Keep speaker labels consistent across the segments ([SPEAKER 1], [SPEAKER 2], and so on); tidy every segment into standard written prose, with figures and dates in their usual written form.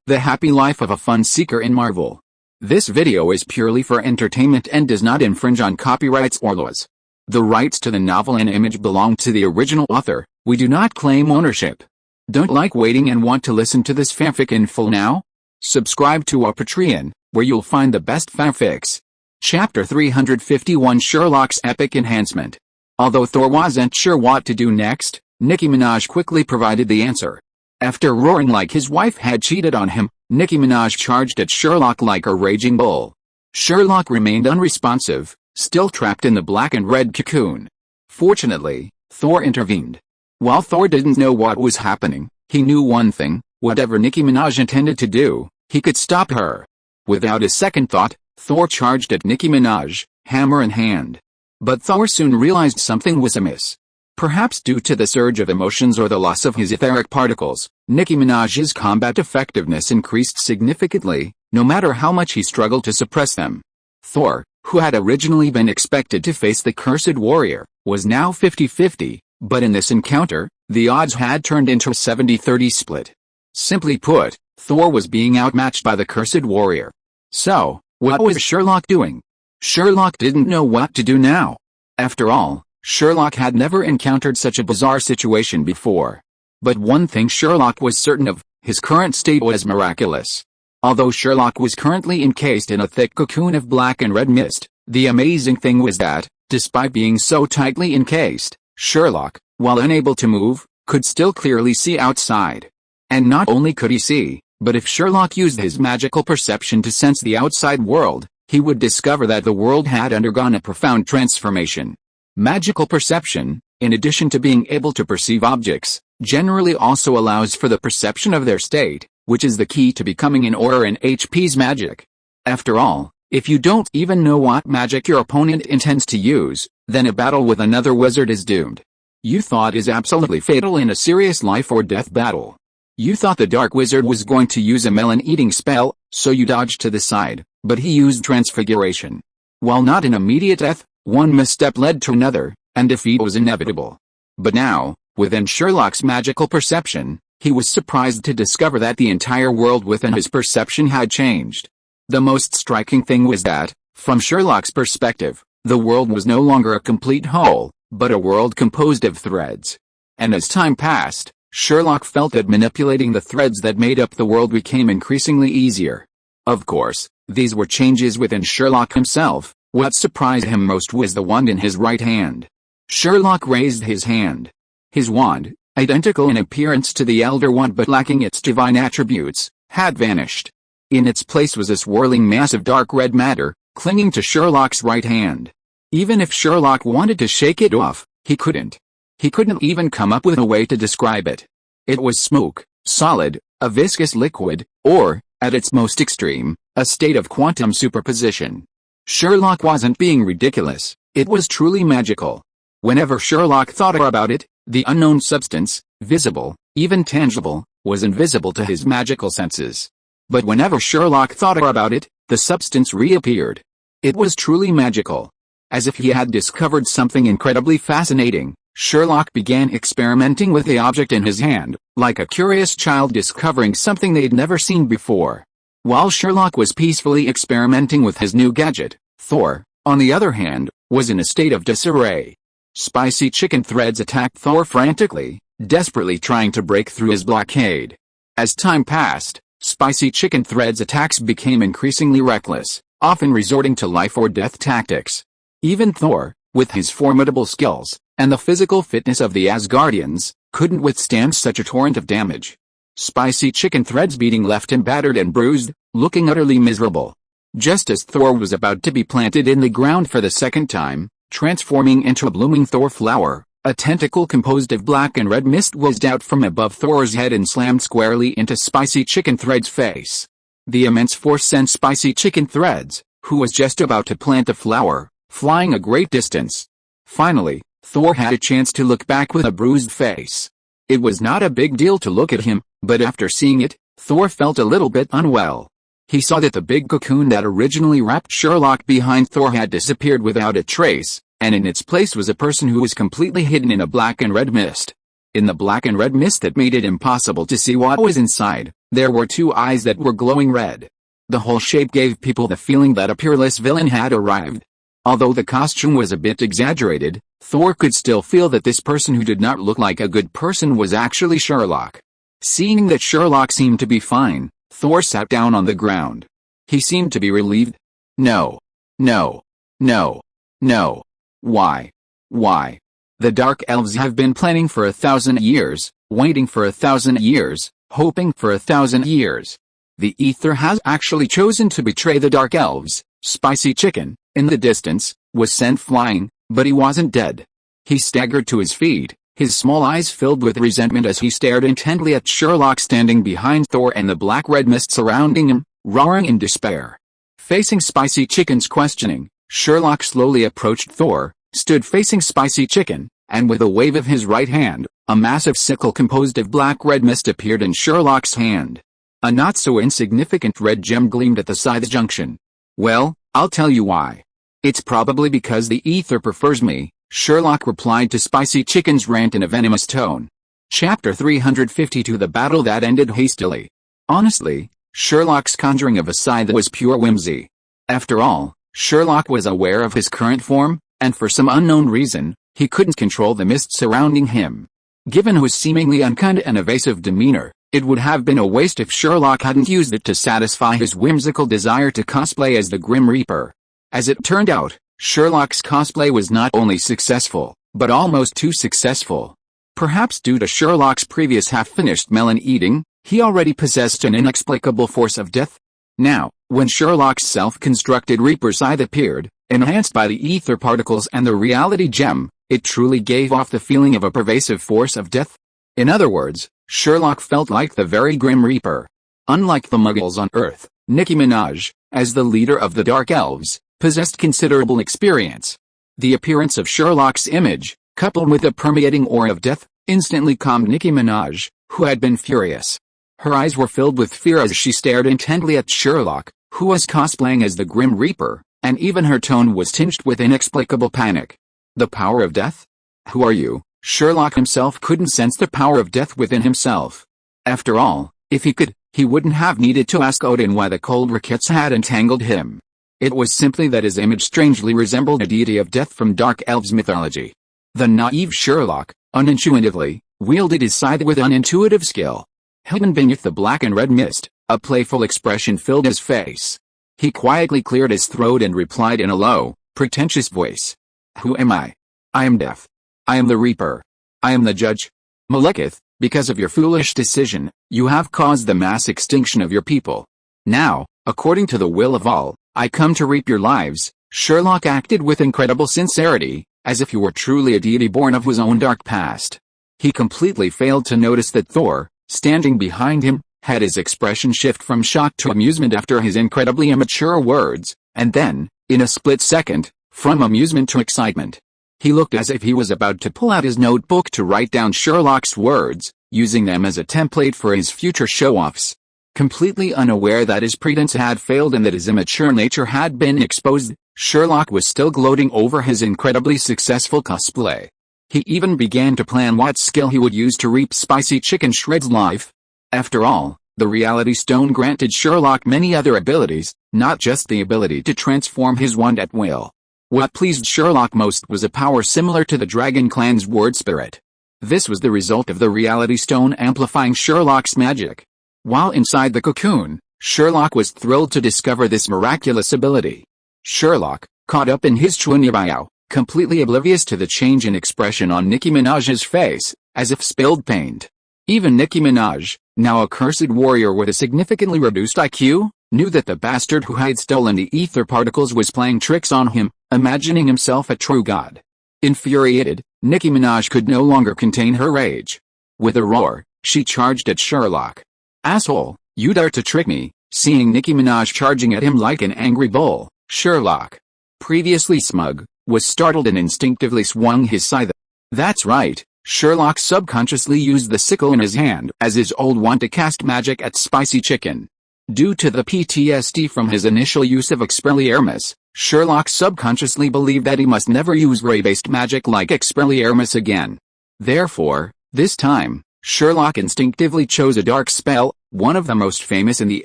[SPEAKER 1] The happy life of a fun seeker in Marvel. This video is purely for entertainment and does not infringe on copyrights or laws. The rights to the novel and image belong to the original author. We do not claim ownership. Don't like waiting and want to listen to this fanfic in full now? Subscribe to our Patreon, where you'll find the best fanfics. Chapter 351 Sherlock's Epic Enhancement. Although Thor wasn't sure what to do next, Nicki Minaj quickly provided the answer. After roaring like his wife had cheated on him, Nicki Minaj charged at Sherlock like a raging bull. Sherlock remained unresponsive, still trapped in the black and red cocoon. Fortunately, Thor intervened. While Thor didn't know what was happening, he knew one thing: whatever Nicki Minaj intended to do, he could stop her. Without a second thought, Thor charged at Nicki Minaj, hammer in hand. But Thor soon realized something was amiss. Perhaps due to the surge of emotions or the loss of his etheric particles, Nicki Minaj's combat effectiveness increased significantly, no matter how much he struggled to suppress them. Thor, who had originally been expected to face the cursed warrior, was now 50-50, but in this encounter, the odds had turned into a 70-30 split. Simply put, Thor was being outmatched by the cursed warrior. So, what was Sherlock doing? Sherlock didn't know what to do now. After all, Sherlock had never encountered such a bizarre situation before. But one thing Sherlock was certain of: his current state was miraculous. Although Sherlock was currently encased in a thick cocoon of black and red mist, the amazing thing was that, despite being so tightly encased, Sherlock, while unable to move, could still clearly see outside. And not only could he see, but if Sherlock used his magical perception to sense the outside world, he would discover that the world had undergone a profound transformation. Magical perception, in addition to being able to perceive objects, generally also allows for the perception of their state, which is the key to becoming an aura in HP's magic. After all, if you don't even know what magic your opponent intends to use, then a battle with another wizard is doomed. You thought is absolutely fatal in a serious life or death battle. You thought the Dark Wizard was going to use a melon-eating spell, so you dodged to the side, but he used transfiguration. While not an immediate death, one misstep led to another, and defeat was inevitable. But now, within Sherlock's magical perception, he was surprised to discover that the entire world within his perception had changed. The most striking thing was that, from Sherlock's perspective, the world was no longer a complete whole, but a world composed of threads. And as time passed, Sherlock felt that manipulating the threads that made up the world became increasingly easier. Of course, these were changes within Sherlock himself. What surprised him most was the wand in his right hand. Sherlock raised his hand. His wand, identical in appearance to the Elder Wand but lacking its divine attributes, had vanished. In its place was a swirling mass of dark red matter, clinging to Sherlock's right hand. Even if Sherlock wanted to shake it off, he couldn't. He couldn't even come up with a way to describe it. It was smoke, solid, a viscous liquid, or, at its most extreme, a state of quantum superposition. Sherlock wasn't being ridiculous, it was truly magical. Whenever Sherlock thought about it, the unknown substance, visible, even tangible, was invisible to his magical senses. But whenever Sherlock thought about it, the substance reappeared. It was truly magical. As if he had discovered something incredibly fascinating, Sherlock began experimenting with the object in his hand, like a curious child discovering something they'd never seen before. While Sherlock was peacefully experimenting with his new gadget, Thor, on the other hand, was in a state of disarray. Spicy chicken threads attacked Thor frantically, desperately trying to break through his blockade. As time passed, spicy chicken threads attacks became increasingly reckless, often resorting to life or death tactics. Even Thor, with his formidable skills, and the physical fitness of the Asgardians, couldn't withstand such a torrent of damage. Spicy chicken threads beating left him battered and bruised, looking utterly miserable. Just as Thor was about to be planted in the ground for the second time, transforming into a blooming Thor flower, a tentacle composed of black and red mist whizzed out from above Thor's head and slammed squarely into Spicy chicken thread's face. The immense force sent Spicy chicken threads, who was just about to plant the flower, flying a great distance. Finally, Thor had a chance to look back with a bruised face. It was not a big deal to look at him, but after seeing it, Thor felt a little bit unwell. He saw that the big cocoon that originally wrapped Sherlock behind Thor had disappeared without a trace, and in its place was a person who was completely hidden in a black and red mist. In the black and red mist that made it impossible to see what was inside, there were two eyes that were glowing red. The whole shape gave people the feeling that a peerless villain had arrived. Although the costume was a bit exaggerated, Thor could still feel that this person who did not look like a good person was actually Sherlock. Seeing that Sherlock seemed to be fine, Thor sat down on the ground. He seemed to be relieved. No. No. No. No. Why? Why? The Dark Elves have been planning for 1,000 years, waiting for 1,000 years, hoping for 1,000 years. The Ether has actually chosen to betray the Dark Elves. Spicy Chicken, in the distance, was sent flying, but he wasn't dead. He staggered to his feet, his small eyes filled with resentment as he stared intently at Sherlock standing behind Thor and the black-red mist surrounding him, roaring in despair. Facing Spicy Chicken's questioning, Sherlock slowly approached Thor, stood facing Spicy Chicken, and with a wave of his right hand, a massive sickle composed of black-red mist appeared in Sherlock's hand. A not-so-insignificant red gem gleamed at the scythe's junction. Well, I'll tell you why. It's probably because the Ether prefers me, Sherlock replied to Spicy Chicken's rant in a venomous tone. Chapter 352 The battle that ended hastily. Honestly, Sherlock's conjuring of a scythe was pure whimsy. After all, Sherlock was aware of his current form, and for some unknown reason, he couldn't control the mist surrounding him. Given his seemingly unkind and evasive demeanor, it would have been a waste if Sherlock hadn't used it to satisfy his whimsical desire to cosplay as the Grim Reaper. As it turned out, Sherlock's cosplay was not only successful, but almost too successful. Perhaps due to Sherlock's previous half-finished melon eating, he already possessed an inexplicable force of death. Now, when Sherlock's self-constructed Reaper scythe appeared, enhanced by the ether particles and the reality gem, it truly gave off the feeling of a pervasive force of death. In other words, Sherlock felt like the very Grim Reaper. Unlike the Muggles on Earth, Nicki Minaj, as the leader of the Dark Elves, possessed considerable experience. The appearance of Sherlock's image, coupled with the permeating aura of death, instantly calmed Nicki Minaj, who had been furious. Her eyes were filled with fear as she stared intently at Sherlock, who was cosplaying as the Grim Reaper, and even her tone was tinged with inexplicable panic. The power of death? Who are you? Sherlock himself couldn't sense the power of death within himself. After all, if he could, he wouldn't have needed to ask Odin why the cold rickets had entangled him. It was simply that his image strangely resembled a deity of death from Dark Elves mythology. The naive Sherlock, unintuitively, wielded his scythe with unintuitive skill. Hidden beneath the black and red mist, a playful expression filled his face. He quietly cleared his throat and replied in a low, pretentious voice. Who am I? I am death. I am the Reaper. I am the judge. Malekith, because of your foolish decision, you have caused the mass extinction of your people. Now, according to the will of all, I come to reap your lives. Sherlock acted with incredible sincerity, as if he were truly a deity born of his own dark past. He completely failed to notice that Thor, standing behind him, had his expression shift from shock to amusement after his incredibly immature words, and then, in a split second, from amusement to excitement. He looked as if he was about to pull out his notebook to write down Sherlock's words, using them as a template for his future show-offs. Completely unaware that his pretense had failed and that his immature nature had been exposed, Sherlock was still gloating over his incredibly successful cosplay. He even began to plan what skill he would use to reap Spicy Chicken Shred's life. After all, the Reality Stone granted Sherlock many other abilities, not just the ability to transform his wand at will. What pleased Sherlock most was a power similar to the Dragon Clan's word spirit. This was the result of the Reality Stone amplifying Sherlock's magic. While inside the cocoon, Sherlock was thrilled to discover this miraculous ability. Sherlock, caught up in his chunibao, completely oblivious to the change in expression on Nicki Minaj's face, as if spilled paint. Even Nicki Minaj, now a cursed warrior with a significantly reduced IQ, knew that the bastard who had stolen the ether particles was playing tricks on him, imagining himself a true god. Infuriated, Nicki Minaj could no longer contain her rage. With a roar, she charged at Sherlock. Asshole, you dare to trick me. Seeing Nicki Minaj charging at him like an angry bull, Sherlock, previously smug, was startled and instinctively swung his scythe. That's right, Sherlock subconsciously used the sickle in his hand as his old wand to cast magic at Spicy Chicken. Due to the PTSD from his initial use of Expelliarmus, Sherlock subconsciously believed that he must never use ray-based magic like Expelliarmus again. Therefore, This time, Sherlock instinctively chose a dark spell, one of the most famous in the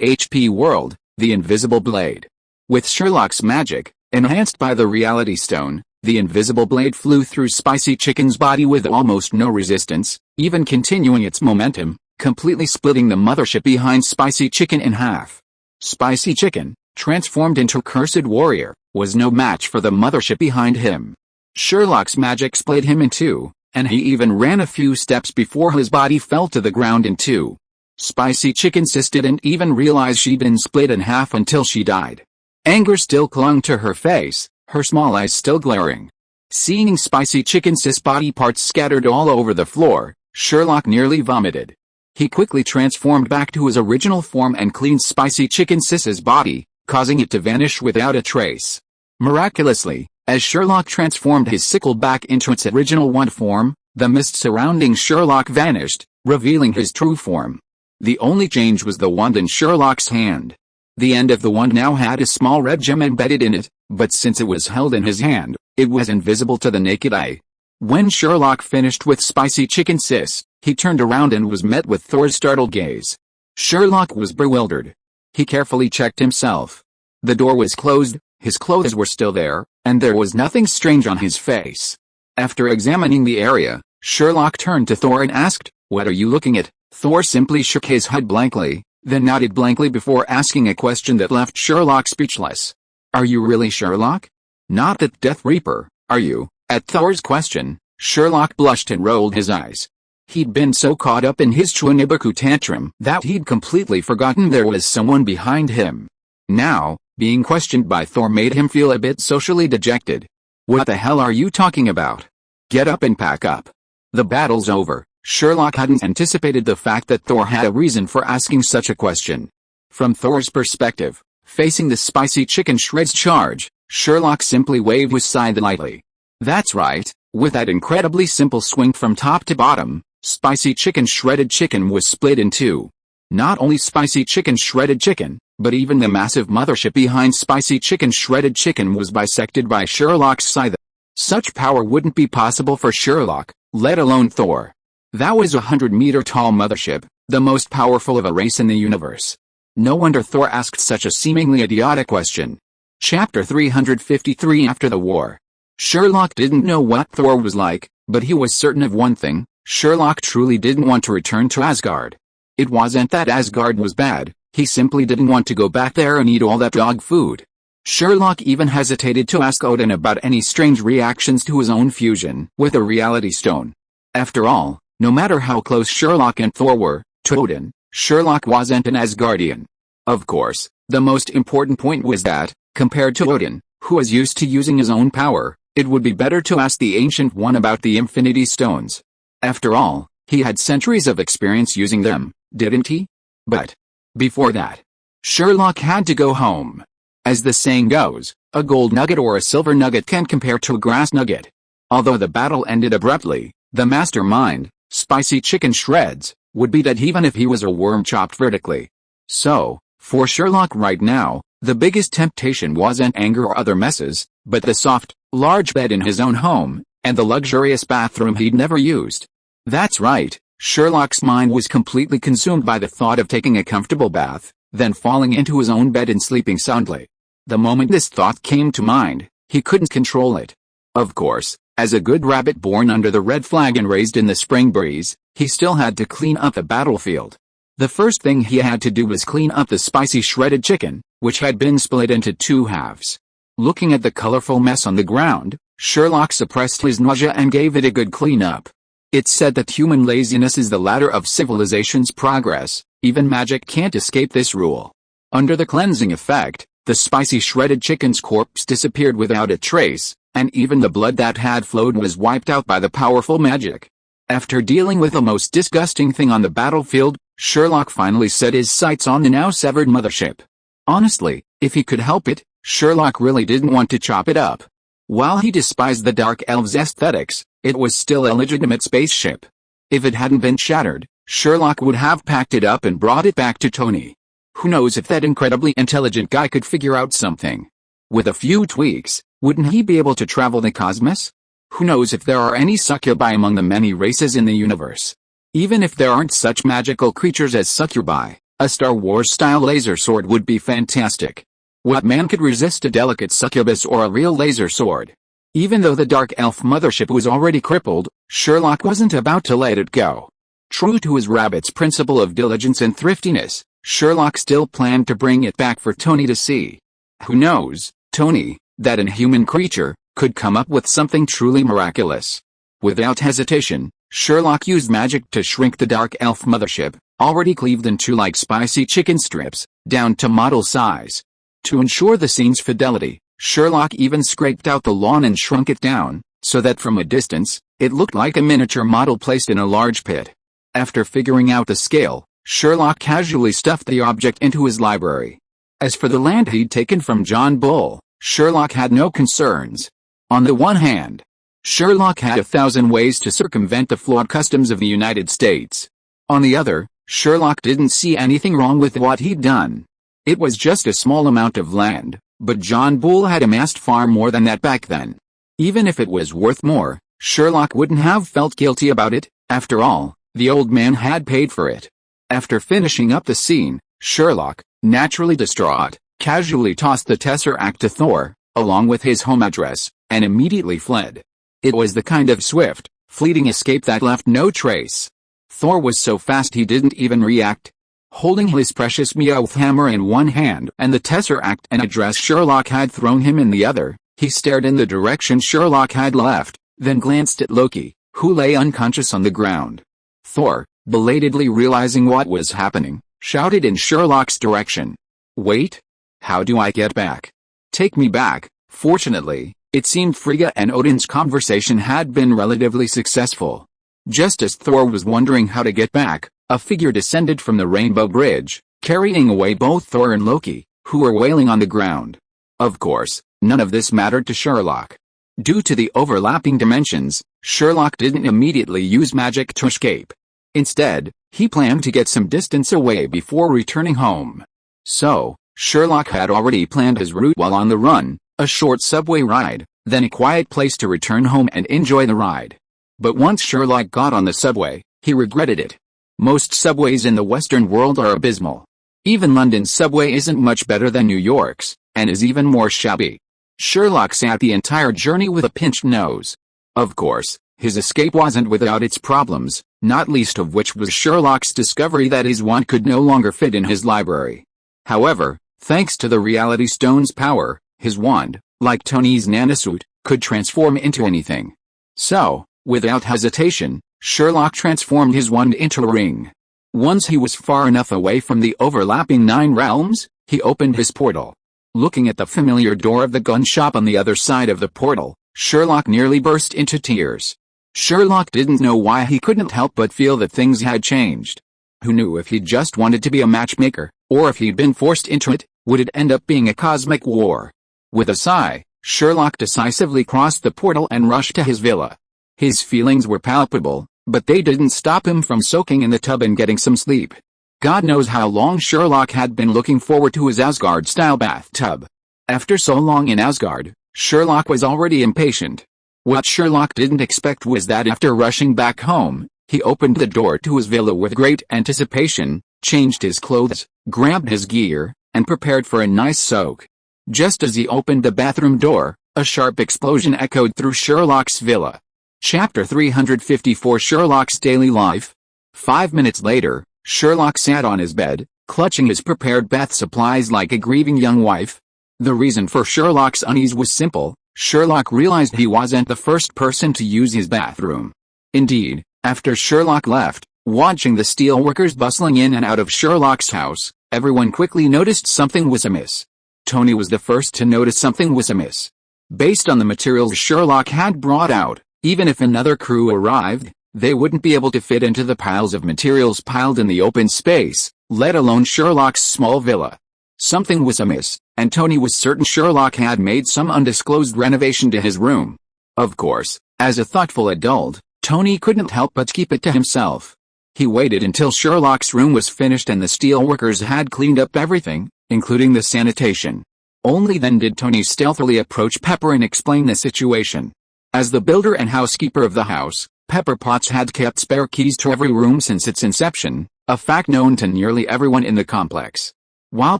[SPEAKER 1] HP world, the invisible blade. With Sherlock's magic, enhanced by the reality stone, the invisible blade flew through Spicy Chicken's body with almost no resistance, even continuing its momentum, completely splitting the mothership behind Spicy Chicken in half. Spicy Chicken, transformed into Cursed Warrior, was no match for the mothership behind him. Sherlock's magic split him in two, and he even ran a few steps before his body fell to the ground in two. Spicy Chicken Sis didn't even realize she'd been split in half until she died. Anger still clung to her face, her small eyes still glaring. Seeing Spicy Chicken Sis' body parts scattered all over the floor, Sherlock nearly vomited. He quickly transformed back to his original form and cleaned Spicy Chicken Sis's body, causing it to vanish without a trace. Miraculously, as Sherlock transformed his sickle back into its original wand form, the mist surrounding Sherlock vanished, revealing his true form. The only change was the wand in Sherlock's hand. The end of the wand now had a small red gem embedded in it, but since it was held in his hand, it was invisible to the naked eye. When Sherlock finished with Spicy Chicken Sis, he turned around and was met with Thor's startled gaze. Sherlock was bewildered. He carefully checked himself. The door was closed, his clothes were still there, and there was nothing strange on his face. After examining the area, Sherlock turned to Thor and asked, "What are you looking at?" Thor simply shook his head blankly, then nodded blankly before asking a question that left Sherlock speechless. "Are you really Sherlock? Not that Death Reaper, are you?" At Thor's question, Sherlock blushed and rolled his eyes. He'd been so caught up in his Chunibaku tantrum that he'd completely forgotten there was someone behind him. Now, being questioned by Thor made him feel a bit socially dejected. "What the hell are you talking about? Get up and pack up. The battle's over." Sherlock hadn't anticipated the fact that Thor had a reason for asking such a question. From Thor's perspective, facing the Spicy Chicken Shreds charge, Sherlock simply waved his side lightly. That's right, with that incredibly simple swing from top to bottom, Spicy Chicken Shredded Chicken was split in two. Not only Spicy Chicken Shredded Chicken, but even the massive mothership behind Spicy Chicken Shredded Chicken was bisected by Sherlock's scythe. Such power wouldn't be possible for Sherlock, let alone Thor. That was a 100-meter-tall mothership, the most powerful of a race in the universe. No wonder Thor asked such a seemingly idiotic question. Chapter 353 After the War. Sherlock didn't know what Thor was like, but he was certain of one thing: Sherlock truly didn't want to return to Asgard. It wasn't that Asgard was bad, he simply didn't want to go back there and eat all that dog food. Sherlock even hesitated to ask Odin about any strange reactions to his own fusion with a reality stone. After all, no matter how close Sherlock and Thor were to Odin, Sherlock wasn't an Asgardian. Of course, the most important point was that, compared to Odin, who was used to using his own power, it would be better to ask the Ancient One about the Infinity Stones. After all, he had centuries of experience using them, didn't he? But before that, Sherlock had to go home. As the saying goes, a gold nugget or a silver nugget can't compare to a grass nugget. Although the battle ended abruptly, the mastermind, Spicy Chicken Shreds, would be dead even if he was a worm chopped vertically. So, for Sherlock right now, the biggest temptation wasn't anger or other messes, but the soft, large bed in his own home, and the luxurious bathroom he'd never used. That's right, Sherlock's mind was completely consumed by the thought of taking a comfortable bath, then falling into his own bed and sleeping soundly. The moment this thought came to mind, he couldn't control it. Of course, as a good rabbit born under the red flag and raised in the spring breeze, he still had to clean up the battlefield. The first thing he had to do was clean up the spicy shredded chicken, which had been split into two halves. Looking at the colorful mess on the ground, Sherlock suppressed his nausea and gave it a good clean up. It's said that human laziness is the ladder of civilization's progress. Even magic can't escape this rule. Under the cleansing effect, the spicy shredded chicken's corpse disappeared without a trace, and even the blood that had flowed was wiped out by the powerful magic. After dealing with the most disgusting thing on the battlefield, Sherlock finally set his sights on the now severed mothership. Honestly, if he could help it, Sherlock really didn't want to chop it up. While he despised the Dark Elves' aesthetics, it was still a legitimate spaceship. If it hadn't been shattered, Sherlock would have packed it up and brought it back to Tony. Who knows if that incredibly intelligent guy could figure out something. With a few tweaks, wouldn't he be able to travel the cosmos? Who knows if there are any succubi among the many races in the universe? Even if there aren't such magical creatures as succubi, a Star Wars-style laser sword would be fantastic. What man could resist a delicate succubus or a real laser sword? Even though the Dark Elf mothership was already crippled, Sherlock wasn't about to let it go. True to his rabbit's principle of diligence and thriftiness, Sherlock still planned to bring it back for Tony to see. Who knows, Tony, that inhuman creature, could come up with something truly miraculous. Without hesitation, Sherlock used magic to shrink the Dark Elf mothership, already cleaved in two like spicy chicken strips, down to model size. To ensure the scene's fidelity, Sherlock even scraped out the lawn and shrunk it down, so that from a distance, it looked like a miniature model placed in a large pit. After figuring out the scale, Sherlock casually stuffed the object into his library. As for the land he'd taken from John Bull, Sherlock had no concerns. On the one hand, Sherlock had 1,000 ways to circumvent the flawed customs of the United States. On the other, Sherlock didn't see anything wrong with what he'd done. It was just a small amount of land, but John Bull had amassed far more than that back then. Even if it was worth more, Sherlock wouldn't have felt guilty about it. After all, the old man had paid for it. After finishing up the scene, Sherlock, naturally distraught, casually tossed the tesseract to Thor, along with his home address, and immediately fled. It was the kind of swift, fleeting escape that left no trace. Thor was so fast he didn't even react. Holding his precious Meowth hammer in one hand and the tesseract and address Sherlock had thrown him in the other, he stared in the direction Sherlock had left, then glanced at Loki, who lay unconscious on the ground. Thor, belatedly realizing what was happening, shouted in Sherlock's direction. "Wait! How do I get back? Take me back." Fortunately, it seemed Frigga and Odin's conversation had been relatively successful. Just as Thor was wondering how to get back, a figure descended from the Rainbow Bridge, carrying away both Thor and Loki, who were wailing on the ground. Of course, none of this mattered to Sherlock. Due to the overlapping dimensions, Sherlock didn't immediately use magic to escape. Instead, he planned to get some distance away before returning home. So, Sherlock had already planned his route while on the run, a short subway ride, then a quiet place to return home and enjoy the ride. But once Sherlock got on the subway, he regretted it. Most subways in the Western world are abysmal. Even London's subway isn't much better than New York's, and is even more shabby. Sherlock sat the entire journey with a pinched nose. Of course, his escape wasn't without its problems, not least of which was Sherlock's discovery that his wand could no longer fit in his library. However, thanks to the Reality Stone's power, his wand, like Tony's nanosuit, could transform into anything. So, without hesitation, Sherlock transformed his wand into a ring. Once he was far enough away from the overlapping 9 realms, he opened his portal. Looking at the familiar door of the gun shop on the other side of the portal, Sherlock nearly burst into tears. Sherlock didn't know why he couldn't help but feel that things had changed. Who knew if he just wanted to be a matchmaker, or if he'd been forced into it, would it end up being a cosmic war? With a sigh, Sherlock decisively crossed the portal and rushed to his villa. His feelings were palpable, but they didn't stop him from soaking in the tub and getting some sleep. God knows how long Sherlock had been looking forward to his Asgard-style bathtub. After so long in Asgard, Sherlock was already impatient. What Sherlock didn't expect was that after rushing back home, he opened the door to his villa with great anticipation, changed his clothes, grabbed his gear, and prepared for a nice soak. Just as he opened the bathroom door, a sharp explosion echoed through Sherlock's villa. Chapter 354 Sherlock's Daily Life. 5 minutes later, Sherlock sat on his bed, clutching his prepared bath supplies like a grieving young wife. The reason for Sherlock's unease was simple. Sherlock realized he wasn't the first person to use his bathroom. Indeed, after Sherlock left, watching the steelworkers bustling in and out of Sherlock's house, everyone quickly noticed something was amiss. Tony was the first to notice something was amiss. Based on the materials Sherlock had brought out, even if another crew arrived, they wouldn't be able to fit into the piles of materials piled in the open space, let alone Sherlock's small villa. Something was amiss, and Tony was certain Sherlock had made some undisclosed renovation to his room. Of course, as a thoughtful adult, Tony couldn't help but keep it to himself. He waited until Sherlock's room was finished and the steelworkers had cleaned up everything, including the sanitation. Only then did Tony stealthily approach Pepper and explain the situation. As the builder and housekeeper of the house, Pepper Potts had kept spare keys to every room since its inception, a fact known to nearly everyone in the complex. While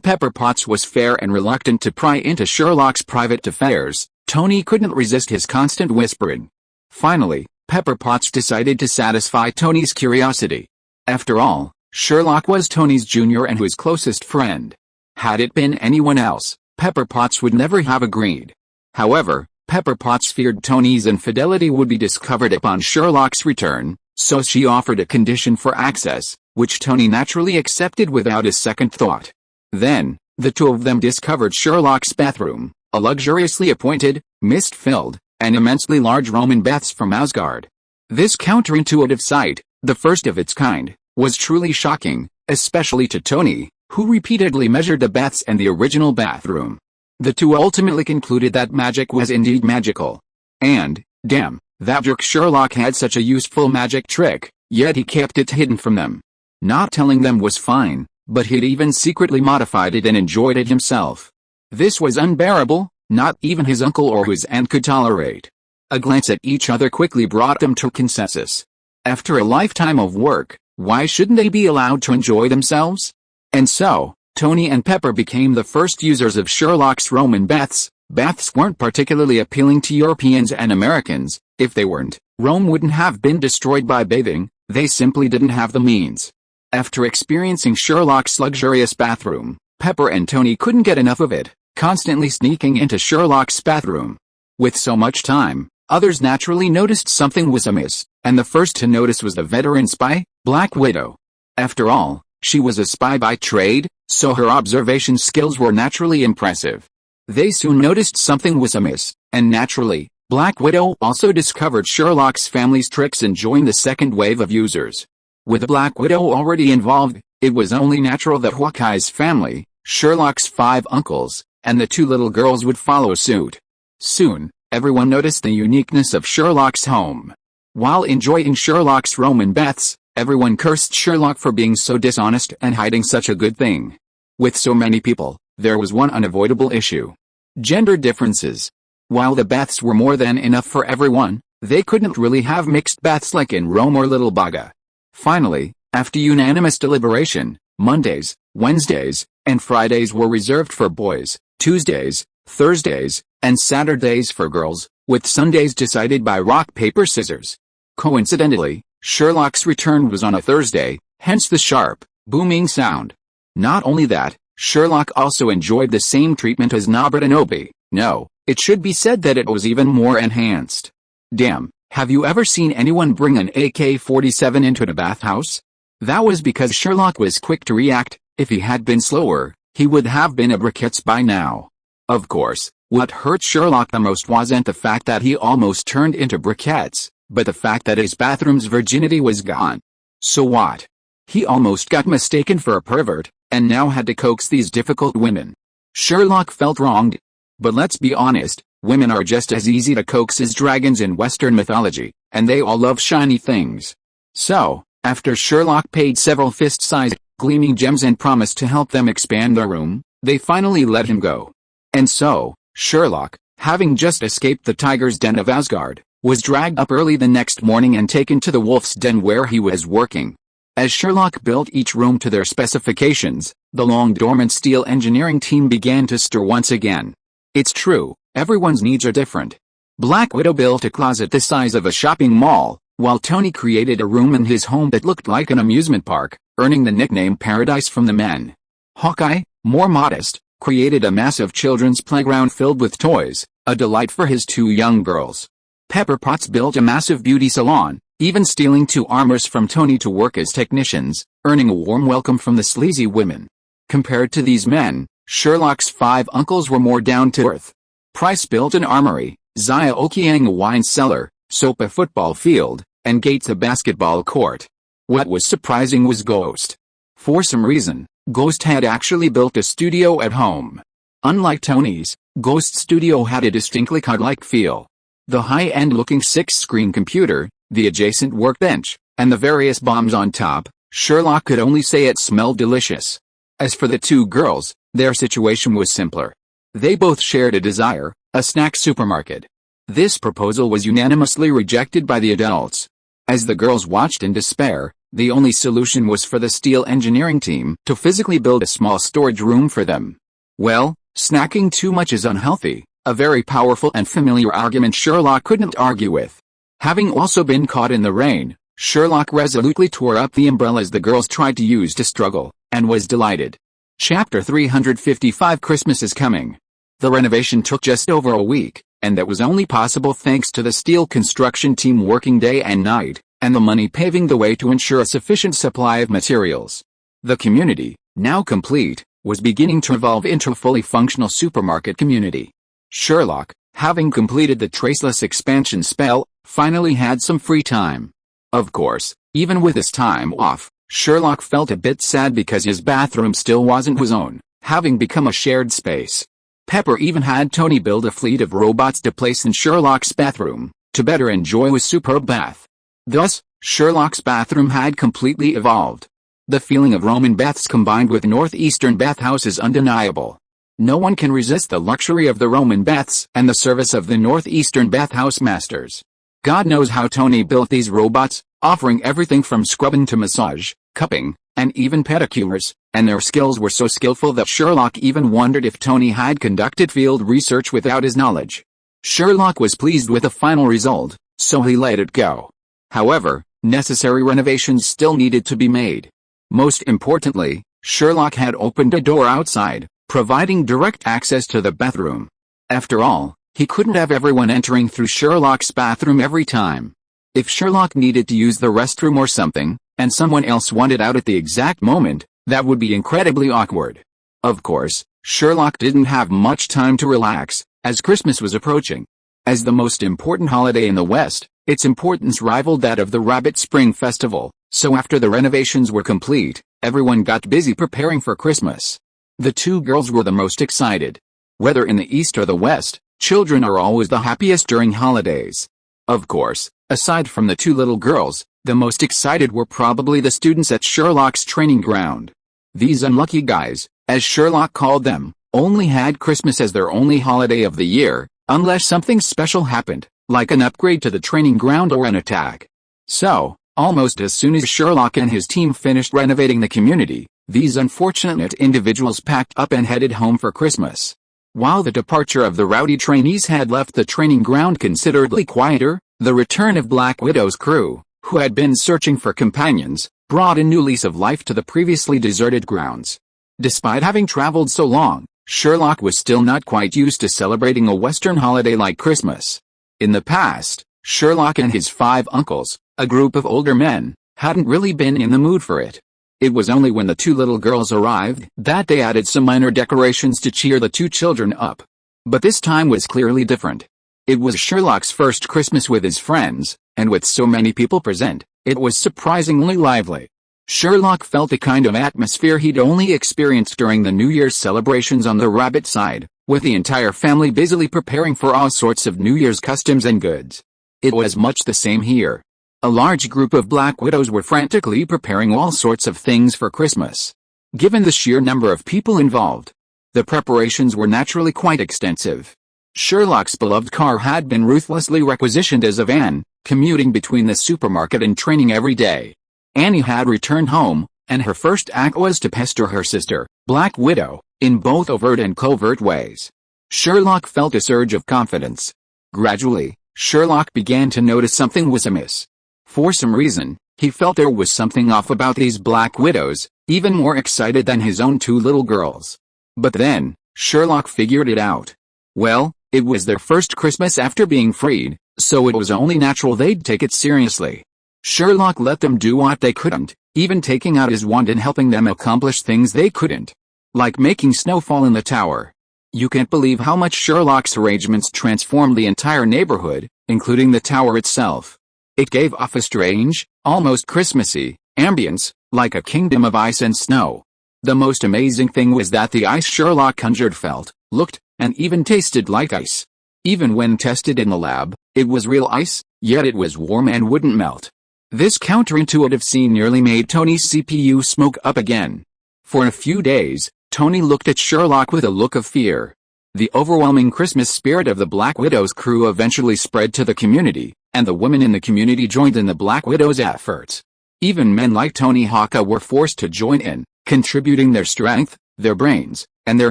[SPEAKER 1] Pepper Potts was fair and reluctant to pry into Sherlock's private affairs, Tony couldn't resist his constant whispering. Finally, Pepper Potts decided to satisfy Tony's curiosity. After all, Sherlock was Tony's junior and his closest friend. Had it been anyone else, Pepper Potts would never have agreed. However, Pepper Potts feared Tony's infidelity would be discovered upon Sherlock's return, so she offered a condition for access, which Tony naturally accepted without a second thought. Then, the two of them discovered Sherlock's bathroom, a luxuriously appointed, mist-filled, and immensely large Roman baths from Asgard. This counterintuitive sight, the first of its kind, was truly shocking, especially to Tony, who repeatedly measured the baths and the original bathroom. The two ultimately concluded that magic was indeed magical. And, damn, that jerk Sherlock had such a useful magic trick, yet he kept it hidden from them. Not telling them was fine, but he'd even secretly modified it and enjoyed it himself. This was unbearable, not even his uncle or his aunt could tolerate. A glance at each other quickly brought them to a consensus. After a lifetime of work, why shouldn't they be allowed to enjoy themselves? And so, Tony and Pepper became the first users of Sherlock's Roman baths. Baths weren't particularly appealing to Europeans and Americans. If they weren't, Rome wouldn't have been destroyed by bathing, they simply didn't have the means. After experiencing Sherlock's luxurious bathroom, Pepper and Tony couldn't get enough of it, constantly sneaking into Sherlock's bathroom. With so much time, others naturally noticed something was amiss, and the first to notice was the veteran spy, Black Widow. After all, she was a spy by trade, so her observation skills were naturally impressive. They soon noticed something was amiss, and naturally, Black Widow also discovered Sherlock's family's tricks and joined the second wave of users. With Black Widow already involved, it was only natural that Hawkeye's family, Sherlock's 5 uncles, and the 2 little girls would follow suit. Soon, everyone noticed the uniqueness of Sherlock's home. While enjoying Sherlock's Roman baths, everyone cursed Sherlock for being so dishonest and hiding such a good thing. With so many people, there was one unavoidable issue. Gender differences. While the baths were more than enough for everyone, they couldn't really have mixed baths like in Rome or Little Baga. Finally, after unanimous deliberation, Mondays, Wednesdays, and Fridays were reserved for boys, Tuesdays, Thursdays, and Saturdays for girls, with Sundays decided by rock paper scissors. Coincidentally, Sherlock's return was on a Thursday, hence the sharp, booming sound. Not only that, Sherlock also enjoyed the same treatment as Norbert and Opie. No, it should be said that it was even more enhanced. Damn, have you ever seen anyone bring an AK-47 into the bathhouse? That was because Sherlock was quick to react. If he had been slower, he would have been a briquettes by now. Of course, what hurt Sherlock the most wasn't the fact that he almost turned into briquettes, but the fact that his bathroom's virginity was gone. So what? He almost got mistaken for a pervert, and now had to coax these difficult women. Sherlock felt wronged. But let's be honest, women are just as easy to coax as dragons in Western mythology, and they all love shiny things. So, after Sherlock paid several fist-sized, gleaming gems and promised to help them expand their room, they finally let him go. And so, Sherlock, having just escaped the tiger's den of Asgard, was dragged up early the next morning and taken to the wolf's den where he was working. As Sherlock built each room to their specifications, the long-dormant steel engineering team began to stir once again. It's true, everyone's needs are different. Black Widow built a closet the size of a shopping mall, while Tony created a room in his home that looked like an amusement park, earning the nickname Paradise from the men. Hawkeye, more modest, created a massive children's playground filled with toys, a delight for his 2 young girls. Pepper Potts built a massive beauty salon, even stealing 2 armors from Tony to work as technicians, earning a warm welcome from the sleazy women. Compared to these men, Sherlock's 5 uncles were more down-to-earth. Price built an armory, Zia Okiang a wine cellar, Soap a football field, and Gates a basketball court. What was surprising was Ghost. For some reason, Ghost had actually built a studio at home. Unlike Tony's, Ghost's studio had a distinctly COD-like feel. The high-end looking 6-screen computer, the adjacent workbench, and the various bombs on top, Sherlock could only say it smelled delicious. As for the 2 girls, their situation was simpler. They both shared a desire, a snack supermarket. This proposal was unanimously rejected by the adults. As the girls watched in despair, the only solution was for the steel engineering team to physically build a small storage room for them. Well, snacking too much is unhealthy, a very powerful and familiar argument Sherlock couldn't argue with. Having also been caught in the rain, Sherlock resolutely tore up the umbrellas the girls tried to use to struggle, and was delighted. Chapter 355 Christmas is coming. The renovation took just over a week, and that was only possible thanks to the steel construction team working day and night, and the money paving the way to ensure a sufficient supply of materials. The community, now complete, was beginning to evolve into a fully functional supermarket community. Sherlock, having completed the traceless expansion spell, finally had some free time. Of course, even with his time off, Sherlock felt a bit sad because his bathroom still wasn't his own, having become a shared space. Pepper even had Tony build a fleet of robots to place in Sherlock's bathroom, to better enjoy his superb bath. Thus, Sherlock's bathroom had completely evolved. The feeling of Roman baths combined with northeastern bathhouse is undeniable. No one can resist the luxury of the Roman baths and the service of the northeastern bathhouse masters. God knows how Tony built these robots, offering everything from scrubbing to massage, cupping, and even pedicures, and their skills were so skillful that Sherlock even wondered if Tony had conducted field research without his knowledge. Sherlock was pleased with the final result, so he let it go. However, necessary renovations still needed to be made. Most importantly, Sherlock had opened a door outside, providing direct access to the bathroom. After all, he couldn't have everyone entering through Sherlock's bathroom every time. If Sherlock needed to use the restroom or something, and someone else wanted out at the exact moment, that would be incredibly awkward. Of course, Sherlock didn't have much time to relax, as Christmas was approaching. As the most important holiday in the West, its importance rivaled that of the Rabbit Spring Festival, so after the renovations were complete, everyone got busy preparing for Christmas. The two girls were the most excited. Whether in the East or the West, children are always the happiest during holidays. Of course, aside from the two little girls, the most excited were probably the students at Sherlock's training ground. These unlucky guys, as Sherlock called them, only had Christmas as their only holiday of the year, unless something special happened, like an upgrade to the training ground or an attack. So, almost as soon as Sherlock and his team finished renovating the community, these unfortunate individuals packed up and headed home for Christmas. While the departure of the rowdy trainees had left the training ground considerably quieter, the return of Black Widow's crew, who had been searching for companions, brought a new lease of life to the previously deserted grounds. Despite having traveled so long, Sherlock was still not quite used to celebrating a Western holiday like Christmas. In the past, Sherlock and his 5 uncles, a group of older men, hadn't really been in the mood for it. It was only when the 2 little girls arrived that they added some minor decorations to cheer the 2 children up. But this time was clearly different. It was Sherlock's first Christmas with his friends, and with so many people present, it was surprisingly lively. Sherlock felt a kind of atmosphere he'd only experienced during the New Year's celebrations on the Rabbit side, with the entire family busily preparing for all sorts of New Year's customs and goods. It was much the same here. A large group of Black Widows were frantically preparing all sorts of things for Christmas. Given the sheer number of people involved, the preparations were naturally quite extensive. Sherlock's beloved car had been ruthlessly requisitioned as a van, commuting between the supermarket and training every day. Annie had returned home, and her first act was to pester her sister, Black Widow, in both overt and covert ways. Sherlock felt a surge of confidence. Gradually, Sherlock began to notice something was amiss. For some reason, he felt there was something off about these Black Widows, even more excited than his own 2 little girls. But then, Sherlock figured it out. Well, it was their first Christmas after being freed, so it was only natural they'd take it seriously. Sherlock let them do what they couldn't, even taking out his wand and helping them accomplish things they couldn't. Like making snow fall in the tower. You can't believe how much Sherlock's arrangements transformed the entire neighborhood, including the tower itself. It gave off a strange, almost Christmassy, ambience, like a kingdom of ice and snow. The most amazing thing was that the ice Sherlock conjured felt, looked, and even tasted like ice. Even when tested in the lab, it was real ice, yet it was warm and wouldn't melt. This counterintuitive scene nearly made Tony's CPU smoke up again. For a few days, Tony looked at Sherlock with a look of fear. The overwhelming Christmas spirit of the Black Widow's crew eventually spread to the community, and the women in the community joined in the Black Widow's efforts. Even men like Tony Hawk were forced to join in, contributing their strength, their brains, and their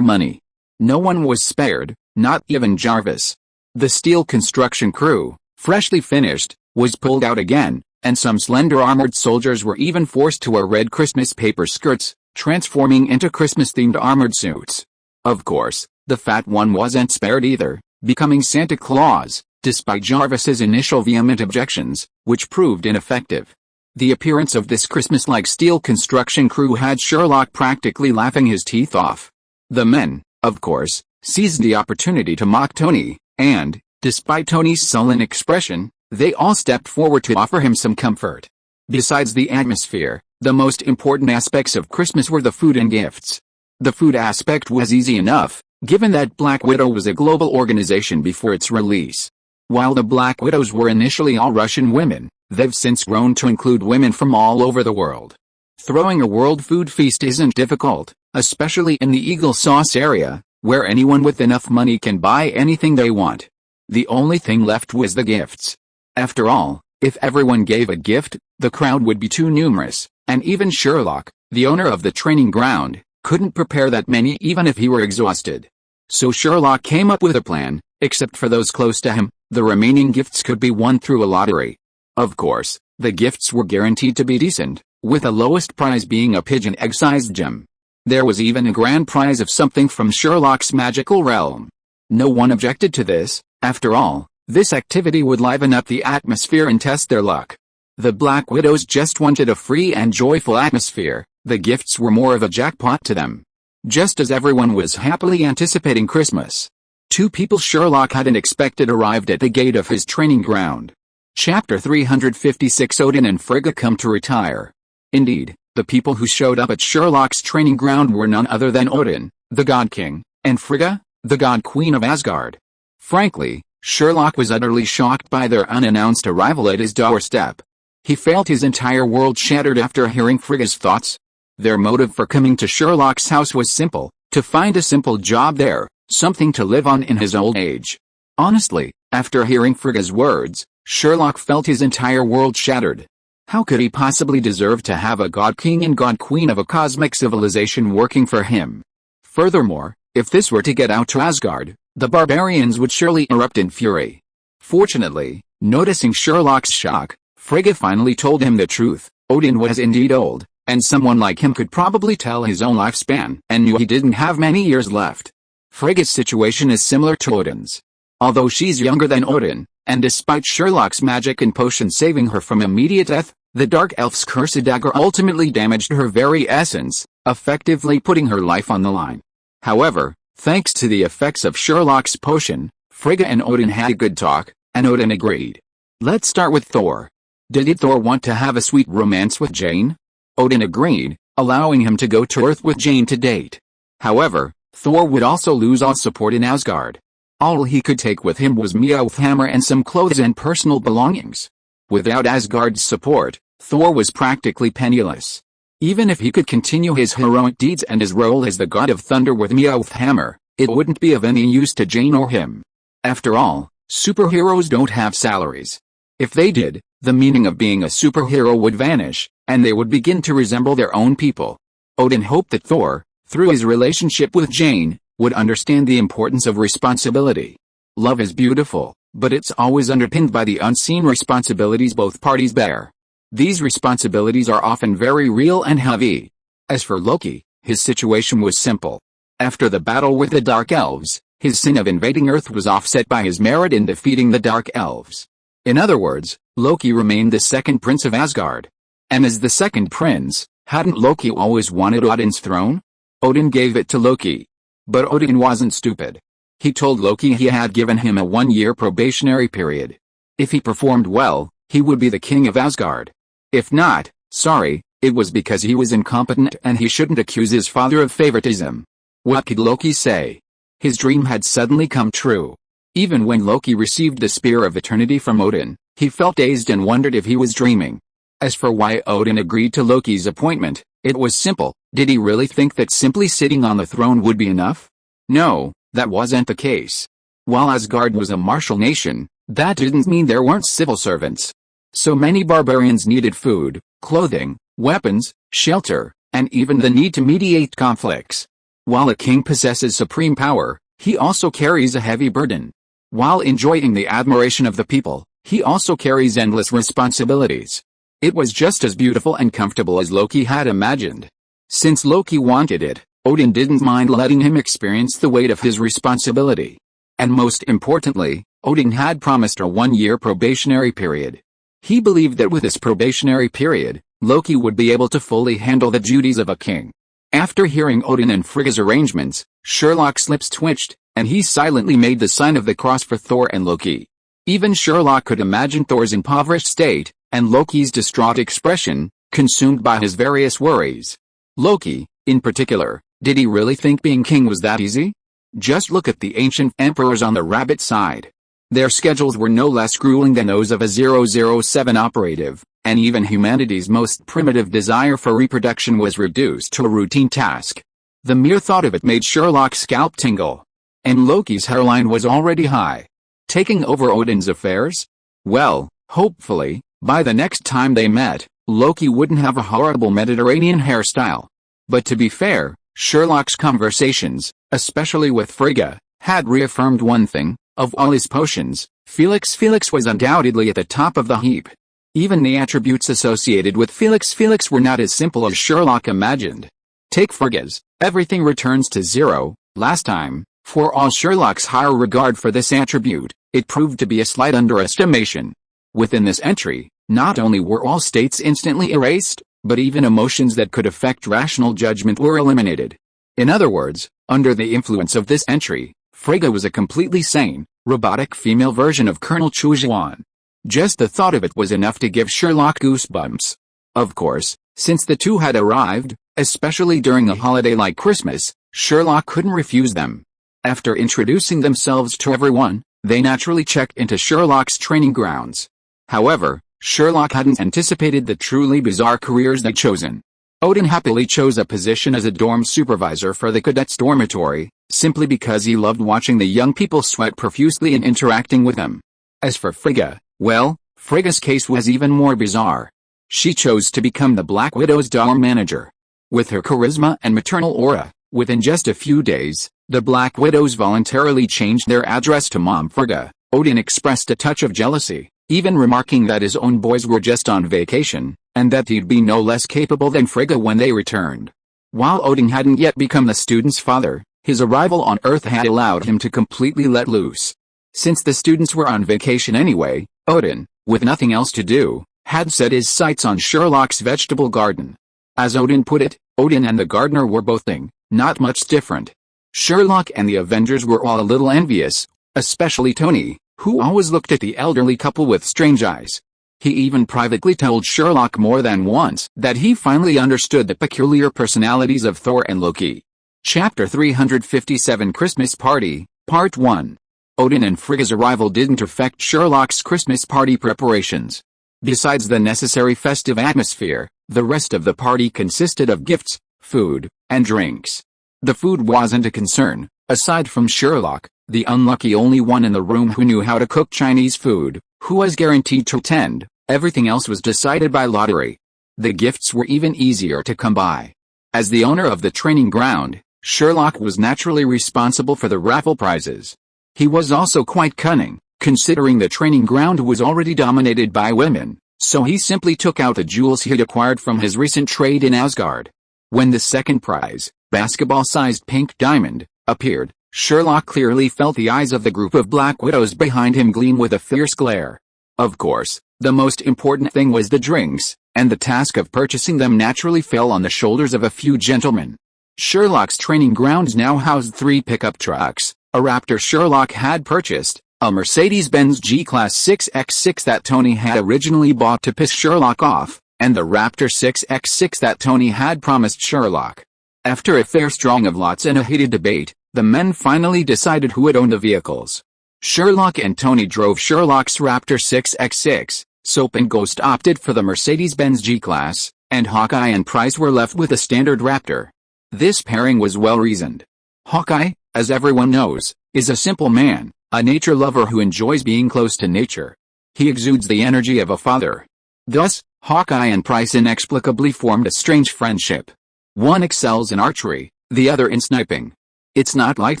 [SPEAKER 1] money. No one was spared, not even Jarvis. The steel construction crew, freshly finished, was pulled out again, and some slender armored soldiers were even forced to wear red Christmas paper skirts, transforming into Christmas-themed armored suits. Of course, the fat one wasn't spared either, becoming Santa Claus, despite Jarvis's initial vehement objections, which proved ineffective. The appearance of this Christmas-like steel construction crew had Sherlock practically laughing his teeth off. The men, of course, seized the opportunity to mock Tony, and, despite Tony's sullen expression, they all stepped forward to offer him some comfort. Besides the atmosphere, the most important aspects of Christmas were the food and gifts. The food aspect was easy enough, given that Black Widow was a global organization before its release. While the Black Widows were initially all Russian women, they've since grown to include women from all over the world. Throwing a world food feast isn't difficult, especially in the Eagle Sauce area, where anyone with enough money can buy anything they want. The only thing left was the gifts. After all, if everyone gave a gift, the crowd would be too numerous, and even Sherlock, the owner of the training ground, couldn't prepare that many even if he were exhausted. So Sherlock came up with a plan. Except for those close to him, the remaining gifts could be won through a lottery. Of course, the gifts were guaranteed to be decent, with the lowest prize being a pigeon egg-sized gem. There was even a grand prize of something from Sherlock's magical realm. No one objected to this. After all, this activity would liven up the atmosphere and test their luck. The Black Widows just wanted a free and joyful atmosphere. The gifts were more of a jackpot to them. Just as everyone was happily anticipating Christmas, two people Sherlock hadn't expected arrived at the gate of his training ground. Chapter 356 Odin and Frigga come to retire. Indeed, the people who showed up at Sherlock's training ground were none other than Odin, the God King, and Frigga, the God Queen of Asgard. Frankly, Sherlock was utterly shocked by their unannounced arrival at his doorstep. He felt his entire world shattered after hearing Frigga's thoughts. Their motive for coming to Sherlock's house was simple: to find a simple job there, something to live on in his old age. Honestly, after hearing Frigga's words, Sherlock felt his entire world shattered. How could he possibly deserve to have a God King and God Queen of a cosmic civilization working for him? Furthermore, if this were to get out to Asgard, the barbarians would surely erupt in fury. Fortunately, noticing Sherlock's shock, Frigga finally told him the truth. Odin was indeed old, and someone like him could probably tell his own lifespan, and knew he didn't have many years left. Frigga's situation is similar to Odin's. Although she's younger than Odin, and despite Sherlock's magic and potion saving her from immediate death, the Dark Elf's cursed dagger ultimately damaged her very essence, effectively putting her life on the line. However, thanks to the effects of Sherlock's potion, Frigga and Odin had a good talk, and Odin agreed. Let's start with Thor. Did Thor want to have a sweet romance with Jane? Odin agreed, allowing him to go to Earth with Jane to date. However, Thor would also lose all support in Asgard. All he could take with him was Mjolnir's hammer and some clothes and personal belongings. Without Asgard's support, Thor was practically penniless. Even if he could continue his heroic deeds and his role as the god of thunder with Mjolnir's hammer, it wouldn't be of any use to Jane or him. After all, superheroes don't have salaries. If they did, the meaning of being a superhero would vanish, and they would begin to resemble their own people. Odin hoped that Thor, through his relationship with Jane, would understand the importance of responsibility. Love is beautiful, but it's always underpinned by the unseen responsibilities both parties bear. These responsibilities are often very real and heavy. As for Loki, his situation was simple. After the battle with the Dark Elves, his sin of invading Earth was offset by his merit in defeating the Dark Elves. In other words, Loki remained the second prince of Asgard. And as the second prince, hadn't Loki always wanted Odin's throne? Odin gave it to Loki. But Odin wasn't stupid. He told Loki he had given him a 1-year probationary period. If he performed well, he would be the king of Asgard. If not, sorry, it was because he was incompetent and he shouldn't accuse his father of favoritism. What could Loki say? His dream had suddenly come true. Even when Loki received the Spear of Eternity from Odin, he felt dazed and wondered if he was dreaming. As for why Odin agreed to Loki's appointment, it was simple. Did he really think that simply sitting on the throne would be enough? No, That wasn't the case. While Asgard was a martial nation, that didn't mean there weren't civil servants. So many barbarians needed food, clothing, weapons, shelter, and even the need to mediate conflicts. While a king possesses supreme power, he also carries a heavy burden. While enjoying the admiration of the people, he also carries endless responsibilities. It was just as beautiful and comfortable as Loki had imagined. Since Loki wanted it, Odin didn't mind letting him experience the weight of his responsibility. And most importantly, Odin had promised a 1-year probationary period. He believed that with this probationary period, Loki would be able to fully handle the duties of a king. After hearing Odin and Frigga's arrangements, Sherlock's lips twitched, and he silently made the sign of the cross for Thor and Loki. Even Sherlock could imagine Thor's impoverished state, and Loki's distraught expression, consumed by his various worries. Loki, in particular, did he really think being king was that easy? Just look at the ancient emperors on the rabbit side. Their schedules were no less grueling than those of a 007 operative, and even humanity's most primitive desire for reproduction was reduced to a routine task. The mere thought of it made Sherlock's scalp tingle. And Loki's hairline was already high. Taking over Odin's affairs? Well, hopefully, by the next time they met, Loki wouldn't have a horrible Mediterranean hairstyle. But to be fair, Sherlock's conversations, especially with Frigga, had reaffirmed one thing: of all his potions, Felix was undoubtedly at the top of the heap. Even the attributes associated with Felix were not as simple as Sherlock imagined. Take Frigga's, everything returns to zero, last time. For all Sherlock's higher regard for this attribute, it proved to be a slight underestimation. Within this entry, not only were all states instantly erased, but even emotions that could affect rational judgment were eliminated. In other words, under the influence of this entry, Frigga was a completely sane, robotic female version of Colonel Chujuan. Just the thought of it was enough to give Sherlock goosebumps. Of course, since the two had arrived, especially during a holiday like Christmas, Sherlock couldn't refuse them. After introducing themselves to everyone, they naturally checked into Sherlock's training grounds. However, Sherlock hadn't anticipated the truly bizarre careers they'd chosen. Odin happily chose a position as a dorm supervisor for the cadets' dormitory, simply because he loved watching the young people sweat profusely and interacting with them. As for Frigga, well, Frigga's case was even more bizarre. She chose to become the Black Widow's dorm manager. With her charisma and maternal aura, within just a few days, the Black Widows voluntarily changed their address to Mom Frigga. Odin expressed a touch of jealousy, even remarking that his own boys were just on vacation, and that he'd be no less capable than Frigga when they returned. While Odin hadn't yet become the students' father, his arrival on Earth had allowed him to completely let loose. Since the students were on vacation anyway, Odin, with nothing else to do, had set his sights on Sherlock's vegetable garden. As Odin put it, Odin and the gardener were both not much different. Sherlock and the Avengers were all a little envious, especially Tony, who always looked at the elderly couple with strange eyes. He even privately told Sherlock more than once that he finally understood the peculiar personalities of Thor and Loki. Chapter 357 Christmas Party, Part 1. Odin and Frigga's arrival didn't affect Sherlock's Christmas party preparations. Besides the necessary festive atmosphere, the rest of the party consisted of gifts, food, and drinks. The food wasn't a concern, aside from Sherlock, the unlucky only one in the room who knew how to cook Chinese food, who was guaranteed to attend. Everything else was decided by lottery. The gifts were even easier to come by. As the owner of the training ground, Sherlock was naturally responsible for the raffle prizes. He was also quite cunning, considering the training ground was already dominated by women, so he simply took out the jewels he'd acquired from his recent trade in Asgard. When the second prize, basketball-sized pink diamond, appeared, Sherlock clearly felt the eyes of the group of Black Widows behind him gleam with a fierce glare. Of course, the most important thing was the drinks, and the task of purchasing them naturally fell on the shoulders of a few gentlemen. Sherlock's training grounds now housed 3 pickup trucks, a Raptor Sherlock had purchased, a Mercedes-Benz G-Class 6x6 that Tony had originally bought to piss Sherlock off, and the Raptor 6x6 that Tony had promised Sherlock. After a fair strong of lots and a heated debate, the men finally decided who would own the vehicles. Sherlock and Tony drove Sherlock's Raptor 6x6, Soap and Ghost opted for the Mercedes-Benz G-Class, and Hawkeye and Price were left with a standard Raptor. This pairing was well reasoned. Hawkeye, as everyone knows, is a simple man, a nature lover who enjoys being close to nature. He exudes the energy of a father. Thus, Hawkeye and Price inexplicably formed a strange friendship. One excels in archery, the other in sniping. It's not like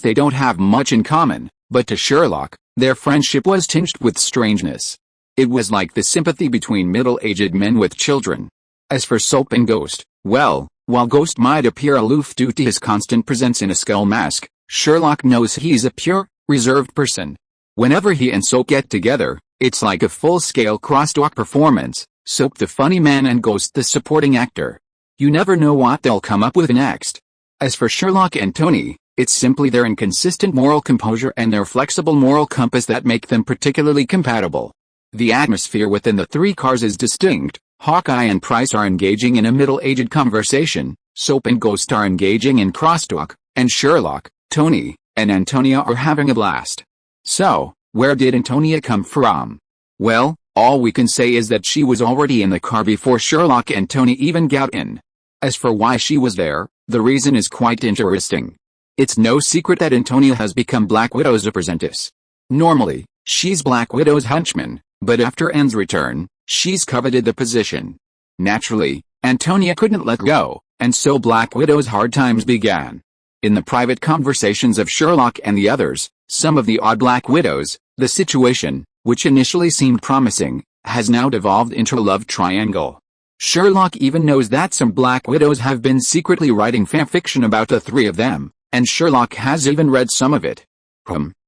[SPEAKER 1] they don't have much in common, but to Sherlock, their friendship was tinged with strangeness. It was like the sympathy between middle-aged men with children. As for Soap and Ghost, well, while Ghost might appear aloof due to his constant presence in a skull mask, Sherlock knows he's a pure, reserved person. Whenever he and Soap get together, it's like a full-scale crosstalk performance, Soap the funny man and Ghost the supporting actor. You never know what they'll come up with next. As for Sherlock and Tony, it's simply their inconsistent moral composure and their flexible moral compass that make them particularly compatible. The atmosphere within the three cars is distinct. Hawkeye and Price are engaging in a middle-aged conversation, Soap and Ghost are engaging in crosstalk, and Sherlock, Tony, and Antonia are having a blast. So, where did Antonia come from? Well, all we can say is that she was already in the car before Sherlock and Tony even got in. As for why she was there, the reason is quite interesting. It's no secret that Antonia has become Black Widow's apprentice. Normally, she's Black Widow's henchman, but after Anne's return, she's coveted the position. Naturally, Antonia couldn't let go, and so Black Widow's hard times began. In the private conversations of Sherlock and the others, some of the odd Black Widows, the situation, which initially seemed promising, has now devolved into a love triangle. Sherlock even knows that some Black Widows have been secretly writing fanfiction about the three of them, and Sherlock has even read some of it.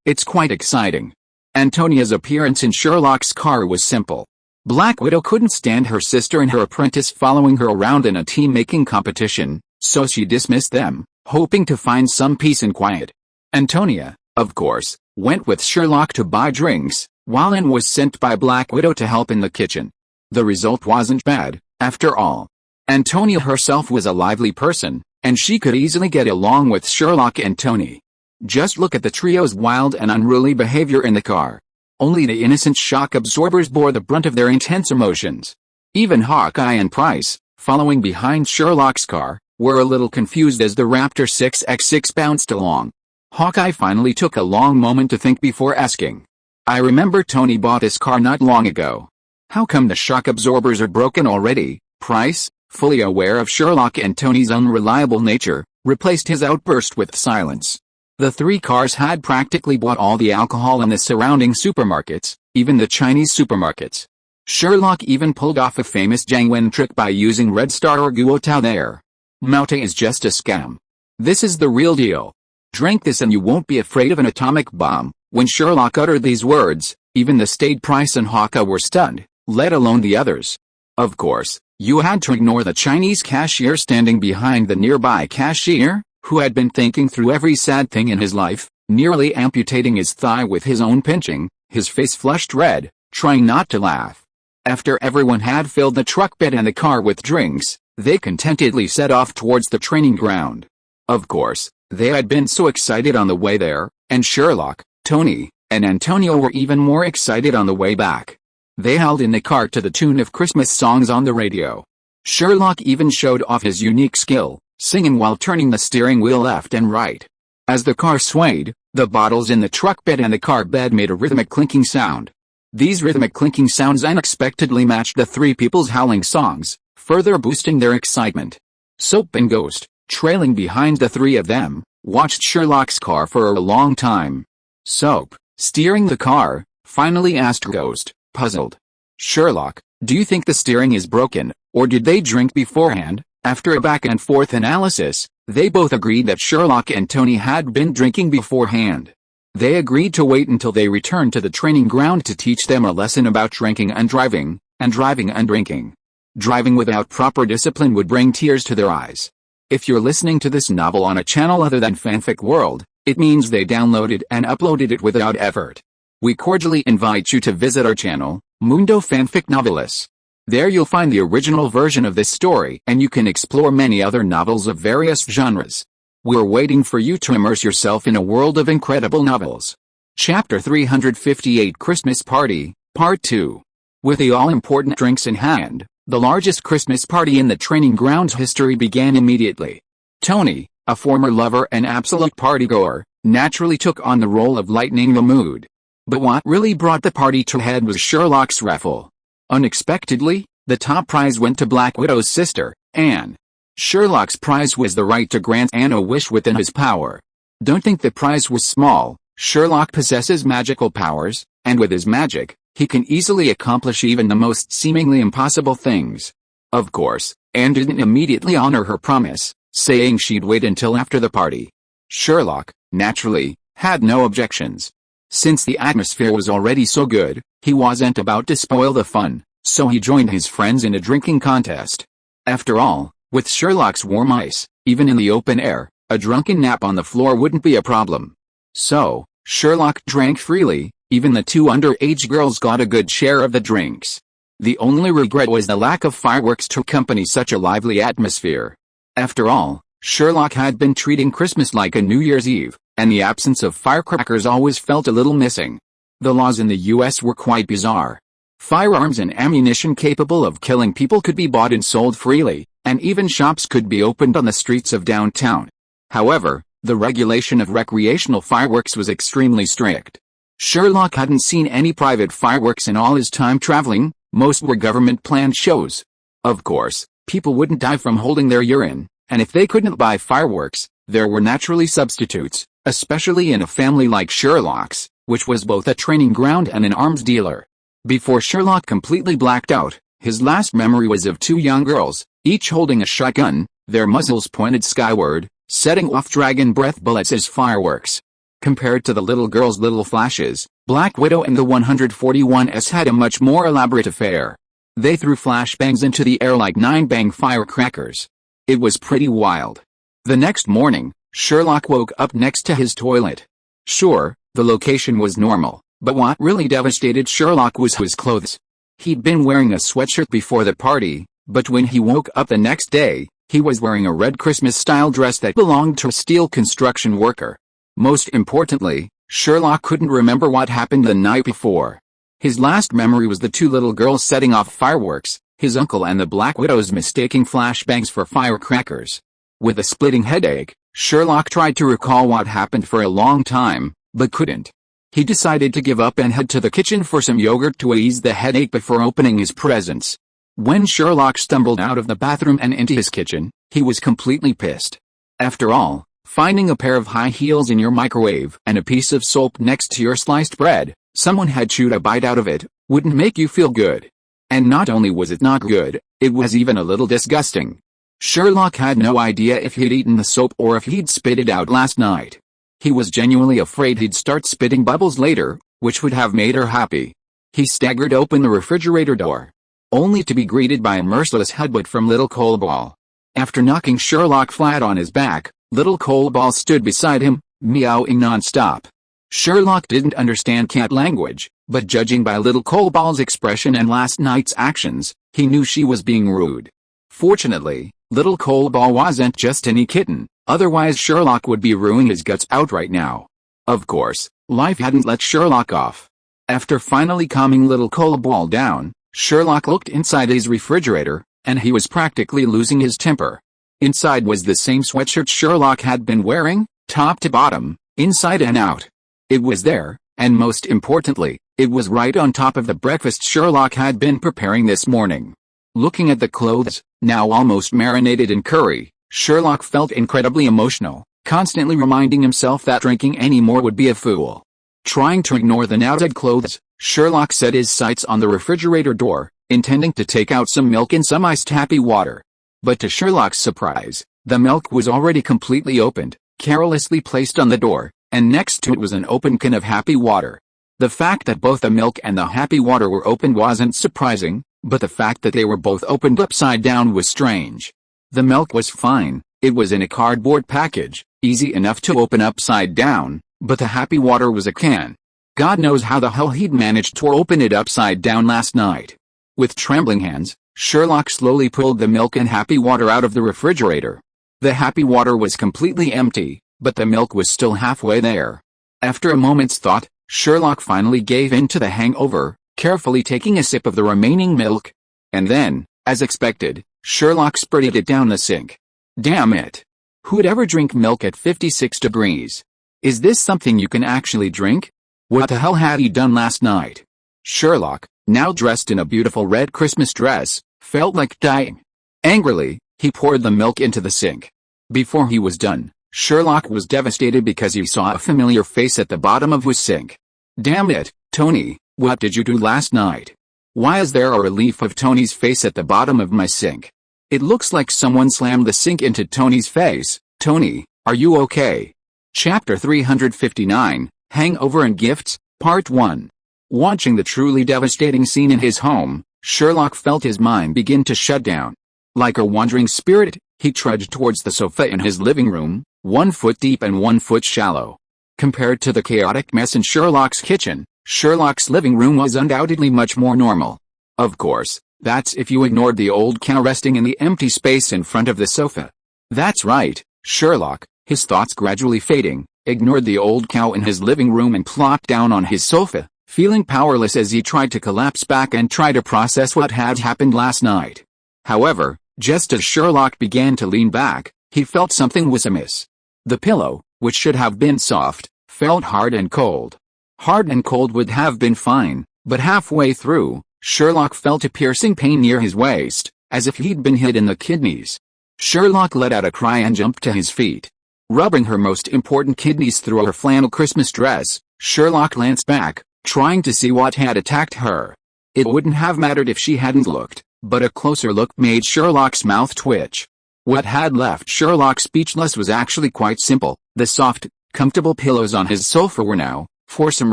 [SPEAKER 1] It's quite exciting. Antonia's appearance in Sherlock's car was simple. Black Widow couldn't stand her sister and her apprentice following her around in a team-making competition, so she dismissed them, hoping to find some peace and quiet. Antonia, of course, went with Sherlock to buy drinks, while Anne was sent by Black Widow to help in the kitchen. The result wasn't bad, after all. Antonia herself was a lively person, and she could easily get along with Sherlock and Tony. Just look at the trio's wild and unruly behavior in the car. Only the innocent shock absorbers bore the brunt of their intense emotions. Even Hawkeye and Price, following behind Sherlock's car, were a little confused as the Raptor 6x6 bounced along. Hawkeye finally took a long moment to think before asking. I remember Tony bought this car not long ago. How come the shock absorbers are broken already? Price, fully aware of Sherlock and Tony's unreliable nature, replaced his outburst with silence. The three cars had practically bought all the alcohol in the surrounding supermarkets, even the Chinese supermarkets. Sherlock even pulled off a famous Jiang Wen trick by using Red Star or Guo Tao there. Maute is just a scam. This is the real deal. Drink this and you won't be afraid of an atomic bomb. When Sherlock uttered these words, even the staid Price and Hawkeye were stunned, let alone the others. Of course, you had to ignore the Chinese cashier standing behind the nearby cashier, who had been thinking through every sad thing in his life, nearly amputating his thigh with his own pinching, his face flushed red, trying not to laugh. After everyone had filled the truck bed and the car with drinks, they contentedly set off towards the training ground. Of course, they had been so excited on the way there, and Sherlock, Tony, and Antonio were even more excited on the way back. They howled in the car to the tune of Christmas songs on the radio. Sherlock even showed off his unique skill, singing while turning the steering wheel left and right. As the car swayed, the bottles in the truck bed and the car bed made a rhythmic clinking sound. These rhythmic clinking sounds unexpectedly matched the three people's howling songs, further boosting their excitement. Soap and Ghost, trailing behind the three of them, watched Sherlock's car for a long time. Soap, steering the car, finally asked Ghost, puzzled. Sherlock, do you think the steering is broken, or did they drink beforehand? After a back-and-forth analysis, they both agreed that Sherlock and Tony had been drinking beforehand. They agreed to wait until they returned to the training ground to teach them a lesson about drinking and driving and drinking. Driving without proper discipline would bring tears to their eyes. If you're listening to this novel on a channel other than Fanfic World, it means they downloaded and uploaded it without effort. We cordially invite you to visit our channel, Mundo Fanfic Novelis. There you'll find the original version of this story and you can explore many other novels of various genres. We're waiting for you to immerse yourself in a world of incredible novels. Chapter 358 Christmas Party, Part 2. With the all-important drinks in hand, the largest Christmas party in the training grounds history began immediately. Tony, a former lover and absolute partygoer, naturally took on the role of lightening the mood. But what really brought the party to a head was Sherlock's raffle. Unexpectedly, the top prize went to Black Widow's sister, Anne. Sherlock's prize was the right to grant Anne a wish within his power. Don't think the prize was small. Sherlock possesses magical powers, and with his magic, he can easily accomplish even the most seemingly impossible things. Of course, Anne didn't immediately honor her promise, saying she'd wait until after the party. Sherlock, naturally, had no objections. Since the atmosphere was already so good, he wasn't about to spoil the fun, so he joined his friends in a drinking contest. After all, with Sherlock's warm ice, even in the open air, a drunken nap on the floor wouldn't be a problem. So, Sherlock drank freely. Even the two underage girls got a good share of the drinks. The only regret was the lack of fireworks to accompany such a lively atmosphere. After all, Sherlock had been treating Christmas like a New Year's Eve, and the absence of firecrackers always felt a little missing. The laws in the US were quite bizarre. Firearms and ammunition capable of killing people could be bought and sold freely, and even shops could be opened on the streets of downtown. However, the regulation of recreational fireworks was extremely strict. Sherlock hadn't seen any private fireworks in all his time traveling. Most were government-planned shows. Of course, people wouldn't die from holding their urine, and if they couldn't buy fireworks, there were naturally substitutes, especially in a family like Sherlock's, which was both a training ground and an arms dealer. Before Sherlock completely blacked out, his last memory was of two young girls, each holding a shotgun, their muzzles pointed skyward, setting off dragon breath bullets as fireworks. Compared to the little girl's little flashes, Black Widow and the 141s had a much more elaborate affair. They threw flashbangs into the air like 9-bang firecrackers. It was pretty wild. The next morning, Sherlock woke up next to his toilet. Sure, the location was normal, but what really devastated Sherlock was his clothes. He'd been wearing a sweatshirt before the party, but when he woke up the next day, he was wearing a red Christmas-style dress that belonged to a steel construction worker. Most importantly, Sherlock couldn't remember what happened the night before. His last memory was the two little girls setting off fireworks, his uncle and the Black Widows mistaking flashbangs for firecrackers. With a splitting headache, Sherlock tried to recall what happened for a long time, but couldn't. He decided to give up and head to the kitchen for some yogurt to ease the headache before opening his presents. When Sherlock stumbled out of the bathroom and into his kitchen, he was completely pissed. After all, finding a pair of high heels in your microwave and a piece of soap next to your sliced bread, someone had chewed a bite out of it, wouldn't make you feel good. And not only was it not good, it was even a little disgusting. Sherlock had no idea if he'd eaten the soap or if he'd spit it out last night. He was genuinely afraid he'd start spitting bubbles later, which would have made her happy. He staggered open the refrigerator door, only to be greeted by a merciless headbutt from Little Coalball. After knocking Sherlock flat on his back, Little Coalball stood beside him, meowing non-stop. Sherlock didn't understand cat language, but judging by Little Coalball's expression and last night's actions, he knew she was being rude. Fortunately, Little Coalball wasn't just any kitten, otherwise Sherlock would be ruining his guts out right now. Of course, life hadn't let Sherlock off. After finally calming Little Coalball down, Sherlock looked inside his refrigerator, and he was practically losing his temper. Inside was the same sweatshirt Sherlock had been wearing, top to bottom, inside and out. It was there, and most importantly, it was right on top of the breakfast Sherlock had been preparing this morning. Looking at the clothes, now almost marinated in curry, Sherlock felt incredibly emotional, constantly reminding himself that drinking any more would be a fool. Trying to ignore the now dead clothes, Sherlock set his sights on the refrigerator door, intending to take out some milk and some iced happy water. But to Sherlock's surprise, the milk was already completely opened, carelessly placed on the door, and next to it was an open can of happy water. The fact that both the milk and the happy water were opened wasn't surprising, but the fact that they were both opened upside down was strange. The milk was fine, it was in a cardboard package, easy enough to open upside down, but the happy water was a can. God knows how the hell he'd managed to open it upside down last night. With trembling hands, Sherlock slowly pulled the milk and happy water out of the refrigerator. The happy water was completely empty, but the milk was still halfway there. After a moment's thought, Sherlock finally gave in to the hangover, carefully taking a sip of the remaining milk. And then, as expected, Sherlock spurted it down the sink. Damn it! Who'd ever drink milk at 56 degrees? Is this something you can actually drink? What the hell had he done last night? Sherlock, now dressed in a beautiful red Christmas dress, felt like dying. Angrily, he poured the milk into the sink. Before he was done, Sherlock was devastated because he saw a familiar face at the bottom of his sink. Damn it, Tony, what did you do last night? Why is there a relief of Tony's face at the bottom of my sink? It looks like someone slammed the sink into Tony's face. Tony, are you okay? Chapter 359, Hangover and Gifts, Part 1. Watching the truly devastating scene in his home, Sherlock felt his mind begin to shut down. Like a wandering spirit, he trudged towards the sofa in his living room, 1 foot deep and 1 foot shallow. Compared to the chaotic mess in Sherlock's kitchen, Sherlock's living room was undoubtedly much more normal. Of course, that's if you ignored the old cow resting in the empty space in front of the sofa. That's right, Sherlock, his thoughts gradually fading, ignored the old cow in his living room and plopped down on his sofa, feeling powerless as he tried to collapse back and try to process what had happened last night. However, just as Sherlock began to lean back, he felt something was amiss. The pillow, which should have been soft, felt hard and cold. Hard and cold would have been fine, but halfway through, Sherlock felt a piercing pain near his waist, as if he'd been hit in the kidneys. Sherlock let out a cry and jumped to his feet. Rubbing her most important kidneys through her flannel Christmas dress, Sherlock glanced back, trying to see what had attacked her. It wouldn't have mattered if she hadn't looked, but a closer look made Sherlock's mouth twitch. What had left Sherlock speechless was actually quite simple. The soft, comfortable pillows on his sofa were now, for some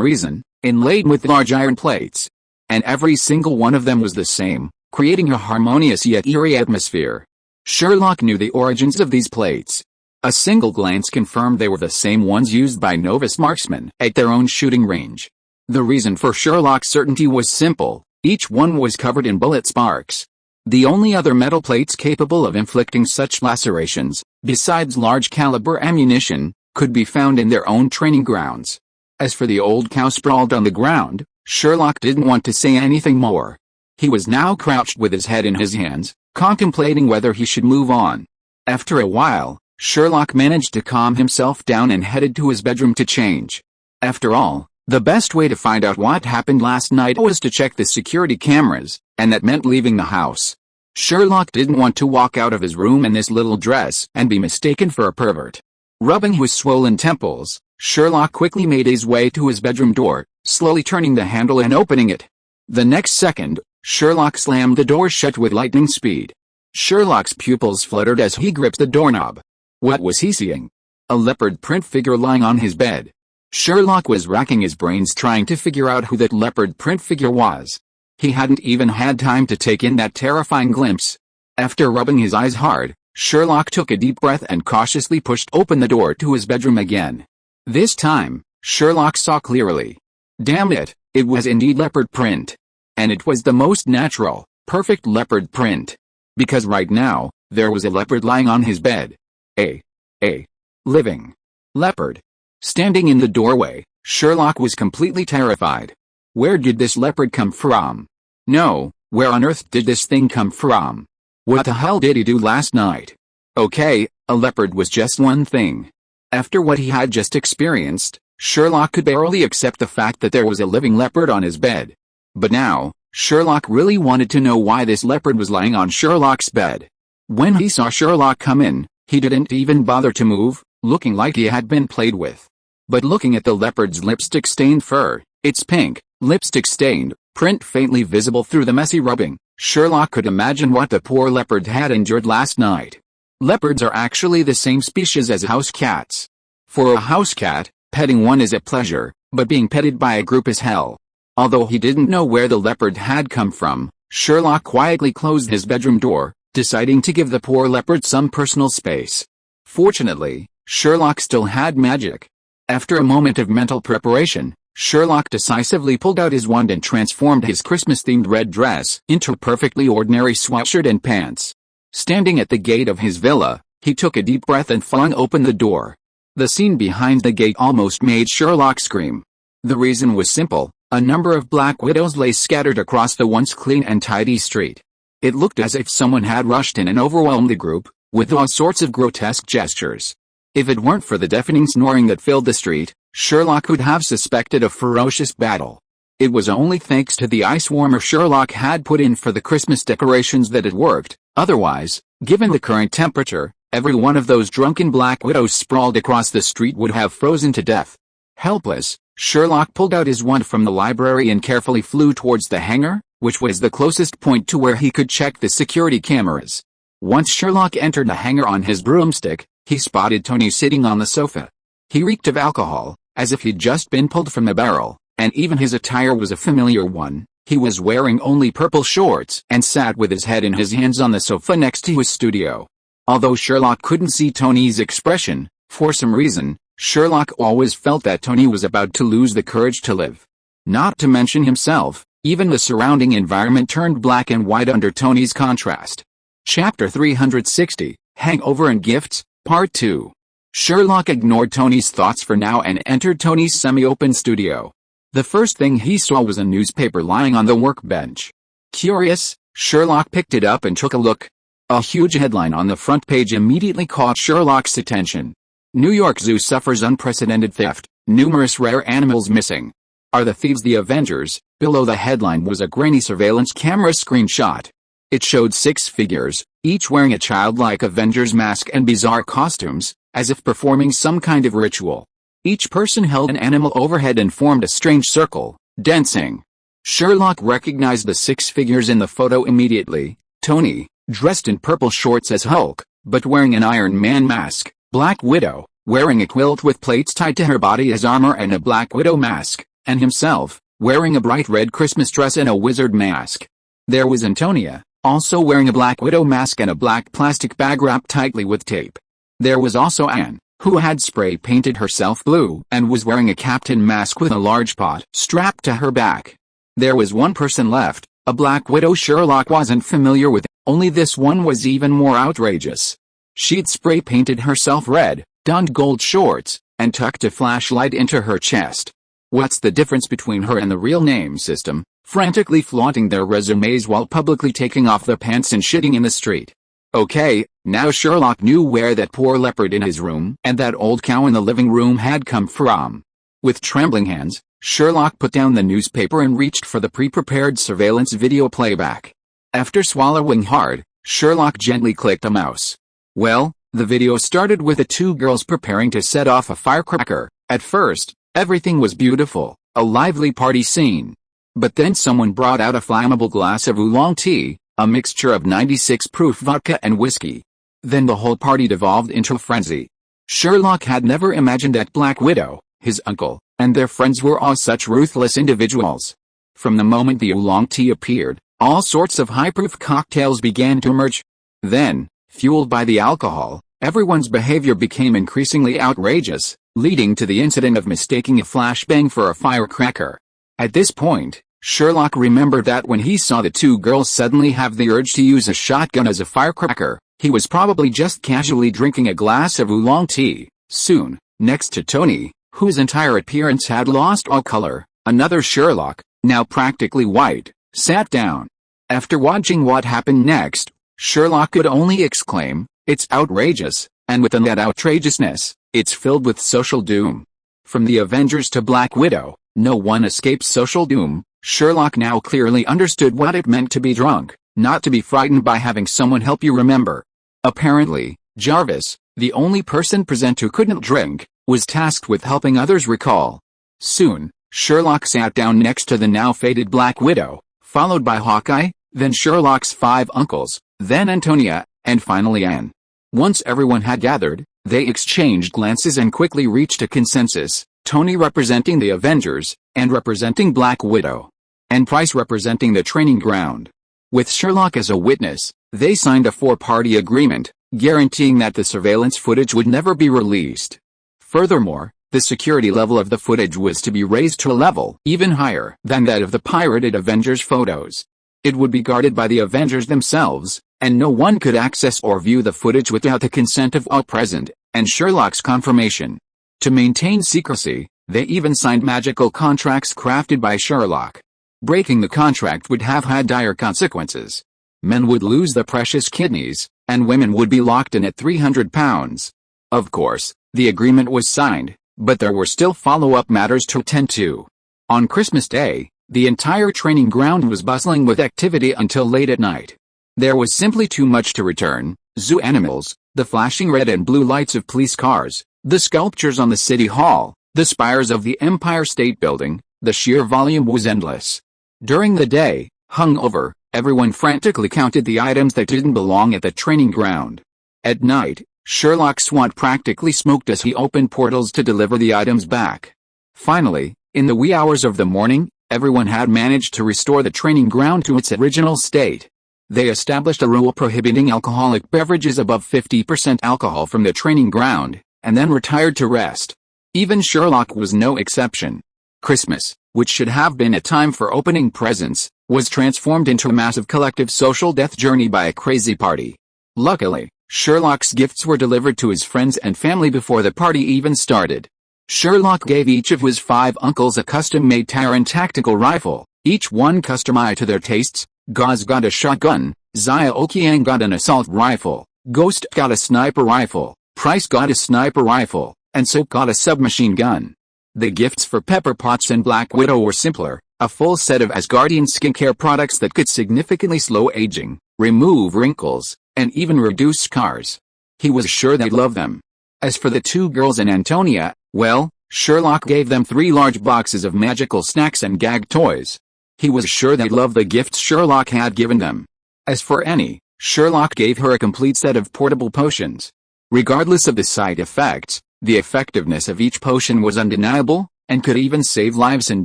[SPEAKER 1] reason, inlaid with large iron plates. And every single one of them was the same, creating a harmonious yet eerie atmosphere. Sherlock knew the origins of these plates. A single glance confirmed they were the same ones used by novice marksmen at their own shooting range. The reason for Sherlock's certainty was simple: each one was covered in bullet sparks. The only other metal plates capable of inflicting such lacerations, besides large-caliber ammunition, could be found in their own training grounds. As for the old cow sprawled on the ground, Sherlock didn't want to say anything more. He was now crouched with his head in his hands, contemplating whether he should move on. After a while, Sherlock managed to calm himself down and headed to his bedroom to change. After all, the best way to find out what happened last night was to check the security cameras, and that meant leaving the house. Sherlock didn't want to walk out of his room in this little dress and be mistaken for a pervert. Rubbing his swollen temples, Sherlock quickly made his way to his bedroom door, slowly turning the handle and opening it. The next second, Sherlock slammed the door shut with lightning speed. Sherlock's pupils fluttered as he gripped the doorknob. What was he seeing? A leopard print figure lying on his bed. Sherlock was racking his brains trying to figure out who that leopard print figure was. He hadn't even had time to take in that terrifying glimpse. After rubbing his eyes hard, Sherlock took a deep breath and cautiously pushed open the door to his bedroom again. This time, Sherlock saw clearly. Damn it, it was indeed leopard print. And it was the most natural, perfect leopard print. Because right now, there was a leopard lying on his bed. A living leopard. Standing in the doorway, Sherlock was completely terrified. Where did this leopard come from? No, where on earth did this thing come from? What the hell did he do last night? Okay, a leopard was just one thing. After what he had just experienced, Sherlock could barely accept the fact that there was a living leopard on his bed. But now, Sherlock really wanted to know why this leopard was lying on Sherlock's bed. When he saw Sherlock come in, he didn't even bother to move, looking like he had been played with. But looking at the leopard's lipstick-stained fur, its pink, lipstick-stained, print faintly visible through the messy rubbing, Sherlock could imagine what the poor leopard had endured last night. Leopards are actually the same species as house cats. For a house cat, petting one is a pleasure, but being petted by a group is hell. Although he didn't know where the leopard had come from, Sherlock quietly closed his bedroom door, deciding to give the poor leopard some personal space. Fortunately, Sherlock still had magic. After a moment of mental preparation, Sherlock decisively pulled out his wand and transformed his Christmas-themed red dress into a perfectly ordinary sweatshirt and pants. Standing at the gate of his villa, he took a deep breath and flung open the door. The scene behind the gate almost made Sherlock scream. The reason was simple: a number of black widows lay scattered across the once clean and tidy street. It looked as if someone had rushed in and overwhelmed the group, with all sorts of grotesque gestures. If it weren't for the deafening snoring that filled the street, Sherlock would have suspected a ferocious battle. It was only thanks to the ice warmer Sherlock had put in for the Christmas decorations that it worked. Otherwise, given the current temperature, every one of those drunken black widows sprawled across the street would have frozen to death. Helpless, Sherlock pulled out his wand from the library and carefully flew towards the hangar, which was the closest point to where he could check the security cameras. Once Sherlock entered the hangar on his broomstick, he spotted Tony sitting on the sofa. He reeked of alcohol, as if he'd just been pulled from a barrel, and even his attire was a familiar one. He was wearing only purple shorts and sat with his head in his hands on the sofa next to his studio. Although Sherlock couldn't see Tony's expression, for some reason, Sherlock always felt that Tony was about to lose the courage to live. Not to mention himself, even the surrounding environment turned black and white under Tony's contrast. Chapter 360, Hangover and Gifts, Part 2. Sherlock ignored Tony's thoughts for now and entered Tony's semi-open studio. The first thing he saw was a newspaper lying on the workbench. Curious, Sherlock picked it up and took a look. A huge headline on the front page immediately caught Sherlock's attention. New York Zoo suffers unprecedented theft, numerous rare animals missing. Are the thieves the Avengers? Below the headline was a grainy surveillance camera screenshot. It showed 6 figures, each wearing a childlike Avengers mask and bizarre costumes, as if performing some kind of ritual. Each person held an animal overhead and formed a strange circle, dancing. Sherlock recognized the 6 figures in the photo immediately. Tony, dressed in purple shorts as Hulk, but wearing an Iron Man mask. Black Widow, wearing a quilt with plates tied to her body as armor and a Black Widow mask. And himself, wearing a bright red Christmas dress and a wizard mask. There was Antonia, also wearing a Black Widow mask and a black plastic bag wrapped tightly with tape. There was also Anne, who had spray painted herself blue and was wearing a captain mask with a large pot strapped to her back. There was one person left, a Black Widow Sherlock wasn't familiar with, only this one was even more outrageous. She'd spray painted herself red, donned gold shorts, and tucked a flashlight into her chest. What's the difference between her and the real name system, frantically flaunting their resumes while publicly taking off their pants and shitting in the street? Okay, now Sherlock knew where that poor leopard in his room and that old cow in the living room had come from. With trembling hands, Sherlock put down the newspaper and reached for the pre-prepared surveillance video playback. After swallowing hard, Sherlock gently clicked a mouse. Well, the video started with the 2 girls preparing to set off a firecracker. At first, everything was beautiful, a lively party scene. But then someone brought out a flammable glass of oolong tea, a mixture of 96 proof vodka and whiskey. Then the whole party devolved into a frenzy. Sherlock had never imagined that Black Widow, his uncle, and their friends were all such ruthless individuals. From the moment the oolong tea appeared, all sorts of high-proof cocktails began to emerge. Then, fueled by the alcohol, everyone's behavior became increasingly outrageous, leading to the incident of mistaking a flashbang for a firecracker. At this point, Sherlock remembered that when he saw the 2 girls suddenly have the urge to use a shotgun as a firecracker, he was probably just casually drinking a glass of oolong tea. Soon, next to Tony, whose entire appearance had lost all color, another Sherlock, now practically white, sat down. After watching what happened next, Sherlock could only exclaim, "It's outrageous," and within that outrageousness, it's filled with social doom. From the Avengers to Black Widow, no one escapes social doom. Sherlock now clearly understood what it meant to be drunk, not to be frightened by having someone help you remember. Apparently, Jarvis, the only person present who couldn't drink, was tasked with helping others recall. Soon, Sherlock sat down next to the now faded Black Widow, followed by Hawkeye, then Sherlock's 5 uncles, then Antonia, and finally Anne. Once everyone had gathered, they exchanged glances and quickly reached a consensus, Tony representing the Avengers, and representing Black Widow, and Price representing the training ground. With Sherlock as a witness, they signed a 4-party agreement, guaranteeing that the surveillance footage would never be released. Furthermore, the security level of the footage was to be raised to a level even higher than that of the pirated Avengers photos. It would be guarded by the Avengers themselves, and no one could access or view the footage without the consent of all present, and Sherlock's confirmation. To maintain secrecy, they even signed magical contracts crafted by Sherlock. Breaking the contract would have had dire consequences. Men would lose their precious kidneys, and women would be locked in at 300 pounds. Of course, The agreement was signed, but there were still follow-up matters to attend to. On Christmas Day, the entire training ground was bustling with activity until late at night. There was simply too much to return: zoo animals, the flashing red and blue lights of police cars, the sculptures on the City Hall, the spires of the Empire State Building. The sheer volume was endless. During the day, hungover, everyone frantically counted the items that didn't belong at the training ground. At night, Sherlock Swat practically smoked as he opened portals to deliver the items back. Finally, in the wee hours of the morning, everyone had managed to restore the training ground to its original state. They established a rule prohibiting alcoholic beverages above 50% alcohol from the training ground, and then retired to rest. Even Sherlock was no exception. Christmas, which should have been a time for opening presents, was transformed into a massive collective social death journey by a crazy party. Luckily, Sherlock's gifts were delivered to his friends and family before the party even started. Sherlock gave each of his 5 uncles a custom-made Taran tactical rifle, each one customized to their tastes. Gauze got a shotgun, Zia Okiang got an assault rifle, Ghost got a sniper rifle, Price got a sniper rifle, and Soap got a submachine gun. The gifts for Pepper Potts and Black Widow were simpler: a full set of Asgardian skincare products that could significantly slow aging, remove wrinkles, and even reduce scars. He was sure they'd love them. As for the 2 girls and Antonia, well, Sherlock gave them 3 large boxes of magical snacks and gag toys. He was sure they'd love the gifts Sherlock had given them. As for Annie, Sherlock gave her a complete set of portable potions. Regardless of the side effects, the effectiveness of each potion was undeniable, and could even save lives in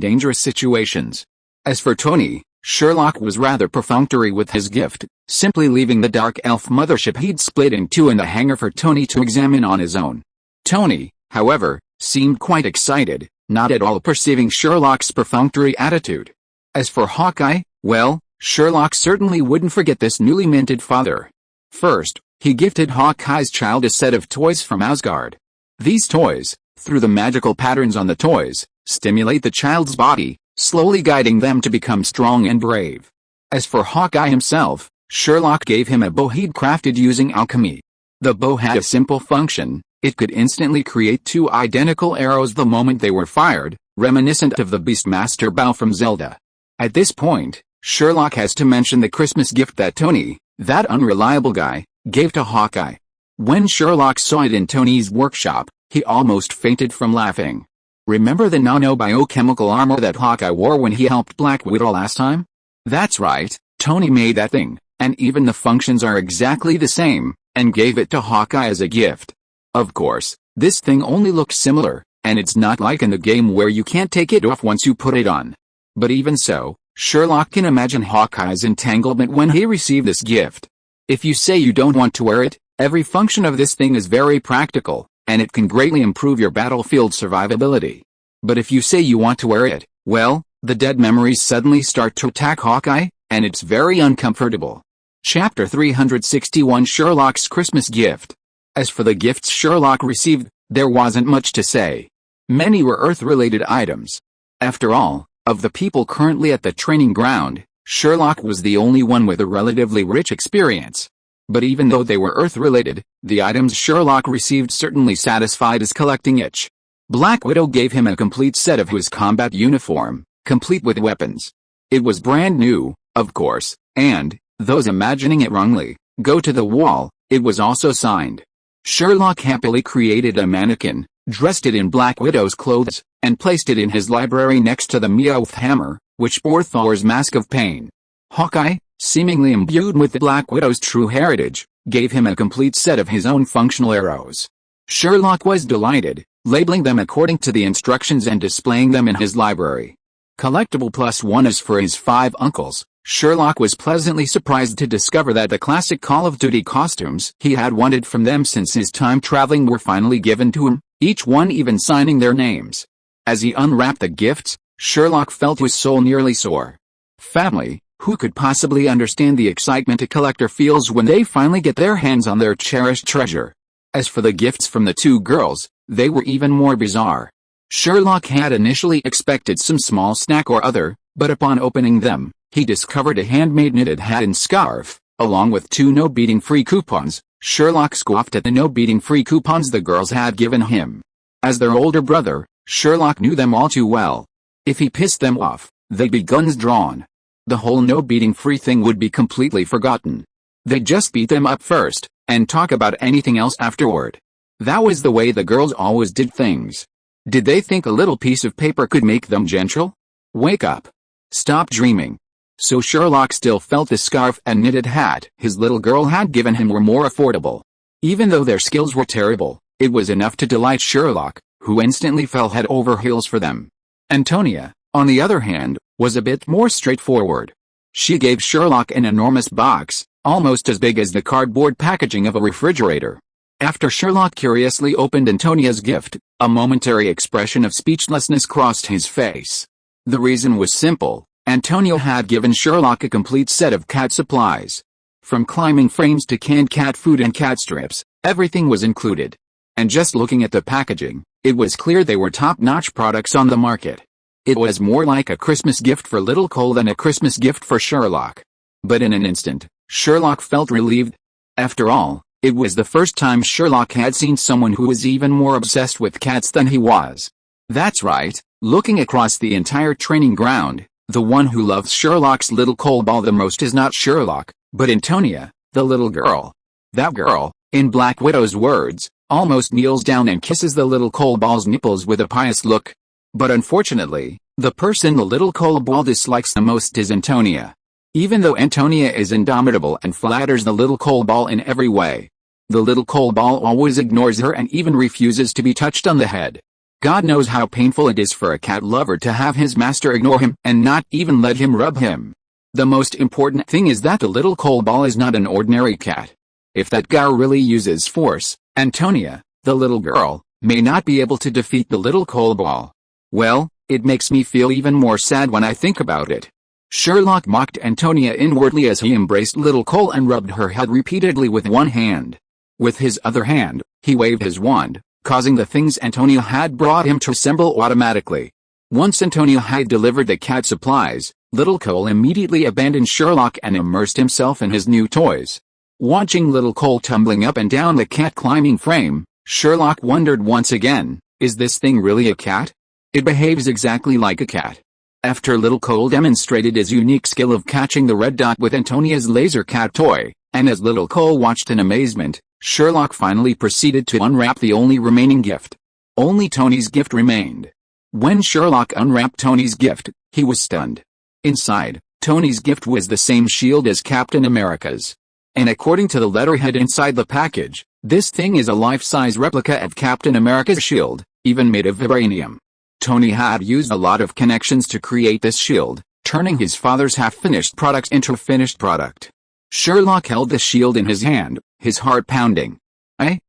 [SPEAKER 1] dangerous situations. As for Tony, Sherlock was rather perfunctory with his gift, simply leaving the Dark Elf mothership he'd split in 2 in the hangar for Tony to examine on his own. Tony, however, seemed quite excited, not at all perceiving Sherlock's perfunctory attitude. As for Hawkeye, well, Sherlock certainly wouldn't forget this newly minted father. First, he gifted Hawkeye's child a set of toys from Asgard. These toys, through the magical patterns on the toys, stimulate the child's body, slowly guiding them to become strong and brave. As for Hawkeye himself, Sherlock gave him a bow he'd crafted using alchemy. The bow had a simple function: it could instantly create 2 identical arrows the moment they were fired, reminiscent of the Beastmaster bow from Zelda. At this point, Sherlock has to mention the Christmas gift that Tony, that unreliable guy, gave to Hawkeye. When Sherlock saw it in Tony's workshop, he almost fainted from laughing. Remember the nano-biochemical armor that Hawkeye wore when he helped Black Widow last time? That's right, Tony made that thing, and even the functions are exactly the same, and gave it to Hawkeye as a gift. Of course, this thing only looks similar, and it's not like in the game where you can't take it off once you put it on. But even so, Sherlock can imagine Hawkeye's entanglement when he received this gift. If you say you don't want to wear it, every function of this thing is very practical, and it can greatly improve your battlefield survivability. But if you say you want to wear it, well, the dead memories suddenly start to attack Hawkeye, and it's very uncomfortable. Chapter 361: Sherlock's Christmas Gift. As for the gifts Sherlock received, there wasn't much to say. Many were Earth-related items. After all, of the people currently at the training ground, Sherlock was the only one with a relatively rich experience. But even though they were Earth-related, the items Sherlock received certainly satisfied his collecting itch. Black Widow gave him a complete set of his combat uniform, complete with weapons. It was brand new, of course, and, those imagining it wrongly, go to the wall, it was also signed. Sherlock happily created a mannequin, dressed it in Black Widow's clothes, and placed it in his library next to the Meowth hammer, which bore Thor's mask of pain. Hawkeye, seemingly imbued with the Black Widow's true heritage, gave him a complete set of his own functional arrows. Sherlock was delighted, labeling them according to the instructions and displaying them in his library. Collectible +1 is for his 5 uncles. Sherlock was pleasantly surprised to discover that the classic Call of Duty costumes he had wanted from them since his time traveling were finally given to him, each one even signing their names. As he unwrapped the gifts, Sherlock felt his soul nearly soar. Family, who could possibly understand the excitement a collector feels when they finally get their hands on their cherished treasure? As for the gifts from the 2 girls, they were even more bizarre. Sherlock had initially expected some small snack or other, but upon opening them, he discovered a handmade knitted hat and scarf, along with 2 no-beating free coupons, Sherlock scoffed at the no-beating free coupons the girls had given him. As their older brother, Sherlock knew them all too well. If he pissed them off, they'd be guns drawn. The whole no-beating free thing would be completely forgotten. They'd just beat them up first, and talk about anything else afterward. That was the way the girls always did things. Did they think a little piece of paper could make them gentle? Wake up. Stop dreaming. So Sherlock still felt the scarf and knitted hat his little girl had given him were more affordable. Even though their skills were terrible, it was enough to delight Sherlock, who instantly fell head over heels for them. Antonia, on the other hand, was a bit more straightforward. She gave Sherlock an enormous box, almost as big as the cardboard packaging of a refrigerator. After Sherlock curiously opened Antonia's gift, a momentary expression of speechlessness crossed his face. The reason was simple. Antonia had given Sherlock a complete set of cat supplies. From climbing frames to canned cat food and cat strips, everything was included. And just looking at the packaging, it was clear they were top-notch products on the market. It was more like a Christmas gift for little Cole than a Christmas gift for Sherlock. But in an instant, Sherlock felt relieved. After all, it was the first time Sherlock had seen someone who was even more obsessed with cats than he was. That's right, looking across the entire training ground, the one who loves Sherlock's little Cole ball the most is not Sherlock, but Antonia, the little girl. That girl, in Black Widow's words, almost kneels down and kisses the little Cole ball's nipples with a pious look. But unfortunately, the person the little Cole ball dislikes the most is Antonia. Even though Antonia is indomitable and flatters the little Cole ball in every way, the little Cole ball always ignores her and even refuses to be touched on the head. God knows how painful it is for a cat lover to have his master ignore him and not even let him rub him. The most important thing is that the little Cole ball is not an ordinary cat. If that guy really uses force, Antonia, the little girl, may not be able to defeat the little Cole ball. Well, it makes me feel even more sad when I think about it. Sherlock mocked Antonia inwardly as he embraced little Cole and rubbed her head repeatedly with one hand. With his other hand, he waved his wand, causing the things Antonia had brought him to assemble automatically. Once Antonia had delivered the cat supplies, little Cole immediately abandoned Sherlock and immersed himself in his new toys. Watching little Cole tumbling up and down the cat climbing frame, Sherlock wondered once again, is this thing really a cat? It behaves exactly like a cat. After little Cole demonstrated his unique skill of catching the red dot with Antonia's laser cat toy, and as little Cole watched in amazement, Sherlock finally proceeded to unwrap the only remaining gift. Only Tony's gift remained. When Sherlock unwrapped Tony's gift, he was stunned. Inside, Tony's gift was the same shield as Captain America's. And according to the letterhead inside the package, this thing is a life-size replica of Captain America's shield, even made of vibranium. Tony had used a lot of connections to create this shield, turning his father's half-finished product into a finished product. Sherlock held the shield in his hand, his heart pounding.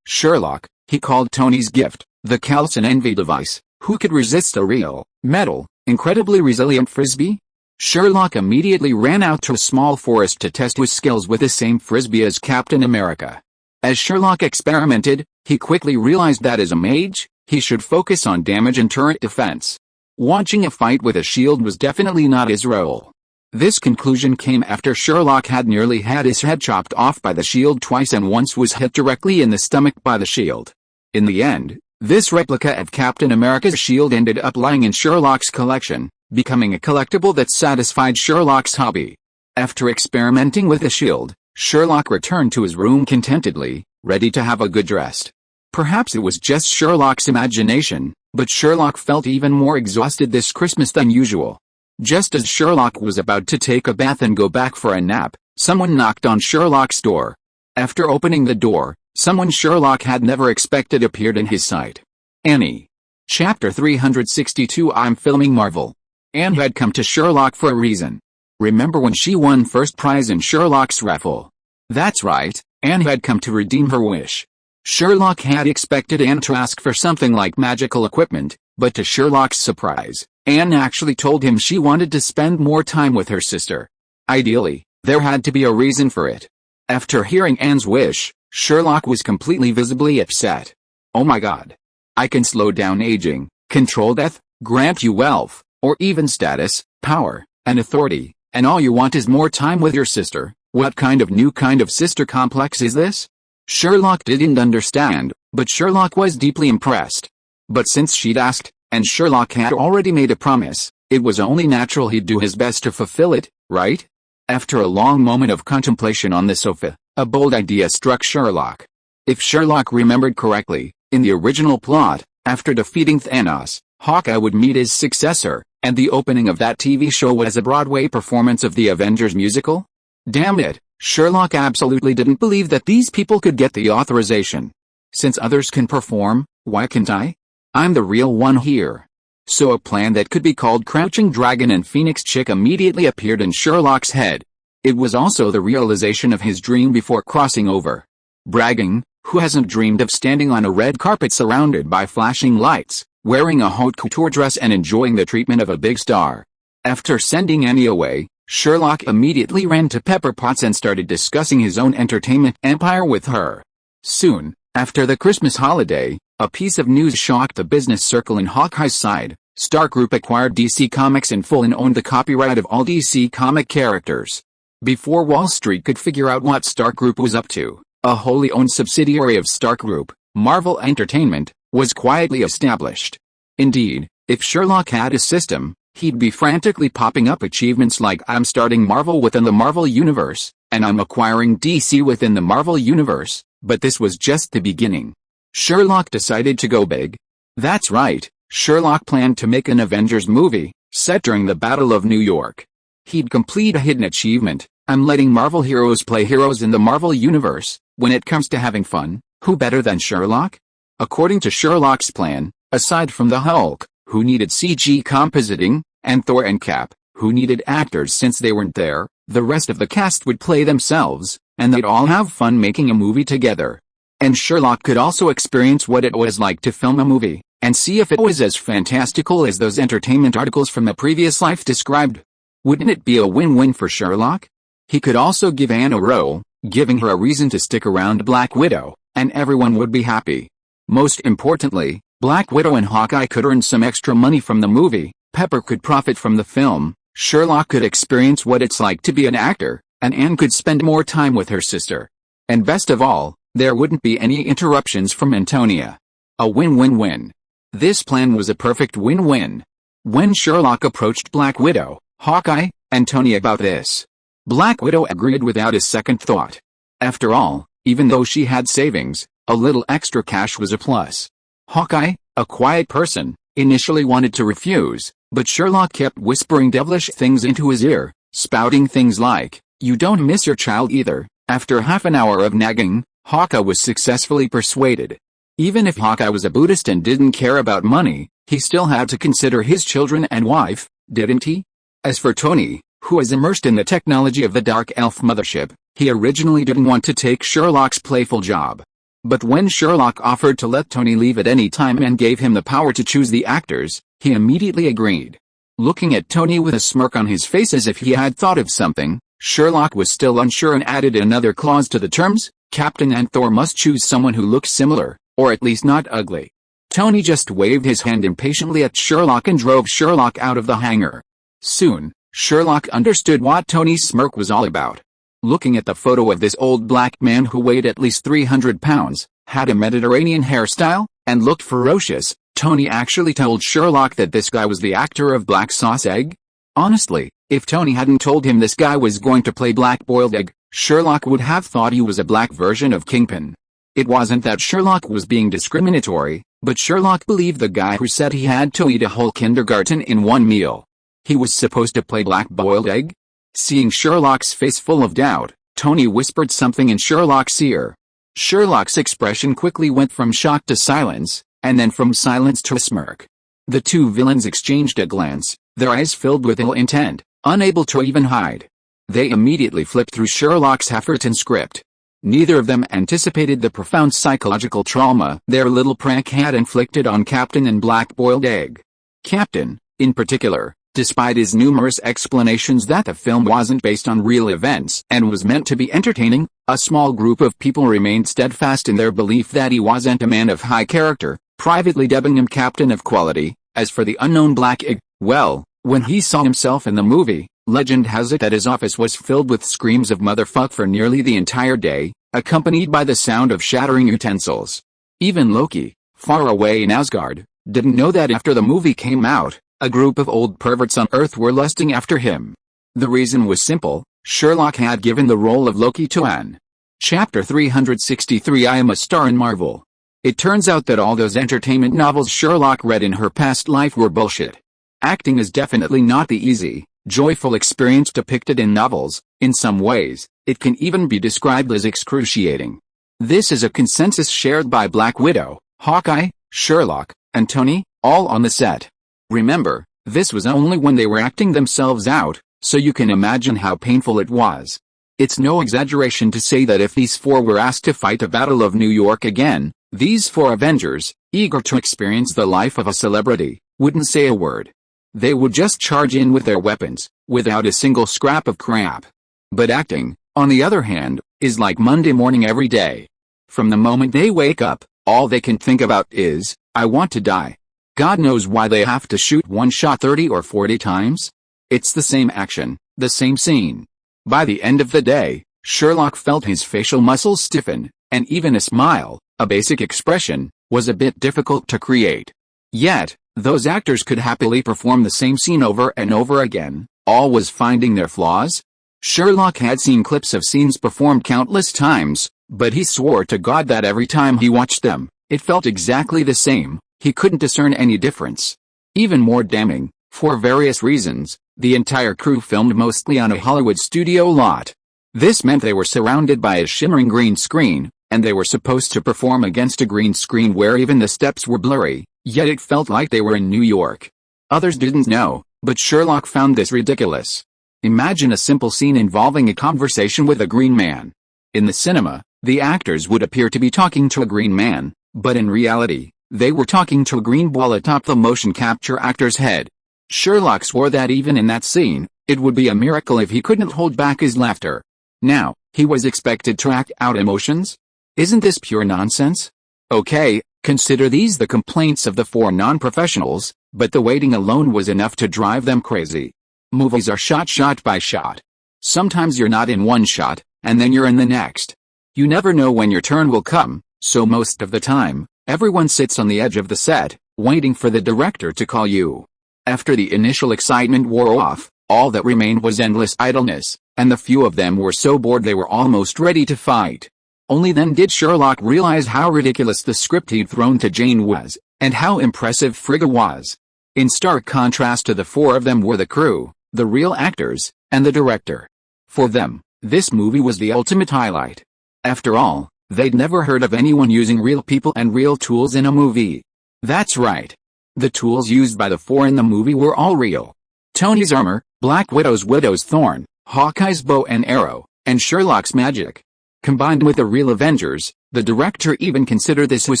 [SPEAKER 1] Sherlock, he called Tony's gift, the Calcin Envy device. Who could resist a real, metal, incredibly resilient frisbee? Sherlock immediately ran out to a small forest to test his skills with the same frisbee as Captain America. As Sherlock experimented, he quickly realized that as a mage, he should focus on damage and turret defense. Watching a fight with a shield was definitely not his role. This conclusion came after Sherlock had nearly had his head chopped off by the shield twice and once was hit directly in the stomach by the shield. In the end, this replica of Captain America's shield ended up lying in Sherlock's collection, becoming a collectible that satisfied Sherlock's hobby. After experimenting with the shield, Sherlock returned to his room contentedly, ready to have a good rest. Perhaps it was just Sherlock's imagination, but Sherlock felt even more exhausted this Christmas than usual. Just as Sherlock was about to take a bath and go back for a nap, someone knocked on Sherlock's door. After opening the door, someone Sherlock had never expected appeared in his sight. Annie. Chapter 362 I'm filming Marvel. Anne had come to Sherlock for a reason. Remember when she won first prize in Sherlock's raffle? That's right, Anne had come to redeem her wish. Sherlock had expected Anne to ask for something like magical equipment, but to Sherlock's surprise, Anne actually told him she wanted to spend more time with her sister. Ideally, there had to be a reason for it. After hearing Anne's wish, Sherlock was completely visibly upset. Oh my god. I can slow down aging, control death, grant you wealth, or even status, power, and authority, and all you want is more time with your sister. What kind of new kind of sister complex is this? Sherlock didn't understand, but Sherlock was deeply impressed. But since she'd asked, and Sherlock had already made a promise, it was only natural he'd do his best to fulfill it, right? After a long moment of contemplation on the sofa, a bold idea struck Sherlock. If Sherlock remembered correctly, in the original plot, after defeating Thanos, Hawkeye would meet his successor, and the opening of that TV show was a Broadway performance of the Avengers musical? Damn it, Sherlock absolutely didn't believe that these people could get the authorization. Since others can perform, why can't I? I'm the real one here. So a plan that could be called Crouching Dragon and Phoenix Chick immediately appeared in Sherlock's head. It was also the realization of his dream before crossing over. Bragging, who hasn't dreamed of standing on a red carpet surrounded by flashing lights, wearing a haute couture dress and enjoying the treatment of a big star? After sending Annie away, Sherlock immediately ran to Pepper Potts and started discussing his own entertainment empire with her. Soon, after the Christmas holiday, a piece of news shocked the business circle in Hawkeye's side. Stark Group acquired DC Comics in full and owned the copyright of all DC comic characters. Before Wall Street could figure out what Stark Group was up to, a wholly owned subsidiary of Stark Group, Marvel Entertainment, was quietly established. Indeed, if Sherlock had a system, he'd be frantically popping up achievements like "I'm starting Marvel within the Marvel Universe," and "I'm acquiring DC within the Marvel Universe," but this was just the beginning. Sherlock decided to go big. That's right, Sherlock planned to make an Avengers movie, set during the Battle of New York. He'd complete a hidden achievement: "I'm letting Marvel heroes play heroes in the Marvel Universe." When it comes to having fun, who better than Sherlock? According to Sherlock's plan, aside from the Hulk, who needed CG compositing, and Thor and Cap, who needed actors since they weren't there, the rest of the cast would play themselves, and they'd all have fun making a movie together. And Sherlock could also experience what it was like to film a movie, and see if it was as fantastical as those entertainment articles from the previous life described. Wouldn't it be a win-win for Sherlock? He could also give Anne a role, giving her a reason to stick around Black Widow, and everyone would be happy. Most importantly, Black Widow and Hawkeye could earn some extra money from the movie, Pepper could profit from the film, Sherlock could experience what it's like to be an actor, and Anne could spend more time with her sister. And best of all, there wouldn't be any interruptions from Antonia. A win-win-win. This plan was a perfect win-win. When Sherlock approached Black Widow, Hawkeye, Antonia about this, Black Widow agreed without a second thought. After all, even though she had savings, a little extra cash was a plus. Hawkeye, a quiet person, initially wanted to refuse, but Sherlock kept whispering devilish things into his ear, spouting things like, "You don't miss your child either." After half an hour of nagging, Hawkeye was successfully persuaded. Even if Hawkeye was a Buddhist and didn't care about money, he still had to consider his children and wife, didn't he? As for Tony, who was immersed in the technology of the Dark Elf mothership, he originally didn't want to take Sherlock's playful job. But when Sherlock offered to let Tony leave at any time and gave him the power to choose the actors, he immediately agreed. Looking at Tony with a smirk on his face as if he had thought of something, Sherlock was still unsure and added another clause to the terms: Captain and Thor must choose someone who looks similar, or at least not ugly. Tony just waved his hand impatiently at Sherlock and drove Sherlock out of the hangar. Soon, Sherlock understood what Tony's smirk was all about. Looking at the photo of this old black man who weighed at least 300 pounds, had a Mediterranean hairstyle, and looked ferocious, Tony actually told Sherlock that this guy was the actor of Black Sauce Egg. Honestly, if Tony hadn't told him this guy was going to play Black Boiled Egg, Sherlock would have thought he was a black version of Kingpin. It wasn't that Sherlock was being discriminatory, but Sherlock believed the guy who said he had to eat a whole kindergarten in one meal. He was supposed to play Black Boiled Egg? Seeing Sherlock's face full of doubt, Tony whispered something in Sherlock's ear. Sherlock's expression quickly went from shock to silence, and then from silence to a smirk. The two villains exchanged a glance, their eyes filled with ill intent, unable to even hide. They immediately flipped through Sherlock's effort and script. Neither of them anticipated the profound psychological trauma their little prank had inflicted on Captain and Black Boiled Egg. Captain, in particular, despite his numerous explanations that the film wasn't based on real events and was meant to be entertaining, a small group of people remained steadfast in their belief that he wasn't a man of high character, privately dubbing him Captain of Quality. As for the unknown Black Egg, well, when he saw himself in the movie, legend has it that his office was filled with screams of motherfuck for nearly the entire day. accompanied by the sound of shattering utensils. Even Loki, far away in Asgard, didn't know that after the movie came out, a group of old perverts on Earth were lusting after him. The reason was simple: Sherlock had given the role of Loki to Anne. Chapter 363 I Am a Star in Marvel. It turns out that all those entertainment novels Sherlock read in her past life were bullshit. Acting is definitely not the easy, joyful experience depicted in novels. In some ways, it can even be described as excruciating. This is a consensus shared by Black Widow, Hawkeye, Sherlock, and Tony, all on the set. Remember, this was only when they were acting themselves out, so you can imagine how painful it was. It's no exaggeration to say that if these four were asked to fight the Battle of New York again, these four Avengers, eager to experience the life of a celebrity, wouldn't say a word. They would just charge in with their weapons, without a single scrap of crap. But acting, on the other hand, is like Monday morning every day. From the moment they wake up, all they can think about is, I want to die. God knows why they have to shoot one shot 30 or 40 times. It's the same action, the same scene. By the end of the day, Sherlock felt his facial muscles stiffen, and even a smile, a basic expression, was a bit difficult to create. Yet, those actors could happily perform the same scene over and over again, always finding their flaws. Sherlock had seen clips of scenes performed countless times, but he swore to God that every time he watched them, it felt exactly the same. He couldn't discern any difference. Even more damning, for various reasons, the entire crew filmed mostly on a Hollywood studio lot. This meant they were surrounded by a shimmering green screen, and they were supposed to perform against a green screen where even the steps were blurry, yet it felt like they were in New York. Others didn't know, but Sherlock found this ridiculous. Imagine a simple scene involving a conversation with a green man. In the cinema, the actors would appear to be talking to a green man, but in reality, they were talking to a green ball atop the motion capture actor's head. Sherlock swore that even in that scene, it would be a miracle if he couldn't hold back his laughter. Now, he was expected to act out emotions? Isn't this pure nonsense? Okay, consider these the complaints of the four non-professionals, but the waiting alone was enough to drive them crazy. Movies are shot by shot. Sometimes you're not in one shot, and then you're in the next. You never know when your turn will come, so most of the time, everyone sits on the edge of the set, waiting for the director to call you. After the initial excitement wore off, all that remained was endless idleness, and the few of them were so bored they were almost ready to fight. Only then did Sherlock realize how ridiculous the script he'd thrown to Jane was, and how impressive Frigga was. In stark contrast to the four of them were the crew, the real actors, and the director. For them, this movie was the ultimate highlight. After all, they'd never heard of anyone using real people and real tools in a movie. That's right. The tools used by the four in the movie were all real. Tony's armor, Black Widow's thorn, Hawkeye's bow and arrow, and Sherlock's magic. Combined with the real Avengers, the director even considered this his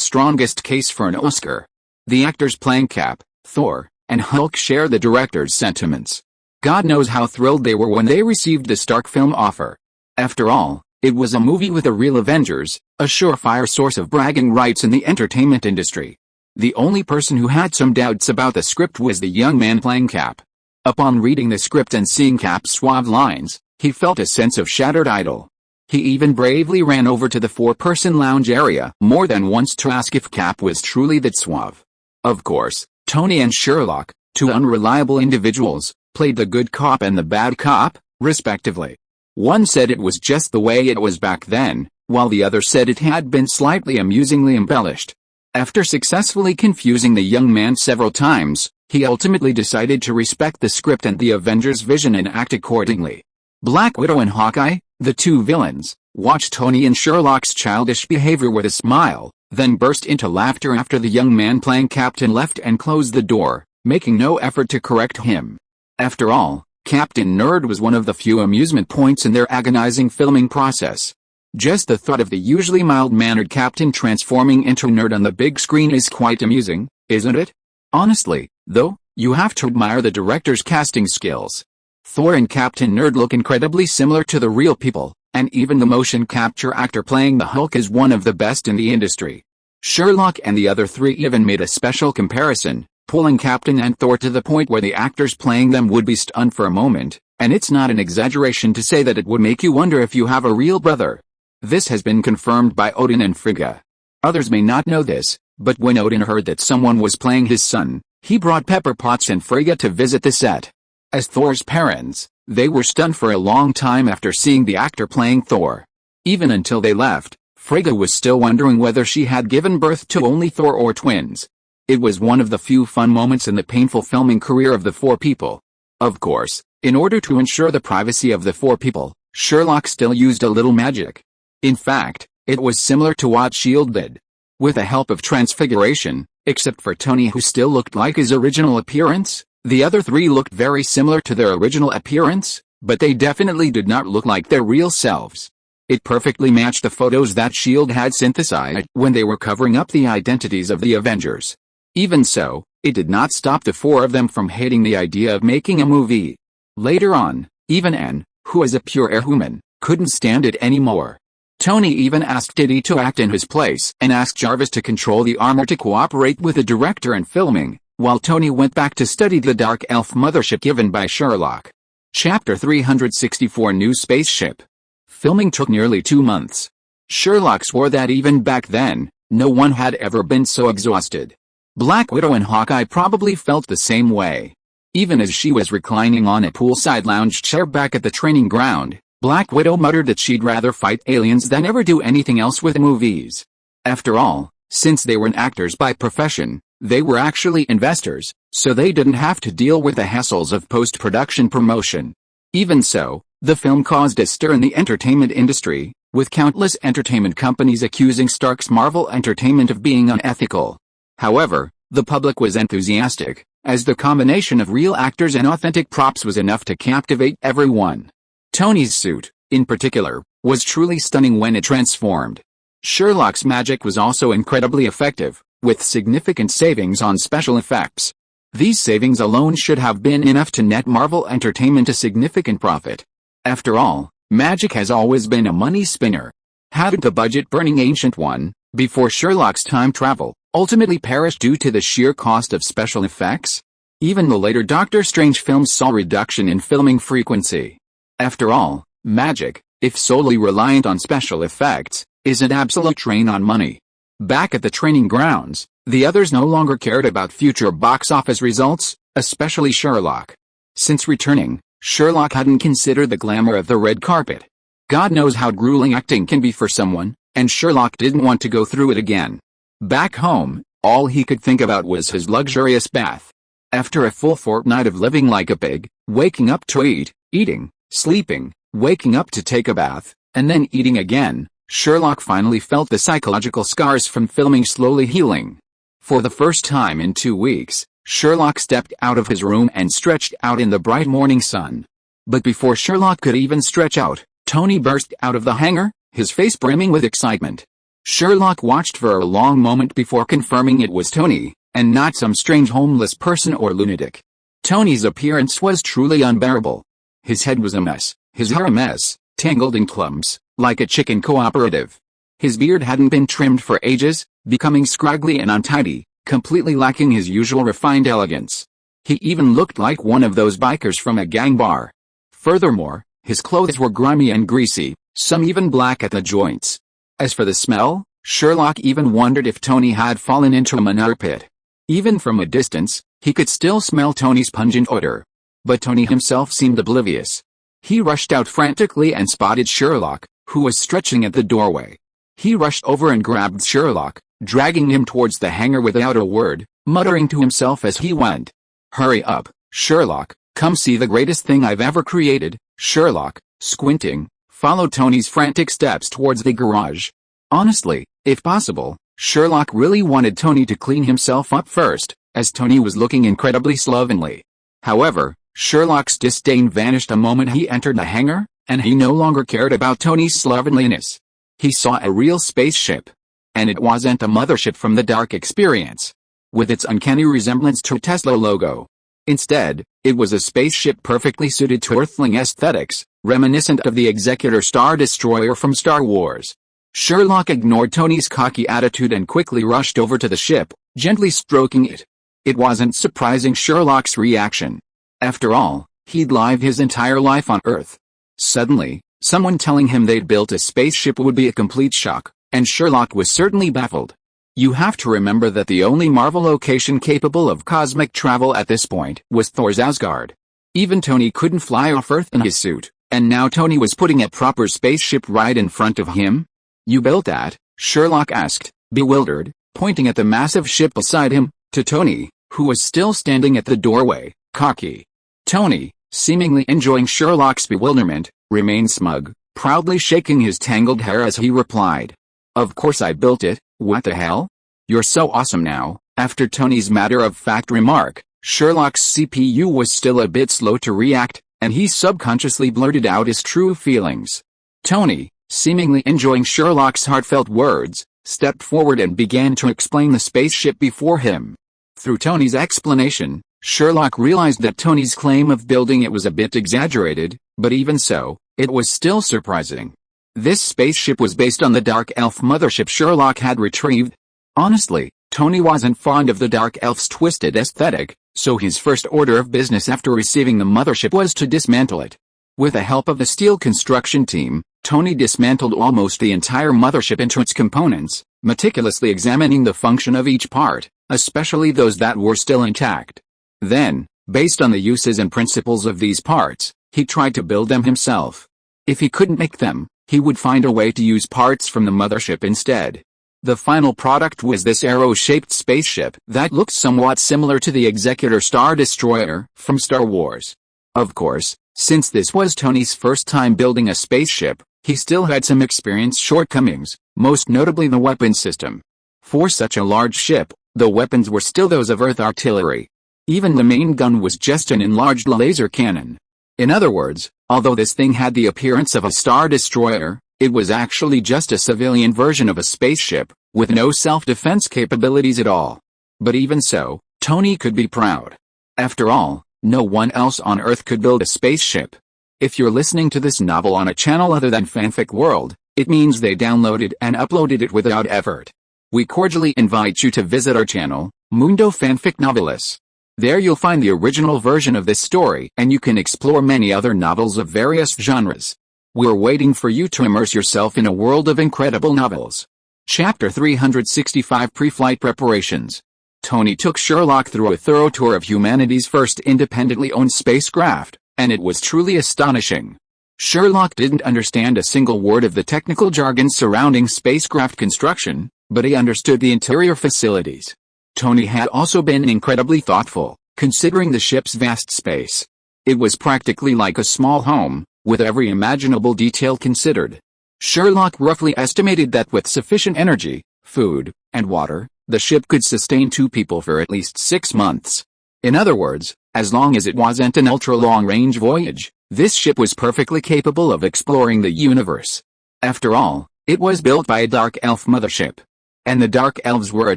[SPEAKER 1] strongest case for an Oscar. The actors playing Cap, Thor, and Hulk share the director's sentiments. God knows how thrilled they were when they received the Stark film offer. After all, it was a movie with the real Avengers, a surefire source of bragging rights in the entertainment industry. The only person who had some doubts about the script was the young man playing Cap. Upon reading the script and seeing Cap's suave lines, he felt a sense of shattered idol. He even bravely ran over to the four-person lounge area more than once to ask if Cap was truly that suave. Of course, Tony and Sherlock, two unreliable individuals, played the good cop and the bad cop, respectively. One said it was just the way it was back then, while the other said it had been slightly amusingly embellished. After successfully confusing the young man several times, he ultimately decided to respect the script and the Avengers' vision and act accordingly. Black Widow and Hawkeye, the two villains, watched Tony and Sherlock's childish behavior with a smile, then burst into laughter after the young man playing Captain left and closed the door, making no effort to correct him. After all, Captain Nerd was one of the few amusement points in their agonizing filming process. Just the thought of the usually mild-mannered Captain transforming into Nerd on the big screen is quite amusing, isn't it? Honestly, though, you have to admire the director's casting skills. Thor and Captain Nerd look incredibly similar to the real people, and even the motion capture actor playing the Hulk is one of the best in the industry. Sherlock and the other three even made a special comparison, pulling Captain and Thor to the point where the actors playing them would be stunned for a moment, and it's not an exaggeration to say that it would make you wonder if you have a real brother. This has been confirmed by Odin and Frigga. Others may not know this, but when Odin heard that someone was playing his son, he brought Pepper Potts and Frigga to visit the set. As Thor's parents, they were stunned for a long time after seeing the actor playing Thor. Even until they left, Frigga was still wondering whether she had given birth to only Thor or twins. It was one of the few fun moments in the painful filming career of the four people. Of course, in order to ensure the privacy of the four people, Sherlock still used a little magic. In fact, it was similar to what S.H.I.E.L.D. did. With the help of transfiguration, except for Tony who still looked like his original appearance, the other three looked very similar to their original appearance, but they definitely did not look like their real selves. It perfectly matched the photos that S.H.I.E.L.D. had synthesized when they were covering up the identities of the Avengers. Even so, it did not stop the four of them from hating the idea of making a movie. Later on, even Anne, who is a pure air human, couldn't stand it anymore. Tony even asked Diddy to act in his place and asked Jarvis to control the armor to cooperate with the director in filming, while Tony went back to study the Dark Elf mothership given by Sherlock. Chapter 364 New Spaceship. Filming took nearly 2 months. Sherlock swore that even back then, no one had ever been so exhausted. Black Widow and Hawkeye probably felt the same way. Even as she was reclining on a poolside lounge chair back at the training ground, Black Widow muttered that she'd rather fight aliens than ever do anything else with movies. After all, since they weren't actors by profession, they were actually investors, so they didn't have to deal with the hassles of post-production promotion. Even so, the film caused a stir in the entertainment industry, with countless entertainment companies accusing Stark's Marvel Entertainment of being unethical. However, the public was enthusiastic, as the combination of real actors and authentic props was enough to captivate everyone. Tony's suit, in particular, was truly stunning when it transformed. Sherlock's magic was also incredibly effective, with significant savings on special effects. These savings alone should have been enough to net Marvel Entertainment a significant profit. After all, magic has always been a money spinner. Hadn't the budget-burning Ancient One, before Sherlock's time travel, ultimately perished due to the sheer cost of special effects? Even the later Doctor Strange films saw reduction in filming frequency. After all, magic, if solely reliant on special effects, is an absolute drain on money. Back at the training grounds, the others no longer cared about future box office results, especially Sherlock. Since returning, Sherlock hadn't considered the glamour of the red carpet. God knows how grueling acting can be for someone, and Sherlock didn't want to go through it again. Back home, all he could think about was his luxurious bath. After a full fortnight of living like a pig, waking up to eat, eating, sleeping, waking up to take a bath, and then eating again, Sherlock finally felt the psychological scars from filming slowly healing. For the first time in 2 weeks, Sherlock stepped out of his room and stretched out in the bright morning sun. But before Sherlock could even stretch out, Tony burst out of the hangar, his face brimming with excitement. Sherlock watched for a long moment before confirming it was Tony, and not some strange homeless person or lunatic. Tony's appearance was truly unbearable. His head was a mess, his hair a mess, tangled in clumps, like a chicken cooperative. His beard hadn't been trimmed for ages, becoming scraggly and untidy, completely lacking his usual refined elegance. He even looked like one of those bikers from a gang bar. Furthermore, his clothes were grimy and greasy, some even black at the joints. As for the smell, Sherlock even wondered if Tony had fallen into a manure pit. Even from a distance, he could still smell Tony's pungent odor. But Tony himself seemed oblivious. He rushed out frantically and spotted Sherlock, who was stretching at the doorway. He rushed over and grabbed Sherlock, dragging him towards the hangar without a word, muttering to himself as he went. "Hurry up, Sherlock, come see the greatest thing I've ever created." Sherlock, squinting, followed Tony's frantic steps towards the garage. Honestly, if possible, Sherlock really wanted Tony to clean himself up first, as Tony was looking incredibly slovenly. However, Sherlock's disdain vanished the moment he entered the hangar, and he no longer cared about Tony's slovenliness. He saw a real spaceship. And it wasn't a mothership from the Dark Experience, with its uncanny resemblance to a Tesla logo. Instead, it was a spaceship perfectly suited to Earthling aesthetics, reminiscent of the Executor Star Destroyer from Star Wars. Sherlock ignored Tony's cocky attitude and quickly rushed over to the ship, gently stroking it. It wasn't surprising Sherlock's reaction. After all, he'd lived his entire life on Earth. Suddenly, Someone telling him they'd built a spaceship would be a complete shock, and Sherlock was certainly baffled. You have to remember that the only Marvel location capable of cosmic travel at this point was Thor's Asgard. Even Tony couldn't fly off Earth in his suit, and now Tony was putting a proper spaceship right in front of him? "You built that?" Sherlock asked, bewildered, pointing at the massive ship beside him, to Tony, who was still standing at the doorway, cocky. Tony, seemingly enjoying Sherlock's bewilderment, remained smug, proudly shaking his tangled hair as he replied, "Of course I built it, what the hell? You're so awesome now." After Tony's matter-of-fact remark, Sherlock's CPU was still a bit slow to react, and he subconsciously blurted out his true feelings. Tony, seemingly enjoying Sherlock's heartfelt words, stepped forward and began to explain the spaceship before him. Through Tony's explanation, Sherlock realized that Tony's claim of building it was a bit exaggerated, but even so, it was still surprising. This spaceship was based on the Dark Elf mothership Sherlock had retrieved. Honestly, Tony wasn't fond of the Dark Elf's twisted aesthetic, so his first order of business after receiving the mothership was to dismantle it. With the help of the steel construction team, Tony dismantled almost the entire mothership into its components, meticulously examining the function of each part, especially those that were still intact. Then, based on the uses and principles of these parts, he tried to build them himself. If he couldn't make them, he would find a way to use parts from the mothership instead. The final product was this arrow-shaped spaceship that looked somewhat similar to the Executor Star Destroyer from Star Wars. Of course, since this was Tony's first time building a spaceship, he still had some experience shortcomings, most notably the weapon system. For such a large ship, the weapons were still those of Earth artillery. Even the main gun was just an enlarged laser cannon. In other words, although this thing had the appearance of a Star Destroyer, it was actually just a civilian version of a spaceship, with no self-defense capabilities at all. But even so, Tony could be proud. After all, no one else on Earth could build a spaceship. If you're listening to this novel on a channel other than Fanfic World, it means they downloaded and uploaded it without effort. We cordially invite you to visit our channel, Mundo Fanfic Novelis. There you'll find the original version of this story and you can explore many other novels of various genres. We're waiting for you to immerse yourself in a world of incredible novels. Chapter 365 Pre-Flight Preparations. Tony took Sherlock through a thorough tour of humanity's first independently owned spacecraft, and it was truly astonishing. Sherlock didn't understand a single word of the technical jargon surrounding spacecraft construction, but he understood the interior facilities. Tony had also been incredibly thoughtful, considering the ship's vast space. It was practically like a small home, with every imaginable detail considered. Sherlock roughly estimated that with sufficient energy, food, and water, the ship could sustain 2 people for at least 6 months. In other words, as long as it wasn't an ultra-long-range voyage, this ship was perfectly capable of exploring the universe. After all, it was built by a Dark Elf mothership. And the Dark Elves were a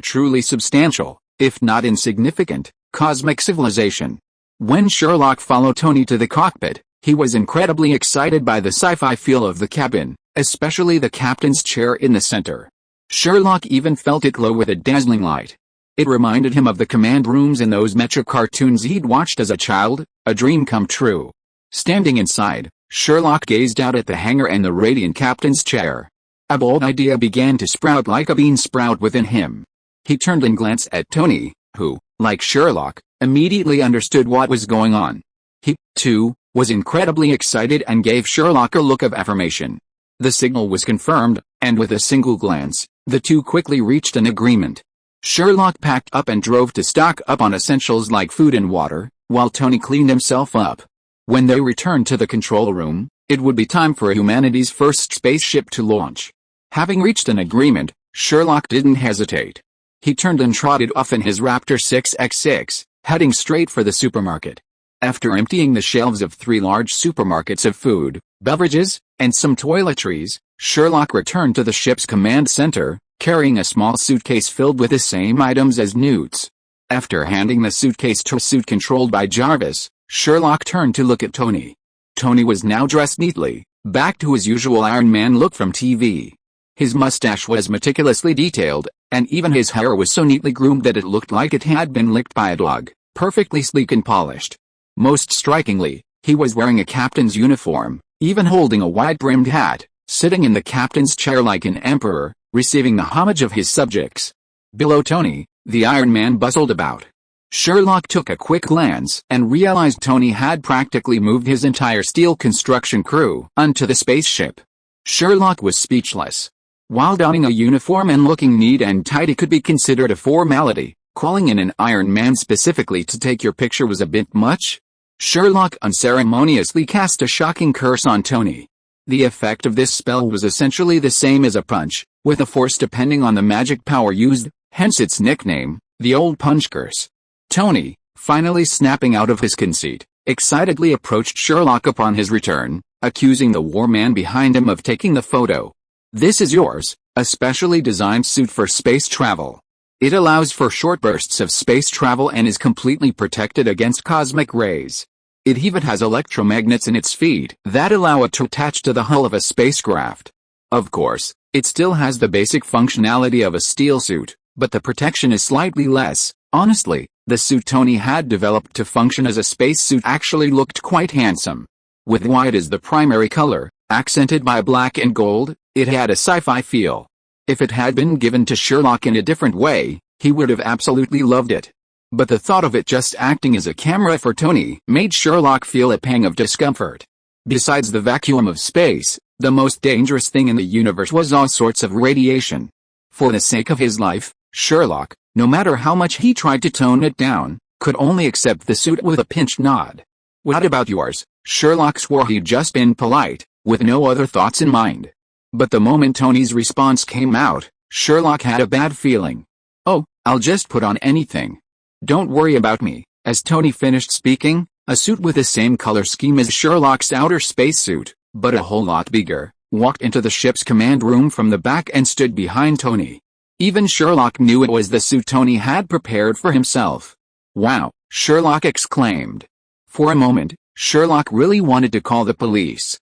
[SPEAKER 1] truly substantial, if not insignificant, cosmic civilization. When Sherlock followed Tony to the cockpit, he was incredibly excited by the sci-fi feel of the cabin, especially the captain's chair in the center. Sherlock even felt it glow with a dazzling light. It reminded him of the command rooms in those Metro cartoons he'd watched as a child, a dream come true. Standing inside, Sherlock gazed out at the hangar and the radiant captain's chair. A bold idea began to sprout like a bean sprout within him. He turned and glanced at Tony, who, like Sherlock, immediately understood what was going on. He, too, was incredibly excited and gave Sherlock a look of affirmation. The signal was confirmed, and with a single glance, the two quickly reached an agreement. Sherlock packed up and drove to stock up on essentials like food and water, while Tony cleaned himself up. When they returned to the control room, it would be time for humanity's first spaceship to launch. Having reached an agreement, Sherlock didn't hesitate. He turned and trotted off in his Raptor 6x6, heading straight for the supermarket. After emptying the shelves of 3 large supermarkets of food, beverages, and some toiletries, Sherlock returned to the ship's command center, carrying a small suitcase filled with the same items as Newt's. After handing the suitcase to a suit controlled by Jarvis, Sherlock turned to look at Tony. Tony was now dressed neatly, back to his usual Iron Man look from TV. His mustache was meticulously detailed, and even his hair was so neatly groomed that it looked like it had been licked by a dog, perfectly sleek and polished. Most strikingly, he was wearing a captain's uniform, even holding a wide-brimmed hat, sitting in the captain's chair like an emperor, receiving the homage of his subjects. Below Tony, the Iron Man bustled about. Sherlock took a quick glance and realized Tony had practically moved his entire steel construction crew onto the spaceship. Sherlock was speechless. While donning a uniform and looking neat and tidy could be considered a formality, calling in an Iron Man specifically to take your picture was a bit much. Sherlock unceremoniously cast a shocking curse on Tony. The effect of this spell was essentially the same as a punch, with a force depending on the magic power used, hence its nickname, the Old Punch Curse. Tony, finally snapping out of his conceit, excitedly approached Sherlock upon his return, accusing the war man behind him of taking the photo. "This is yours, a specially designed suit for space travel. It allows for short bursts of space travel and is completely protected against cosmic rays. It even has electromagnets in its feet that allow it to attach to the hull of a spacecraft. Of course, it still has the basic functionality of a steel suit, but the protection is slightly less. Honestly, the suit Tony had developed to function as a spacesuit actually looked quite handsome. With white as the primary color, accented by black and gold, it had a sci-fi feel. If it had been given to Sherlock in a different way, he would have absolutely loved it. But the thought of it just acting as a camera for Tony made Sherlock feel a pang of discomfort. Besides the vacuum of space, the most dangerous thing in the universe was all sorts of radiation. For the sake of his life, Sherlock, no matter how much he tried to tone it down, could only accept the suit with a pinched nod. "What about yours?" Sherlock swore he'd just been polite, with no other thoughts in mind. But the moment Tony's response came out, Sherlock had a bad feeling. "Oh, I'll just put on anything. Don't worry about me." As Tony finished speaking, a suit with the same color scheme as Sherlock's outer spacesuit, but a whole lot bigger, walked into the ship's command room from the back and stood behind Tony. Even Sherlock knew it was the suit Tony had prepared for himself. "Wow," Sherlock exclaimed. For a moment, Sherlock really wanted to call the police.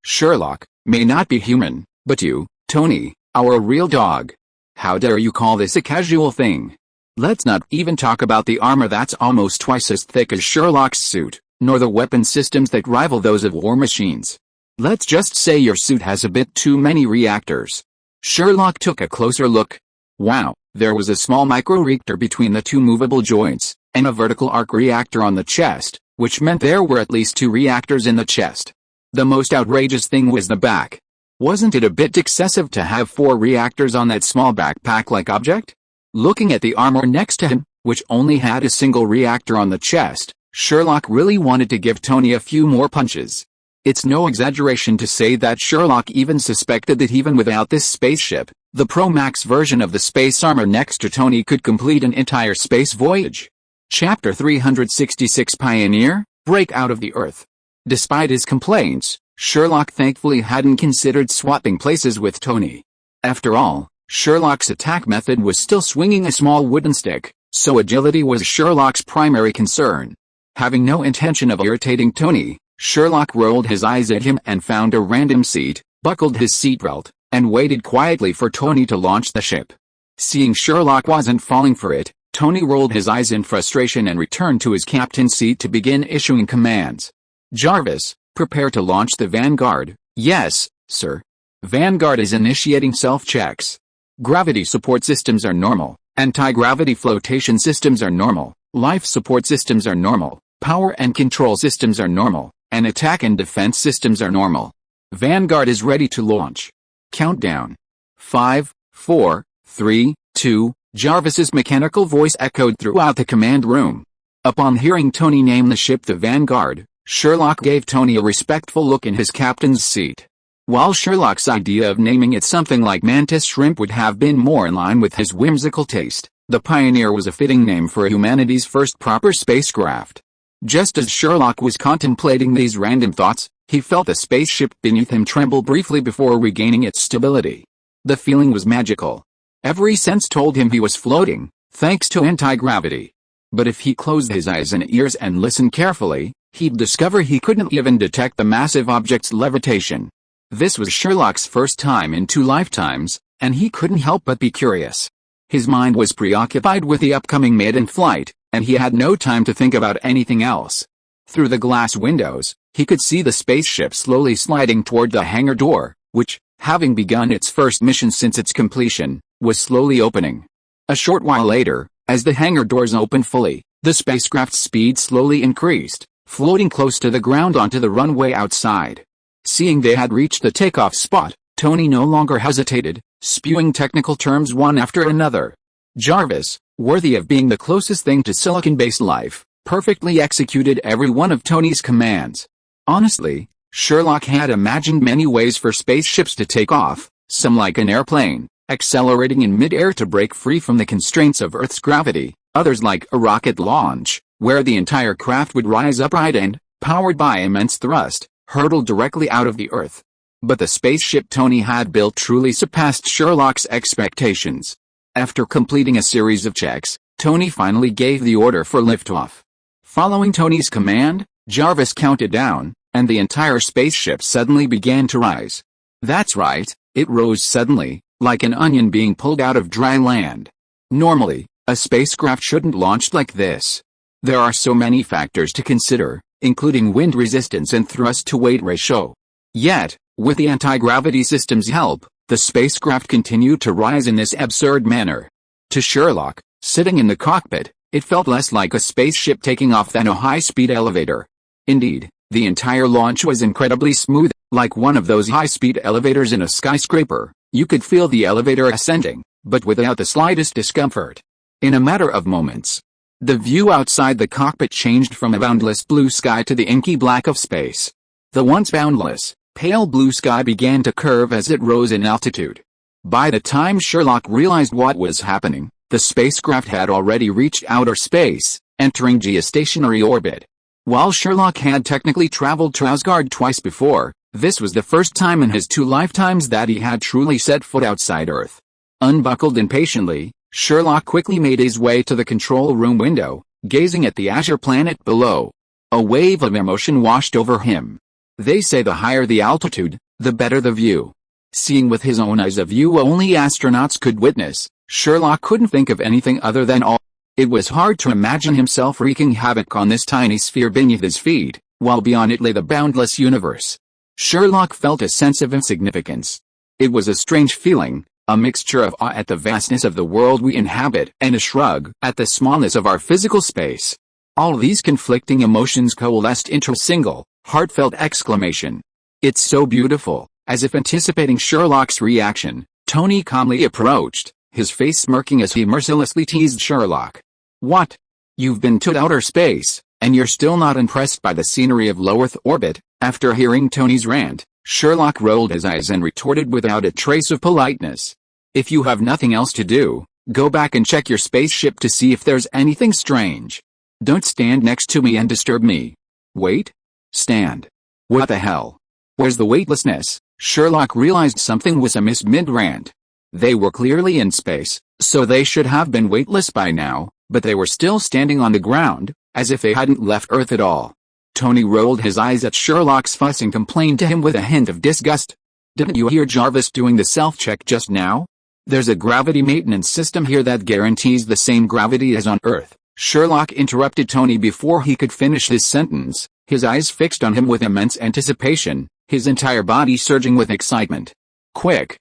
[SPEAKER 1] Sherlock, may not be human, but you, Tony, are a real dog. How dare you call this a casual thing? Let's not even talk about the armor that's almost twice as thick as Sherlock's suit, nor the weapon systems that rival those of war machines. Let's just say your suit has a bit too many reactors." Sherlock took a closer look. Wow, there was a small micro-reactor between the two movable joints, and a vertical arc reactor on the chest, which meant there were at least 2 reactors in the chest. The most outrageous thing was the back. Wasn't it a bit excessive to have 4 reactors on that small backpack-like object? Looking at the armor next to him, which only had a single reactor on the chest, Sherlock really wanted to give Tony a few more punches. It's no exaggeration to say that Sherlock even suspected that even without this spaceship, the Pro Max version of the space armor next to Tony could complete an entire space voyage. Chapter 366 Pioneer, Break Out of the Earth. Despite his complaints, Sherlock thankfully hadn't considered swapping places with Tony. After all, Sherlock's attack method was still swinging a small wooden stick, so agility was Sherlock's primary concern. Having no intention of irritating Tony, Sherlock rolled his eyes at him and found a random seat, buckled his seatbelt, and waited quietly for Tony to launch the ship. Seeing Sherlock wasn't falling for it, Tony rolled his eyes in frustration and returned to his captain's seat to begin issuing commands. "Jarvis, prepare to launch the Vanguard." "Yes, sir." "Vanguard is initiating self-checks. Gravity support systems are normal, anti-gravity flotation systems are normal, life support systems are normal, power and control systems are normal, and attack and defense systems are normal. Vanguard is ready to launch. Countdown. 5, 4, 3, 2, Jarvis's mechanical voice echoed throughout the command room. Upon hearing Tony name the ship the Vanguard, Sherlock gave Tony a respectful look in his captain's seat. While Sherlock's idea of naming it something like Mantis Shrimp would have been more in line with his whimsical taste, the Pioneer was a fitting name for humanity's first proper spacecraft. Just as Sherlock was contemplating these random thoughts, he felt the spaceship beneath him tremble briefly before regaining its stability. The feeling was magical. Every sense told him he was floating, thanks to anti-gravity. But if he closed his eyes and ears and listened carefully, he'd discover he couldn't even detect the massive object's levitation. This was Sherlock's first time in 2 lifetimes, and he couldn't help but be curious. His mind was preoccupied with the upcoming maiden flight, and he had no time to think about anything else. Through the glass windows, He could see the spaceship slowly sliding toward the hangar door, which, having begun its first mission since its completion, was slowly opening. A short while later, as the hangar doors opened fully, the spacecraft's speed slowly increased, floating close to the ground onto the runway outside. Seeing they had reached the takeoff spot, Tony no longer hesitated, spewing technical terms one after another. Jarvis, worthy of being the closest thing to silicon-based life, perfectly executed every one of Tony's commands. Honestly, Sherlock had imagined many ways for spaceships to take off, some like an airplane, accelerating in mid-air to break free from the constraints of Earth's gravity, others like a rocket launch, where the entire craft would rise upright and, powered by immense thrust, hurtle directly out of the Earth. But the spaceship Tony had built truly surpassed Sherlock's expectations. After completing a series of checks, Tony finally gave the order for liftoff. Following Tony's command, Jarvis counted down, and the entire spaceship suddenly began to rise. That's right, it rose suddenly, like an onion being pulled out of dry land. Normally, a spacecraft shouldn't launch like this. There are so many factors to consider, including wind resistance and thrust-to-weight ratio. Yet, with the anti-gravity system's help, the spacecraft continued to rise in this absurd manner. To Sherlock, sitting in the cockpit, it felt less like a spaceship taking off than a high-speed elevator. Indeed, the entire launch was incredibly smooth, like one of those high-speed elevators in a skyscraper. You could feel the elevator ascending, but without the slightest discomfort. In a matter of moments, the view outside the cockpit changed from a boundless blue sky to the inky black of space. The once boundless, pale blue sky began to curve as it rose in altitude. By the time Sherlock realized what was happening, the spacecraft had already reached outer space, entering geostationary orbit. While Sherlock had technically traveled to Asgard twice before, this was the first time in his 2 lifetimes that he had truly set foot outside Earth. Unbuckled impatiently, Sherlock quickly made his way to the control room window, gazing at the azure planet below. A wave of emotion washed over him. They say the higher the altitude, the better the view. Seeing with his own eyes a view only astronauts could witness, Sherlock couldn't think of anything other than awe. It was hard to imagine himself wreaking havoc on this tiny sphere beneath his feet, while beyond it lay the boundless universe. Sherlock felt a sense of insignificance. It was a strange feeling, a mixture of awe at the vastness of the world we inhabit and a shrug at the smallness of our physical space. All these conflicting emotions coalesced into a single, heartfelt exclamation. "It's so beautiful." As if anticipating Sherlock's reaction, Tony calmly approached, his face smirking as he mercilessly teased Sherlock. "What? You've been to outer space, and you're still not impressed by the scenery of low Earth orbit?" After hearing Tony's rant, Sherlock rolled his eyes and retorted without a trace of politeness. "If you have nothing else to do, go back and check your spaceship to see if there's anything strange. Don't stand next to me and disturb me." "Wait? Stand? What the hell? Where's the weightlessness?" Sherlock realized something was amiss mid-rant. They were clearly in space, so they should have been weightless by now, but they were still standing on the ground, as if they hadn't left Earth at all. Tony rolled his eyes at Sherlock's fuss and complained to him with a hint of disgust. "Didn't you hear Jarvis doing the self-check just now? There's a gravity maintenance system here that guarantees the same gravity as on Earth." Sherlock interrupted Tony before he could finish his sentence, his eyes fixed on him with immense anticipation, his entire body surging with excitement. Quick,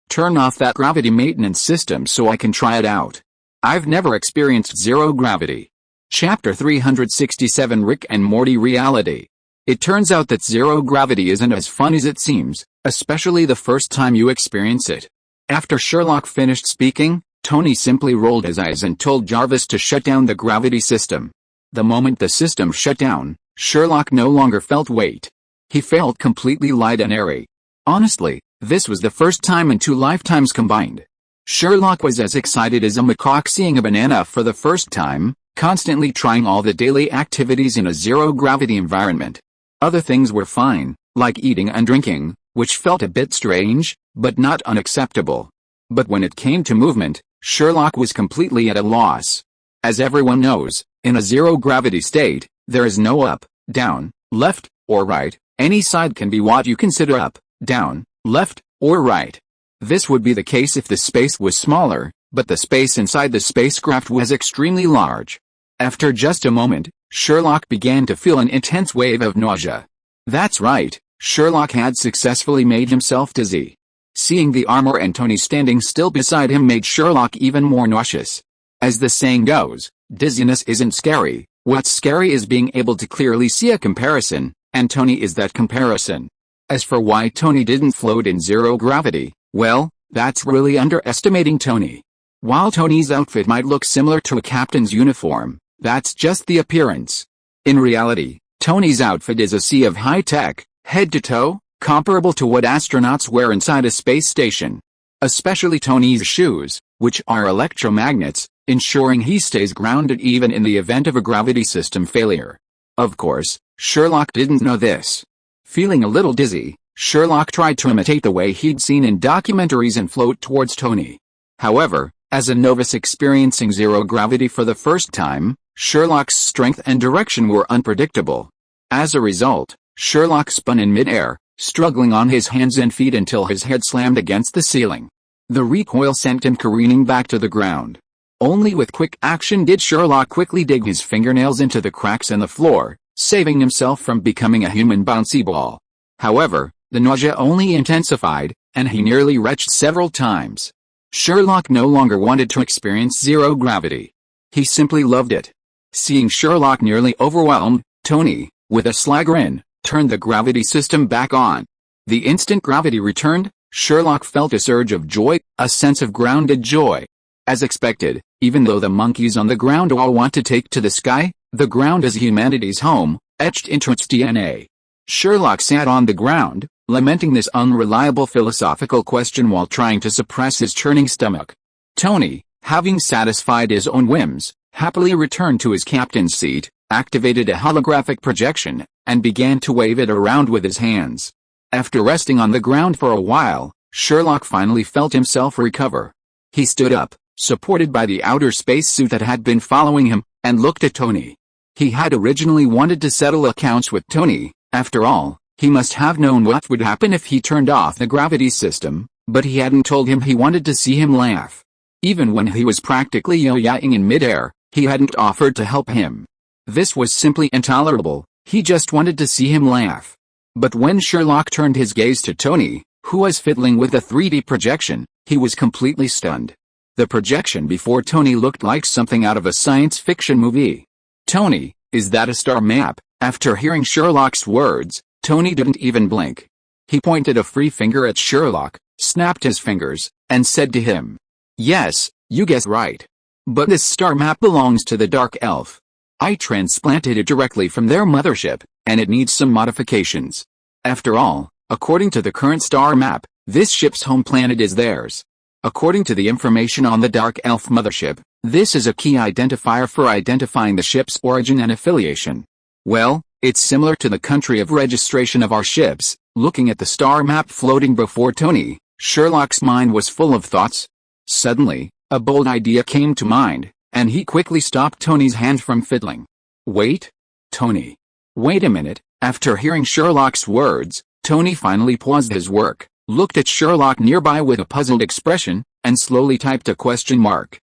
[SPEAKER 1] turn off that gravity maintenance system so I can try it out. I've never experienced zero gravity." Chapter 367 Rick and Morty Reality. It turns out that zero gravity isn't as fun as it seems, especially the first time you experience it. After Sherlock finished speaking, Tony simply rolled his eyes and told Jarvis to shut down the gravity system. The moment the system shut down, Sherlock no longer felt weight. He felt completely light and airy. Honestly, this was the first time in 2 lifetimes combined. Sherlock was as excited as a macaque seeing a banana for the first time, constantly trying all the daily activities in a zero-gravity environment. Other things were fine, like eating and drinking, which felt a bit strange, but not unacceptable. But when it came to movement, Sherlock was completely at a loss. As everyone knows, in a zero-gravity state, there is no up, down, left, or right. Any side can be what you consider up, down, left, or right. This would be the case if the space was smaller, but the space inside the spacecraft was extremely large. After just a moment, Sherlock began to feel an intense wave of nausea. That's right, Sherlock had successfully made himself dizzy. Seeing the armor and Tony standing still beside him made Sherlock even more nauseous. As the saying goes, dizziness isn't scary, what's scary is being able to clearly see a comparison, and Tony is that comparison. As for why Tony didn't float in zero gravity, well, that's really underestimating Tony. While Tony's outfit might look similar to a captain's uniform, that's just the appearance. In reality, Tony's outfit is a sea of high-tech, head-to-toe, comparable to what astronauts wear inside a space station. Especially Tony's shoes, which are electromagnets, ensuring he stays grounded even in the event of a gravity system failure. Of course, Sherlock didn't know this. Feeling a little dizzy, Sherlock tried to imitate the way he'd seen in documentaries and float towards Tony. However, as a novice experiencing zero gravity for the first time, Sherlock's strength and direction were unpredictable. As a result, Sherlock spun in midair, struggling on his hands and feet until his head slammed against the ceiling. The recoil sent him careening back to the ground. Only with quick action did Sherlock quickly dig his fingernails into the cracks in the floor, saving himself from becoming a human bouncy ball. However, the nausea only intensified, and he nearly retched several times. Sherlock no longer wanted to experience zero gravity. He simply loved it. Seeing Sherlock nearly overwhelmed, Tony, with a sly grin, turned the gravity system back on. The instant gravity returned, Sherlock felt a surge of joy, a sense of grounded joy. As expected, even though the monkeys on the ground all want to take to the sky, the ground is humanity's home, etched into its DNA. Sherlock sat on the ground, lamenting this unreliable philosophical question while trying to suppress his churning stomach. Tony, having satisfied his own whims, happily returned to his captain's seat, activated a holographic projection, and began to wave it around with his hands. After resting on the ground for a while, Sherlock finally felt himself recover. He stood up, supported by the outer spacesuit that had been following him, and looked at Tony. He had originally wanted to settle accounts with Tony. After all, he must have known what would happen if he turned off the gravity system, but he hadn't told him he wanted to see him laugh. Even when he was practically yo-yoing in midair, he hadn't offered to help him. This was simply intolerable, he just wanted to see him laugh. But when Sherlock turned his gaze to Tony, who was fiddling with a 3D projection, he was completely stunned. The projection before Tony looked like something out of a science fiction movie. "Tony, is that a star map?" After hearing Sherlock's words, Tony didn't even blink. He pointed a free finger at Sherlock, snapped his fingers, and said to him, "Yes, you guessed right. But this star map belongs to the Dark Elf. I transplanted it directly from their mothership, and it needs some modifications. After all, according to the current star map, this ship's home planet is theirs. According to the information on the Dark Elf mothership, this is a key identifier for identifying the ship's origin and affiliation. Well, it's similar to the country of registration of our ships." Looking at the star map floating before Tony, Sherlock's mind was full of thoughts. Suddenly, a bold idea came to mind, and he quickly stopped Tony's hand from fiddling. "Wait, Tony. Wait a minute." After hearing Sherlock's words, Tony finally paused his work, looked at Sherlock nearby with a puzzled expression, and slowly typed a question mark.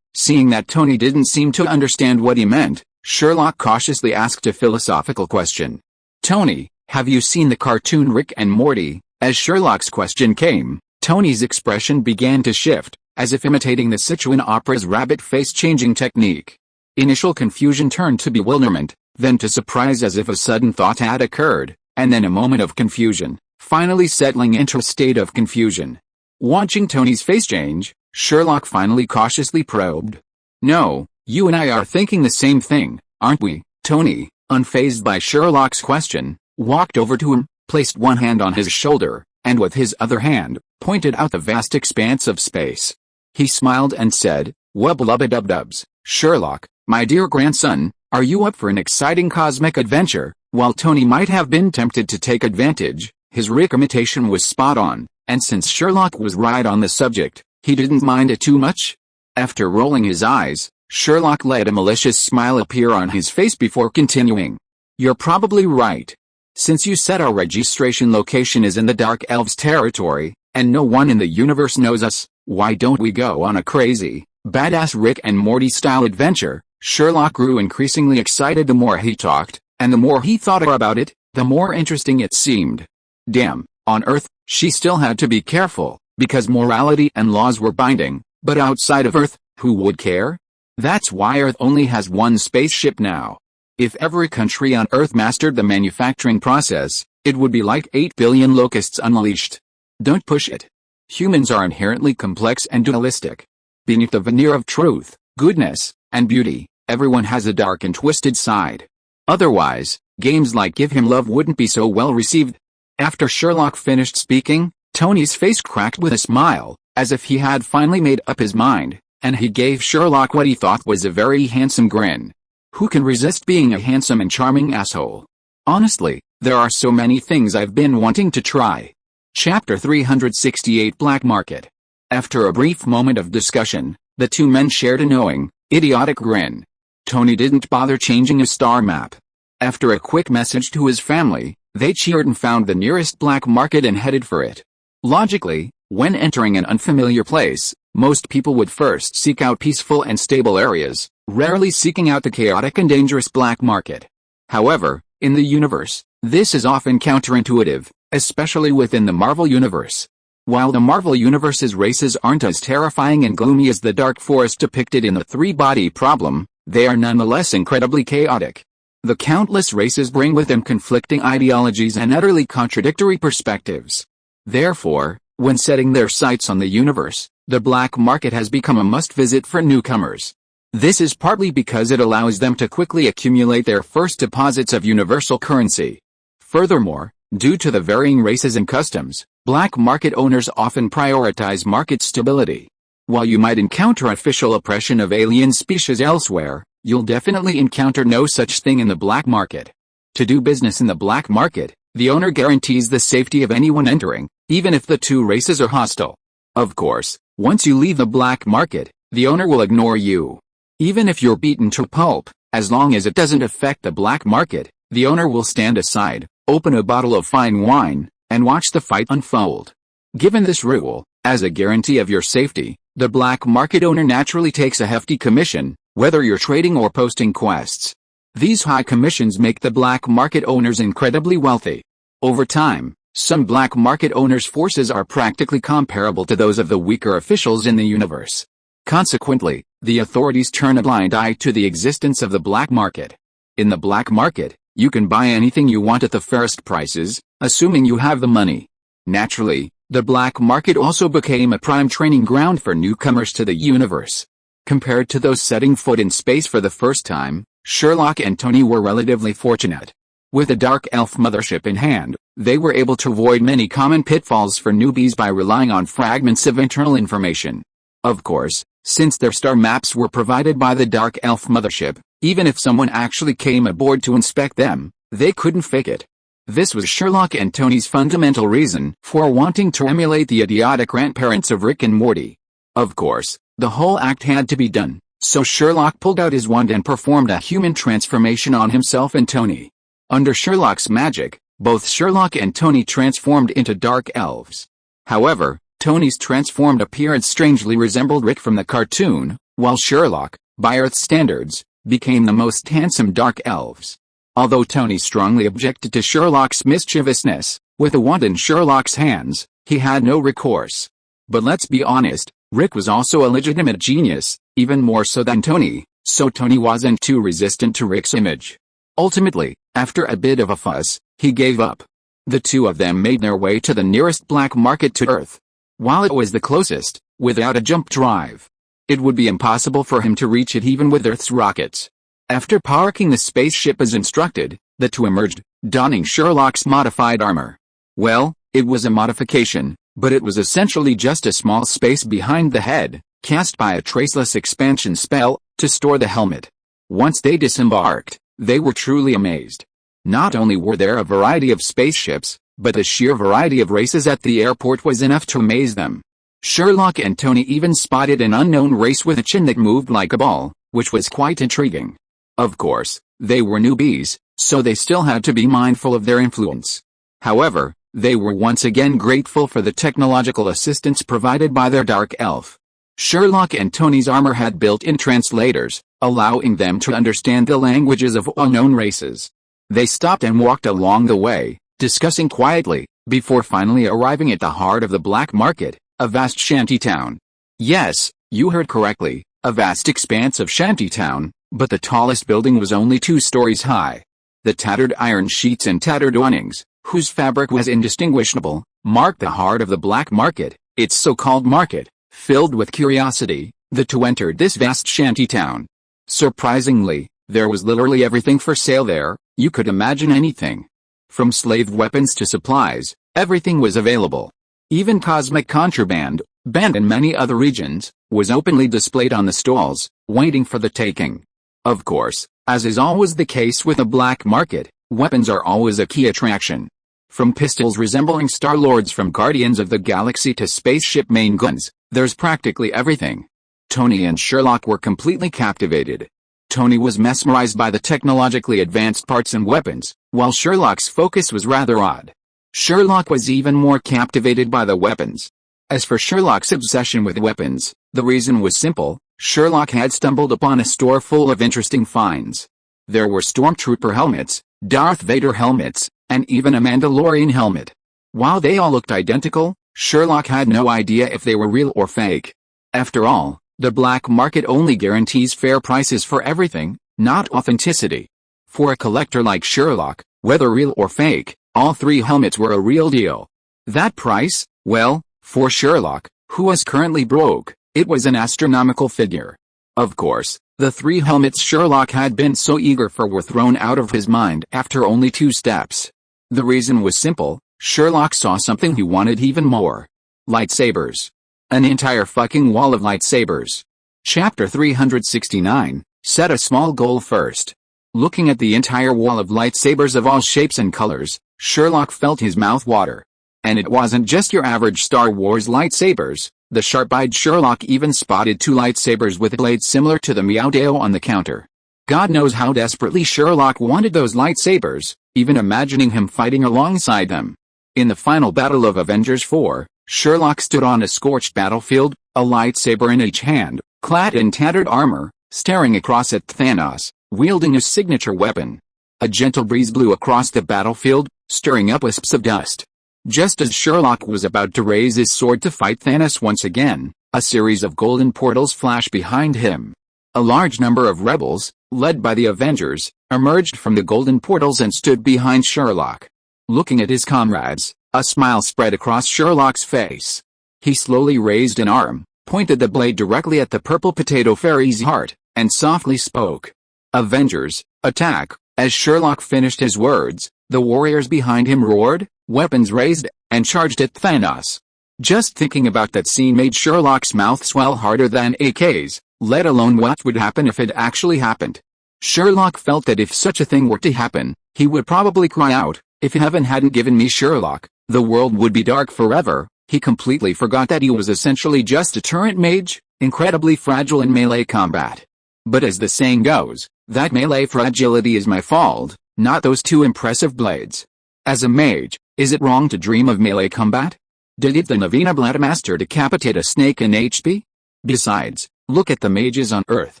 [SPEAKER 1] Seeing that Tony didn't seem to understand what he meant, Sherlock cautiously asked a philosophical question. "Tony, have you seen the cartoon Rick and Morty?" As Sherlock's question came, Tony's expression began to shift, as if imitating the Sichuan opera's rabbit face-changing technique. Initial confusion turned to bewilderment, then to surprise as if a sudden thought had occurred, and then a moment of confusion, finally settling into a state of confusion. Watching Tony's face change, Sherlock finally cautiously probed. "No, you and I are thinking the same thing, aren't we?" Tony, unfazed by Sherlock's question, walked over to him, placed one hand on his shoulder, and with his other hand, pointed out the vast expanse of space. He smiled and said, "Wubba-lubba-dub-dubs, Sherlock, my dear grandson, are you up for an exciting cosmic adventure?" While Tony might have been tempted to take advantage, his Rick imitation was spot on, and since Sherlock was right on the subject, he didn't mind it too much. After rolling his eyes, Sherlock let a malicious smile appear on his face before continuing. "You're probably right. Since you said our registration location is in the Dark Elves' territory, and no one in the universe knows us, why don't we go on a crazy, badass Rick and Morty-style adventure?" Sherlock grew increasingly excited the more he talked, and the more he thought about it. the more interesting it seemed. Damn, on Earth, she still had to be careful, because morality and laws were binding, but outside of Earth, who would care? That's why Earth only has one spaceship now. If every country on Earth mastered the manufacturing process, it would be like 8 billion locusts unleashed. Don't push it. Humans are inherently complex and dualistic. Beneath the veneer of truth, goodness, and beauty, everyone has a dark and twisted side. Otherwise, games like Give Him Love wouldn't be so well received. After Sherlock finished speaking, Tony's face cracked with a smile, as if he had finally made up his mind, and he gave Sherlock what he thought was a very handsome grin. Who can resist being a handsome and charming asshole? Honestly, there are so many things I've been wanting to try. Chapter 368 Black Market. After a brief moment of discussion, the two men shared a knowing, idiotic grin. Tony didn't bother changing a star map. After a quick message to his family, they cheered and found the nearest black market and headed for it. Logically, when entering an unfamiliar place, most people would first seek out peaceful and stable areas, rarely seeking out the chaotic and dangerous black market. However, in the universe, this is often counterintuitive, especially within the Marvel Universe. While the Marvel Universe's races aren't as terrifying and gloomy as the dark forest depicted in the three-body problem, they are nonetheless incredibly chaotic. The countless races bring with them conflicting ideologies and utterly contradictory perspectives. Therefore, when setting their sights on the universe, the black market has become a must-visit for newcomers. This is partly because it allows them to quickly accumulate their first deposits of universal currency. Furthermore, due to the varying races and customs, black market owners often prioritize market stability. While you might encounter official oppression of alien species elsewhere, you'll definitely encounter no such thing in the black market. To do business in the black market, the owner guarantees the safety of anyone entering, even if the two races are hostile. Of course, once you leave the black market, the owner will ignore you. Even if you're beaten to pulp, as long as it doesn't affect the black market, the owner will stand aside, open a bottle of fine wine, and watch the fight unfold. Given this rule, as a guarantee of your safety, the black market owner naturally takes a hefty commission, whether you're trading or posting quests. These high commissions make the black market owners incredibly wealthy. Over time, some black market owners' forces are practically comparable to those of the weaker officials in the universe. Consequently, the authorities turn a blind eye to the existence of the black market. In the black market, you can buy anything you want at the fairest prices, assuming you have the money. Naturally, the black market also became a prime training ground for newcomers to the universe. Compared to those setting foot in space for the first time, Sherlock and Tony were relatively fortunate. With a dark elf mothership in hand, they were able to avoid many common pitfalls for newbies by relying on fragments of internal information. Of course, since their star maps were provided by the dark elf mothership, even if someone actually came aboard to inspect them, they couldn't fake it. This was Sherlock and Tony's fundamental reason for wanting to emulate the idiotic grandparents of Rick and Morty. Of course, the whole act had to be done, so Sherlock pulled out his wand and performed a human transformation on himself and Tony. Under Sherlock's magic, both Sherlock and Tony transformed into dark elves. However, Tony's transformed appearance strangely resembled Rick from the cartoon, while Sherlock, by Earth standards, became the most handsome dark elves. Although Tony strongly objected to Sherlock's mischievousness, with a wand in Sherlock's hands, he had no recourse. But let's be honest, Rick was also a legitimate genius, even more so than Tony, so Tony wasn't too resistant to Rick's image. Ultimately, after a bit of a fuss, he gave up. The two of them made their way to the nearest black market to Earth. While it was the closest, without a jump drive, it would be impossible for him to reach it even with Earth's rockets. After parking the spaceship as instructed, the two emerged, donning Sherlock's modified armor. Well, it was a modification, but it was essentially just a small space behind the head, cast by a traceless expansion spell, to store the helmet. Once they disembarked, they were truly amazed. Not only were there a variety of spaceships, but the sheer variety of races at the airport was enough to amaze them. Sherlock and Tony even spotted an unknown race with a chin that moved like a ball, which was quite intriguing. Of course, they were newbies, so they still had to be mindful of their influence. However, they were once again grateful for the technological assistance provided by their dark elf. Sherlock and Tony's armor had built-in translators, allowing them to understand the languages of unknown races. They stopped and walked along the way, discussing quietly, before finally arriving at the heart of the black market, a vast shantytown. Yes, you heard correctly, a vast expanse of shantytown, but the tallest building was only 2 stories high. The tattered iron sheets and tattered awnings, whose fabric was indistinguishable, marked the heart of the black market, its so-called market. Filled with curiosity, the two entered this vast shantytown. Surprisingly, there was literally everything for sale there. You could imagine anything. From slave weapons to supplies, everything was available. Even cosmic contraband, banned in many other regions, was openly displayed on the stalls, waiting for the taking. Of course, as is always the case with a black market, weapons are always a key attraction. From pistols resembling Star-Lords from Guardians of the Galaxy to spaceship main guns, there's practically everything. Tony and Sherlock were completely captivated. Tony was mesmerized by the technologically advanced parts and weapons, while Sherlock's focus was rather odd. Sherlock was even more captivated by the weapons. As for Sherlock's obsession with weapons, the reason was simple. Sherlock had stumbled upon a store full of interesting finds. There were stormtrooper helmets, Darth Vader helmets, and even a Mandalorian helmet. While they all looked identical, Sherlock had no idea if they were real or fake. After all, the black market only guarantees fair prices for everything, not authenticity. For a collector like Sherlock, whether real or fake, all 3 helmets were a real deal. That price, well, for Sherlock, who was currently broke, it was an astronomical figure. Of course, the 3 helmets Sherlock had been so eager for were thrown out of his mind after only 2 steps. The reason was simple. Sherlock saw something he wanted even more. Lightsabers. An entire fucking wall of lightsabers. Chapter 369, set a small goal first. Looking at the entire wall of lightsabers of all shapes and colors, Sherlock felt his mouth water. And it wasn't just your average Star Wars lightsabers. The sharp-eyed Sherlock even spotted 2 lightsabers with blades similar to the Meowdeo on the counter. God knows how desperately Sherlock wanted those lightsabers, even imagining him fighting alongside them. In the final battle of Avengers 4, Sherlock stood on a scorched battlefield, a lightsaber in each hand, clad in tattered armor, staring across at Thanos, wielding his signature weapon. A gentle breeze blew across the battlefield, stirring up wisps of dust. Just as Sherlock was about to raise his sword to fight Thanos once again, a series of golden portals flashed behind him. A large number of rebels, led by the Avengers, emerged from the golden portals and stood behind Sherlock. Looking at his comrades, a smile spread across Sherlock's face. He slowly raised an arm, pointed the blade directly at the purple potato fairy's heart, and softly spoke. "Avengers, attack!" As Sherlock finished his words, the warriors behind him roared, weapons raised, and charged at Thanos. Just thinking about that scene made Sherlock's mouth swell harder than AK's, let alone what would happen if it actually happened. Sherlock felt that if such a thing were to happen, he would probably cry out, "If heaven hadn't given me Sherlock, the world would be dark forever." He completely forgot that he was essentially just a turret mage, incredibly fragile in melee combat. But as the saying goes, that melee fragility is my fault, not those 2 impressive blades. As a mage, is it wrong to dream of melee combat? Did the Navina Bloodmaster decapitate a snake in HP? Besides, look at the mages on Earth,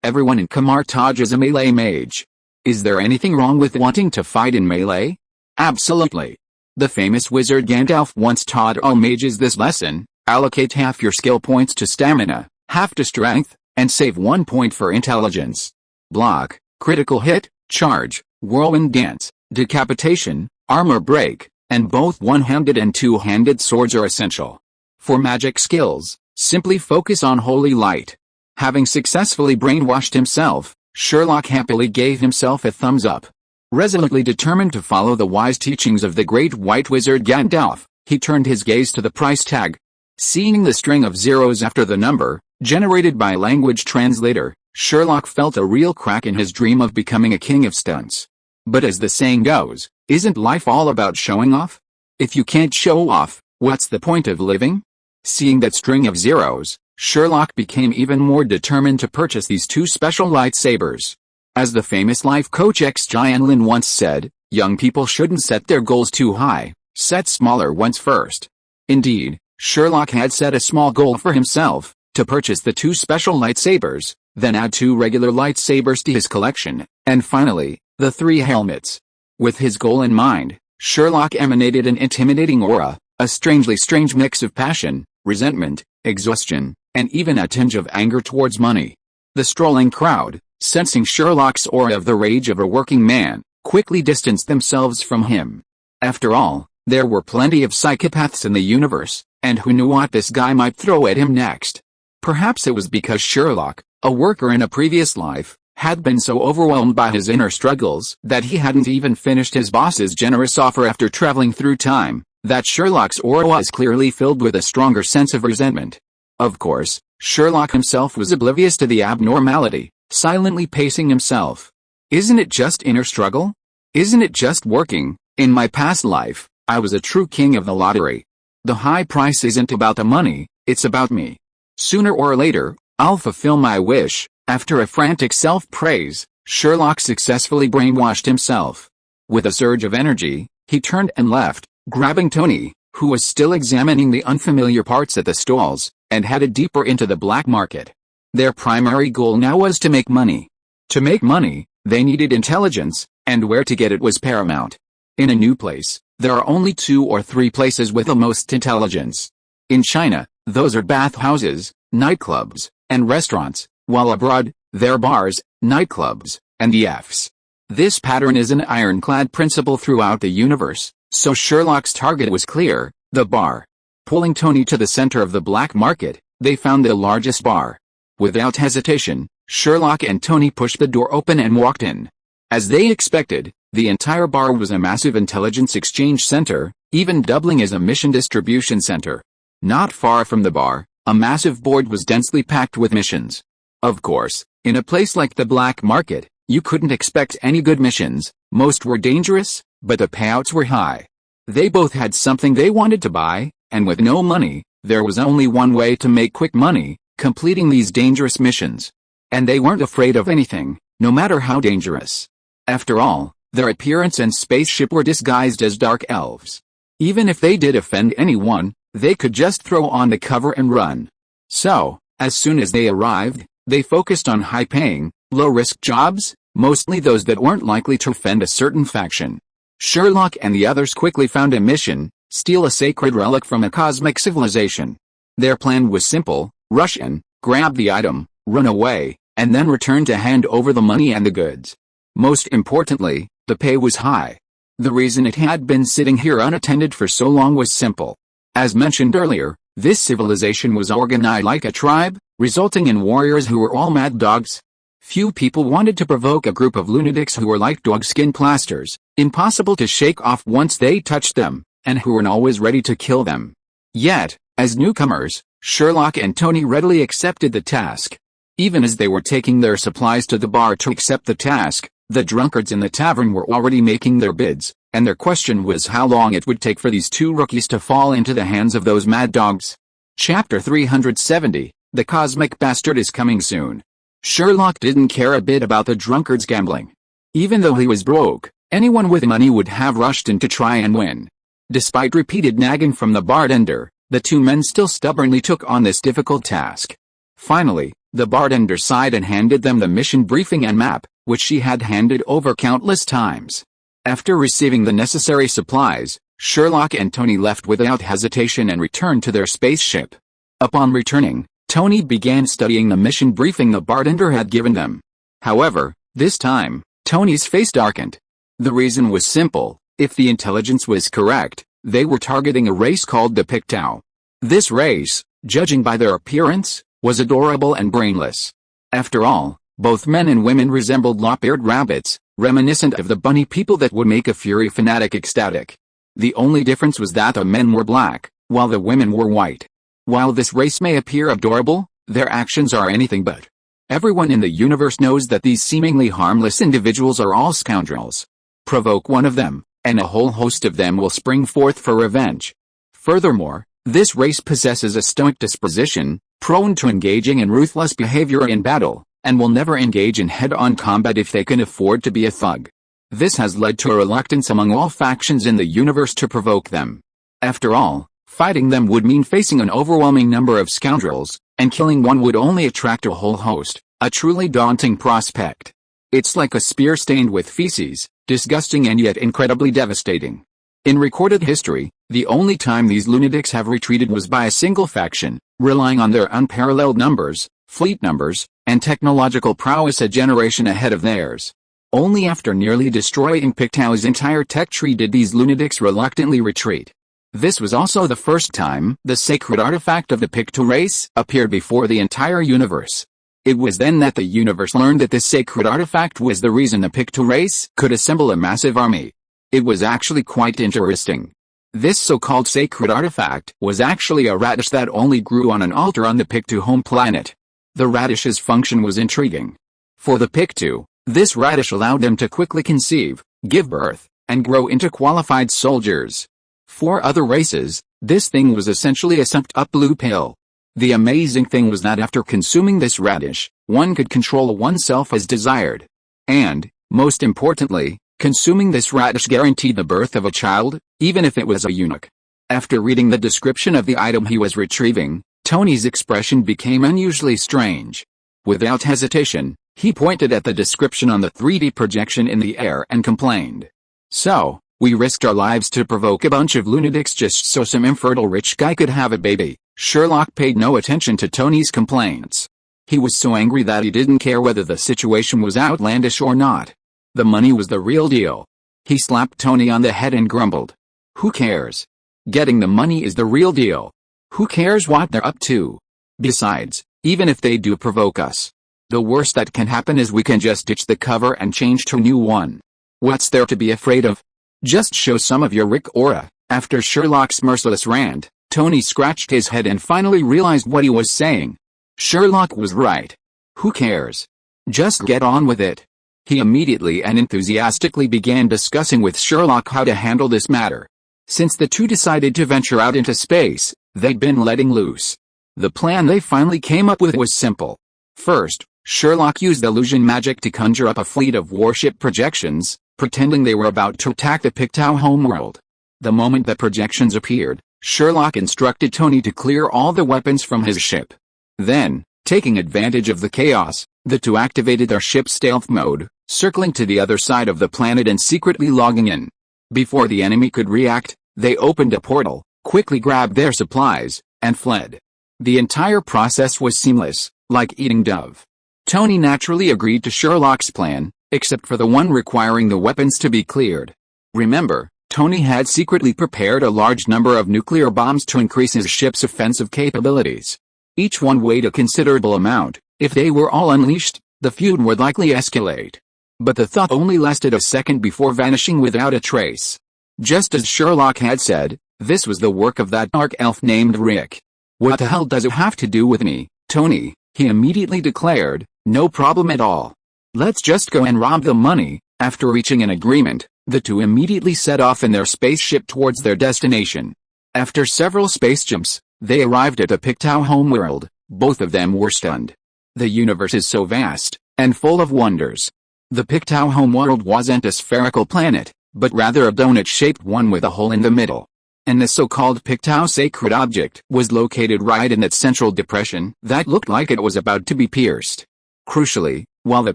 [SPEAKER 1] everyone in Kamartaj is a melee mage. Is there anything wrong with wanting to fight in melee? Absolutely. The famous wizard Gandalf once taught all mages this lesson: allocate half your skill points to stamina, half to strength, and save 1 point for intelligence. Block, critical hit, charge, whirlwind dance, decapitation, armor break, and both one-handed and two-handed swords are essential. For magic skills, simply focus on holy light. Having successfully brainwashed himself, Sherlock happily gave himself a thumbs up. Resolutely determined to follow the wise teachings of the great white wizard Gandalf, he turned his gaze to the price tag. Seeing the string of zeros after the number, generated by a language translator, Sherlock felt a real crack in his dream of becoming a king of stunts. But as the saying goes, isn't life all about showing off? If you can't show off, what's the point of living? Seeing that string of zeros, Sherlock became even more determined to purchase these 2 special lightsabers. As the famous life coach X Gianlin once said, young people shouldn't set their goals too high, set smaller ones first. Indeed, Sherlock had set a small goal for himself, to purchase the 2 special lightsabers, then add 2 regular lightsabers to his collection, and finally, the 3 helmets. With his goal in mind, Sherlock emanated an intimidating aura, a strangely strange mix of passion, resentment, exhaustion, and even a tinge of anger towards money. The strolling crowd, sensing Sherlock's aura of the rage of a working man, quickly distanced themselves from him. After all, there were plenty of psychopaths in the universe, and who knew what this guy might throw at him next? Perhaps it was because Sherlock, a worker in a previous life, had been so overwhelmed by his inner struggles that he hadn't even finished his boss's generous offer after traveling through time, that Sherlock's aura was clearly filled with a stronger sense of resentment. Of course, Sherlock himself was oblivious to the abnormality, silently pacing himself. Isn't it just inner struggle? Isn't it just working? In my past life, I was a true king of the lottery. The high price isn't about the money, it's about me. Sooner or later, I'll fulfill my wish. After a frantic self-praise, Sherlock successfully brainwashed himself. With a surge of energy, he turned and left, grabbing Tony, who was still examining the unfamiliar parts at the stalls, and headed deeper into the black market. Their primary goal now was to make money. To make money, they needed intelligence, and where to get it was paramount. In a new place, there are only 2 or 3 places with the most intelligence. In China, those are bathhouses, nightclubs, and restaurants, while abroad, there are bars, nightclubs, and EFs. This pattern is an ironclad principle throughout the universe, so Sherlock's target was clear, the bar. Pulling Tony to the center of the black market, they found the largest bar. Without hesitation, Sherlock and Tony pushed the door open and walked in. As they expected, the entire bar was a massive intelligence exchange center, even doubling as a mission distribution center. Not far from the bar, a massive board was densely packed with missions. Of course, in a place like the black market, you couldn't expect any good missions. Most were dangerous, but the payouts were high. They both had something they wanted to buy, and with no money, there was only one way to make quick money, completing these dangerous missions. And they weren't afraid of anything, no matter how dangerous. After all, their appearance and spaceship were disguised as dark elves. Even if they did offend anyone, they could just throw on the cover and run. So, as soon as they arrived, they focused on high-paying, low-risk jobs, mostly those that weren't likely to offend a certain faction. Sherlock and the others quickly found a mission: steal a sacred relic from a cosmic civilization. Their plan was simple: rush in, grab the item, run away, and then return to hand over the money and the goods. Most importantly, the pay was high. The reason it had been sitting here unattended for so long was simple. As mentioned earlier, this civilization was organized like a tribe, resulting in warriors who were all mad dogs. Few people wanted to provoke a group of lunatics who were like dogskin plasters, impossible to shake off once they touched them, and who were always ready to kill them. Yet, as newcomers, Sherlock and Tony readily accepted the task. Even as they were taking their supplies to the bar to accept the task, the drunkards in the tavern were already making their bids, and their question was how long it would take for these 2 rookies to fall into the hands of those mad dogs. Chapter 370, The Cosmic Bastard is coming soon. Sherlock didn't care a bit about the drunkards gambling. Even though he was broke, anyone with money would have rushed in to try and win. Despite repeated nagging from the bartender, the 2 men still stubbornly took on this difficult task. Finally, the bartender sighed and handed them the mission briefing and map, which she had handed over countless times. After receiving the necessary supplies, Sherlock and Tony left without hesitation and returned to their spaceship. Upon returning, Tony began studying the mission briefing the bartender had given them. However, this time, Tony's face darkened. The reason was simple: if the intelligence was correct, they were targeting a race called the Pictou. This race, judging by their appearance, was adorable and brainless. After all, both men and women resembled lop-eared rabbits, reminiscent of the bunny people that would make a fury fanatic ecstatic. The only difference was that the men were black, while the women were white. While this race may appear adorable, their actions are anything but. Everyone in the universe knows that these seemingly harmless individuals are all scoundrels. Provoke one of them, and a whole host of them will spring forth for revenge. Furthermore, this race possesses a stoic disposition, prone to engaging in ruthless behavior in battle, and will never engage in head-on combat if they can afford to be a thug. This has led to a reluctance among all factions in the universe to provoke them. After all, fighting them would mean facing an overwhelming number of scoundrels, and killing one would only attract a whole host, a truly daunting prospect. It's like a spear stained with feces, Disgusting and yet incredibly devastating. In recorded history, the only time these lunatics have retreated was by a single faction, relying on their unparalleled numbers, fleet numbers, and technological prowess a generation ahead of theirs. Only after nearly destroying Pictau's entire tech tree did these lunatics reluctantly retreat. This was also the first time the sacred artifact of the Pictou race appeared before the entire universe. It was then that the universe learned that this sacred artifact was the reason the Pictou race could assemble a massive army. It was actually quite interesting. This so-called sacred artifact was actually a radish that only grew on an altar on the Pictou home planet. The radish's function was intriguing. For the Pictou, this radish allowed them to quickly conceive, give birth, and grow into qualified soldiers. For other races, this thing was essentially a sumped-up blue pill. The amazing thing was that after consuming this radish, one could control oneself as desired. And, most importantly, consuming this radish guaranteed the birth of a child, even if it was a eunuch. After reading the description of the item he was retrieving, Tony's expression became unusually strange. Without hesitation, he pointed at the description on the 3D projection in the air and complained. "So, we risked our lives to provoke a bunch of lunatics just so some infertile rich guy could have a baby." Sherlock paid no attention to Tony's complaints. He was so angry that he didn't care whether the situation was outlandish or not. The money was the real deal. He slapped Tony on the head and grumbled. "Who cares? Getting the money is the real deal. Who cares what they're up to? Besides, even if they do provoke us, the worst that can happen is we can just ditch the cover and change to a new one. What's there to be afraid of? Just show some of your Rick aura." After Sherlock's merciless rant, Tony scratched his head and finally realized what he was saying. Sherlock was right. Who cares? Just get on with it. He immediately and enthusiastically began discussing with Sherlock how to handle this matter. Since the two decided to venture out into space, they'd been letting loose. The plan they finally came up with was simple. First, Sherlock used illusion magic to conjure up a fleet of warship projections, pretending they were about to attack the Pictou homeworld. The moment the projections appeared, Sherlock instructed Tony to clear all the weapons from his ship. Then, taking advantage of the chaos, the two activated their ship's stealth mode, circling to the other side of the planet and secretly logging in. Before the enemy could react, they opened a portal, quickly grabbed their supplies, and fled. The entire process was seamless, like eating dove. Tony naturally agreed to Sherlock's plan, except for the one requiring the weapons to be cleared. Remember, Tony had secretly prepared a large number of nuclear bombs to increase his ship's offensive capabilities. Each one weighed a considerable amount. If they were all unleashed, the feud would likely escalate. But the thought only lasted a second before vanishing without a trace. Just as Sherlock had said, this was the work of that dark elf named Rick. "What the hell does it have to do with me, Tony?" he immediately declared. "No problem at all. Let's just go and rob the money." After reaching an agreement, the two immediately set off in their spaceship towards their destination. After several space jumps, they arrived at the Pictou homeworld. Both of them were stunned. The universe is so vast, and full of wonders. The Pictou homeworld wasn't a spherical planet, but rather a donut-shaped one with a hole in the middle. And the so-called Pictou sacred object was located right in that central depression that looked like it was about to be pierced. Crucially, while the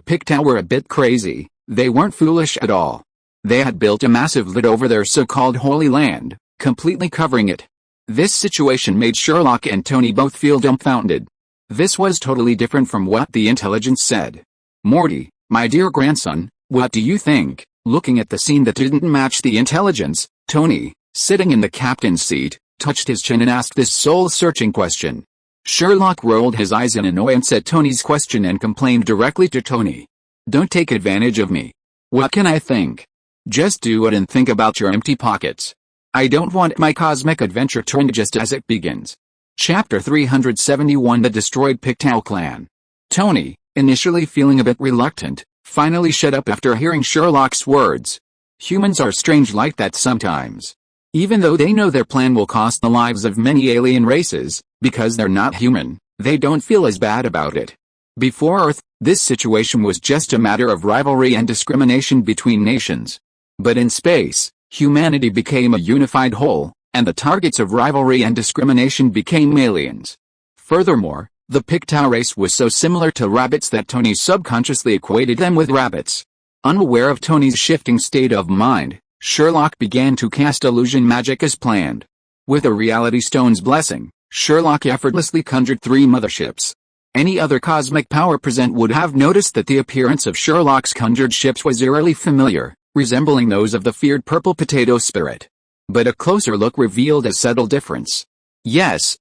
[SPEAKER 1] Pictou were a bit crazy, they weren't foolish at all. They had built a massive lid over their so-called Holy Land, completely covering it. This situation made Sherlock and Tony both feel dumbfounded. This was totally different from what the intelligence said. "Morty, my dear grandson, what do you think?" Looking at the scene that didn't match the intelligence, Tony, sitting in the captain's seat, touched his chin and asked this soul-searching question. Sherlock rolled his eyes in annoyance at Tony's question and complained directly to Tony. "Don't take advantage of me. What can I think? Just do it and think about your empty pockets. I don't want my cosmic adventure turned just as it begins." Chapter 371 The Destroyed Pictou Clan. Tony, initially feeling a bit reluctant, finally shut up after hearing Sherlock's words. Humans are strange like that sometimes. Even though they know their plan will cost the lives of many alien races, because they're not human, they don't feel as bad about it. Before Earth, this situation was just a matter of rivalry and discrimination between nations. But in space, humanity became a unified whole, and the targets of rivalry and discrimination became aliens. Furthermore, the Pictou race was so similar to rabbits that Tony subconsciously equated them with rabbits. Unaware of Tony's shifting state of mind, Sherlock began to cast illusion magic as planned. With a reality stone's blessing, Sherlock effortlessly conjured 3 motherships. Any other cosmic power present would have noticed that the appearance of Sherlock's conjured ships was eerily familiar, resembling those of the feared purple potato spirit. But a closer look revealed a subtle difference. Yes,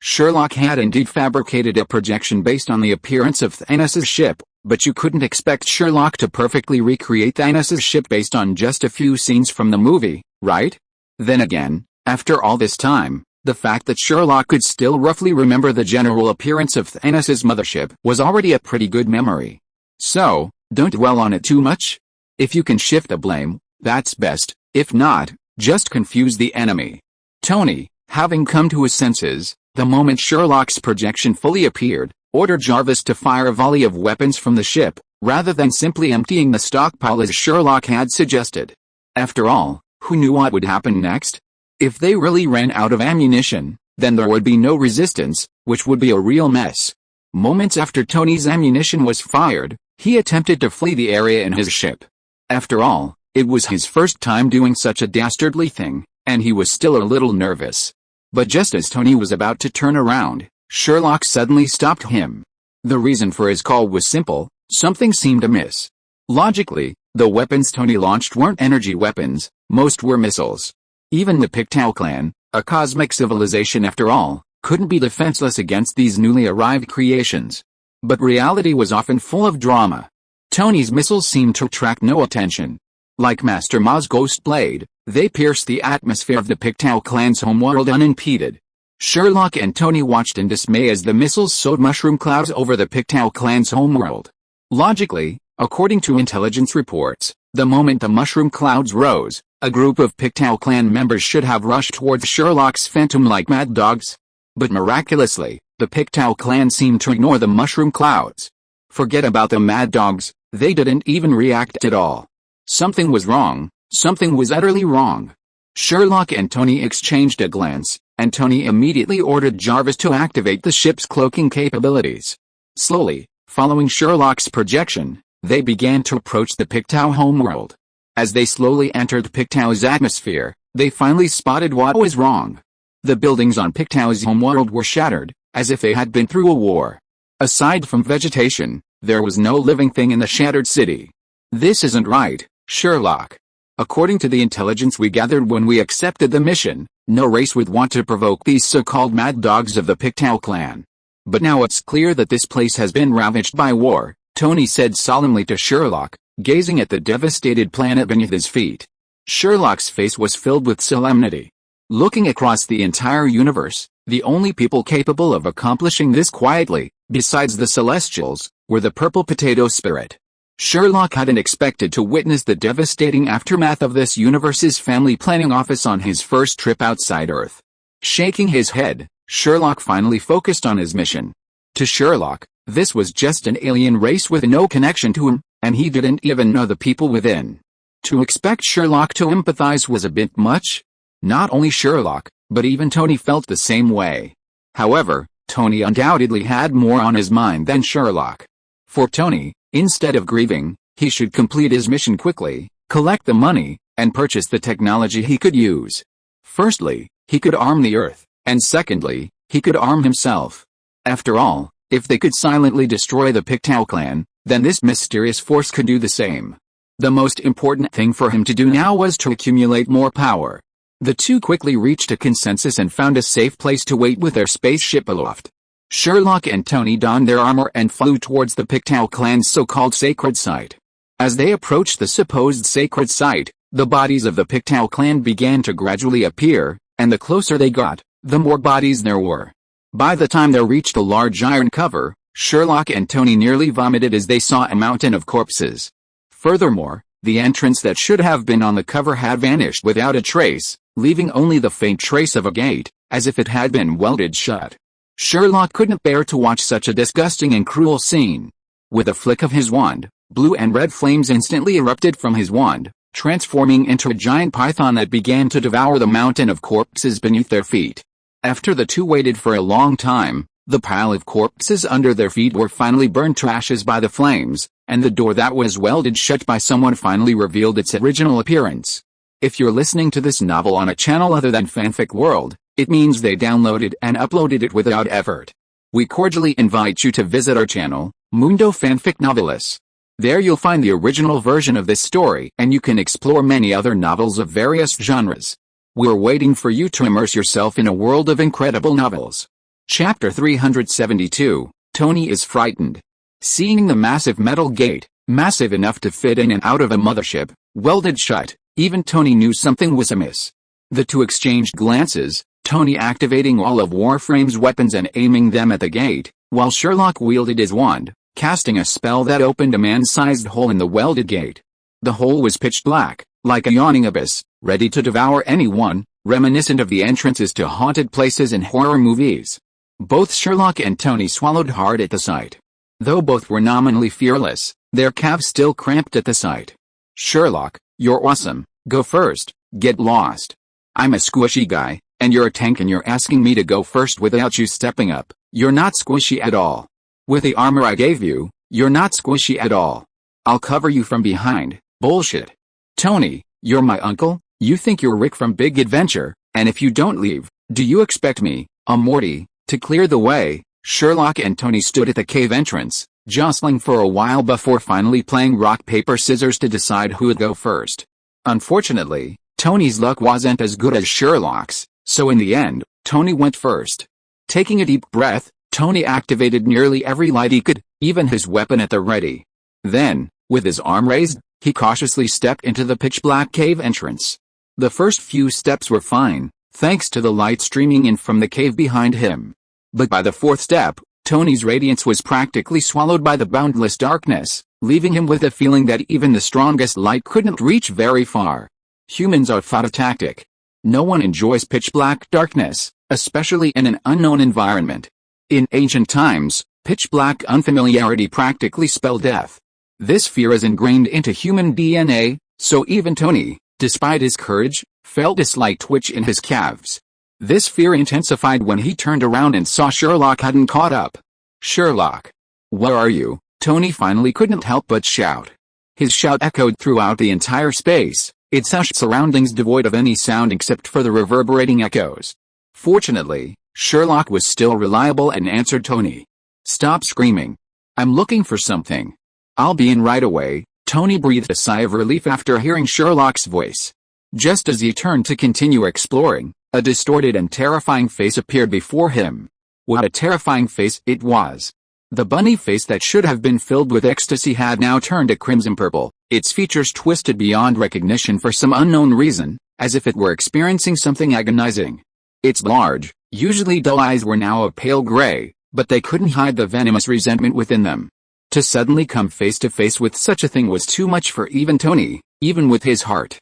[SPEAKER 1] Sherlock had indeed fabricated a projection based on the appearance of Thanos's ship, but you couldn't expect Sherlock to perfectly recreate Thanos's ship based on just a few scenes from the movie, right? Then again, after all this time, the fact that Sherlock could still roughly remember the general appearance of Thanos's mothership was already a pretty good memory. So, don't dwell on it too much. If you can shift the blame, that's best. If not, just confuse the enemy. Tony, having come to his senses, the moment Sherlock's projection fully appeared, ordered Jarvis to fire a volley of weapons from the ship, rather than simply emptying the stockpile as Sherlock had suggested. After all, who knew what would happen next? If they really ran out of ammunition, then there would be no resistance, which would be a real mess. Moments after Tony's ammunition was fired, he attempted to flee the area in his ship. After all, it was his first time doing such a dastardly thing, and he was still a little nervous. But just as Tony was about to turn around, Sherlock suddenly stopped him. The reason for his call was simple: something seemed amiss. Logically, the weapons Tony launched weren't energy weapons, most were missiles. Even the Pictou clan, a cosmic civilization after all, couldn't be defenseless against these newly arrived creations. But reality was often full of drama. Tony's missiles seemed to attract no attention. Like Master Ma's ghost blade, they pierced the atmosphere of the Pictou clan's homeworld unimpeded. Sherlock and Tony watched in dismay as the missiles sowed mushroom clouds over the Pictou clan's homeworld. Logically, according to intelligence reports, the moment the mushroom clouds rose, a group of Pictou clan members should have rushed towards Sherlock's phantom like mad dogs. But miraculously, the Pictou clan seemed to ignore the mushroom clouds. Forget about the mad dogs, they didn't even react at all. Something was wrong, something was utterly wrong. Sherlock and Tony exchanged a glance, and Tony immediately ordered Jarvis to activate the ship's cloaking capabilities. Slowly, following Sherlock's projection, they began to approach the Pictou homeworld. As they slowly entered Pictou's atmosphere, they finally spotted what was wrong. The buildings on Pictou's homeworld were shattered, as if they had been through a war. Aside from vegetation, there was no living thing in the shattered city. This isn't right, Sherlock. According to the intelligence we gathered when we accepted the mission, no race would want to provoke these so-called mad dogs of the Pictou clan. But now it's clear that this place has been ravaged by war, Tony said solemnly to Sherlock, gazing at the devastated planet beneath his feet. Sherlock's face was filled with solemnity. Looking across the entire universe, the only people capable of accomplishing this quietly, besides the Celestials, were the purple potato spirit. Sherlock hadn't expected to witness the devastating aftermath of this universe's family planning office on his first trip outside Earth. Shaking his head, Sherlock finally focused on his mission. To Sherlock, this was just an alien race with no connection to him, and he didn't even know the people within. To expect Sherlock to empathize was a bit much. Not only Sherlock, but even Tony felt the same way. However, Tony undoubtedly had more on his mind than Sherlock. For Tony, instead of grieving, he should complete his mission quickly, collect the money, and purchase the technology he could use. Firstly, he could arm the Earth, and secondly, he could arm himself. After all, if they could silently destroy the Pictou clan, then this mysterious force could do the same. The most important thing for him to do now was to accumulate more power. The two quickly reached a consensus and found a safe place to wait with their spaceship aloft. Sherlock and Tony donned their armor and flew towards the Pictou clan's so-called sacred site. As they approached the supposed sacred site, the bodies of the Pictou clan began to gradually appear, and the closer they got, the more bodies there were. By the time they reached a large iron cover, Sherlock and Tony nearly vomited as they saw a mountain of corpses. Furthermore, the entrance that should have been on the cover had vanished without a trace, leaving only the faint trace of a gate, as if it had been welded shut. Sherlock couldn't bear to watch such a disgusting and cruel scene. With a flick of his wand, blue and red flames instantly erupted from his wand, transforming into a giant python that began to devour the mountain of corpses beneath their feet. After the two waited for a long time, the pile of corpses under their feet were finally burned to ashes by the flames, and the door that was welded shut by someone finally revealed its original appearance. If you're listening to this novel on a channel other than Fanfic World, it means they downloaded and uploaded it without effort. We cordially invite you to visit our channel, Mundo Fanfic Novelis. There you'll find the original version of this story, and you can explore many other novels of various genres. We're waiting for you to immerse yourself in a world of incredible novels. Chapter 372, Tony is frightened. Seeing the massive metal gate, massive enough to fit in and out of a mothership, welded shut, even Tony knew something was amiss. The two exchanged glances, Tony activating all of Warframe's weapons and aiming them at the gate, while Sherlock wielded his wand, casting a spell that opened a man-sized hole in the welded gate. The hole was pitch black, like a yawning abyss, ready to devour anyone, reminiscent of the entrances to haunted places in horror movies. Both Sherlock and Tony swallowed hard at the sight. Though both were nominally fearless, their calves still cramped at the sight. Sherlock, you're awesome, go first, get lost. I'm a squishy guy, and you're a tank and you're asking me to go first without you stepping up. You're not squishy at all. With the armor I gave you, you're not squishy at all. I'll cover you from behind, bullshit. Tony, you're my uncle, you think you're Rick from Big Adventure, and if you don't leave, do you expect me, a Morty, to clear the way? Sherlock and Tony stood at the cave entrance, jostling for a while before finally playing rock paper scissors to decide who would go first. Unfortunately, Tony's luck wasn't as good as Sherlock's, so in the end, Tony went first. Taking a deep breath, Tony activated nearly every light he could, even his weapon at the ready. Then, with his arm raised, he cautiously stepped into the pitch-black cave entrance. The first few steps were fine, thanks to the light streaming in from the cave behind him. But by the fourth step, Tony's radiance was practically swallowed by the boundless darkness, leaving him with a feeling that even the strongest light couldn't reach very far. Humans are phototactic. No one enjoys pitch-black darkness, especially in an unknown environment. In ancient times, pitch-black unfamiliarity practically spelled death. This fear is ingrained into human DNA, so even Tony, despite his courage, felt a slight twitch in his calves. This fear intensified when he turned around and saw Sherlock hadn't caught up. Sherlock! Where are you? Tony finally couldn't help but shout. His shout echoed throughout the entire space, its hushed surroundings devoid of any sound except for the reverberating echoes. Fortunately, Sherlock was still reliable and answered Tony. Stop screaming. I'm looking for something. I'll be in right away. Tony breathed a sigh of relief after hearing Sherlock's voice. Just as he turned to continue exploring, a distorted and terrifying face appeared before him. What a terrifying face it was. The bunny face that should have been filled with ecstasy had now turned a crimson purple, its features twisted beyond recognition for some unknown reason, as if it were experiencing something agonizing. Its large, usually dull eyes were now a pale gray, but they couldn't hide the venomous resentment within them. To suddenly come face to face with such a thing was too much for even Tony, even with his heart.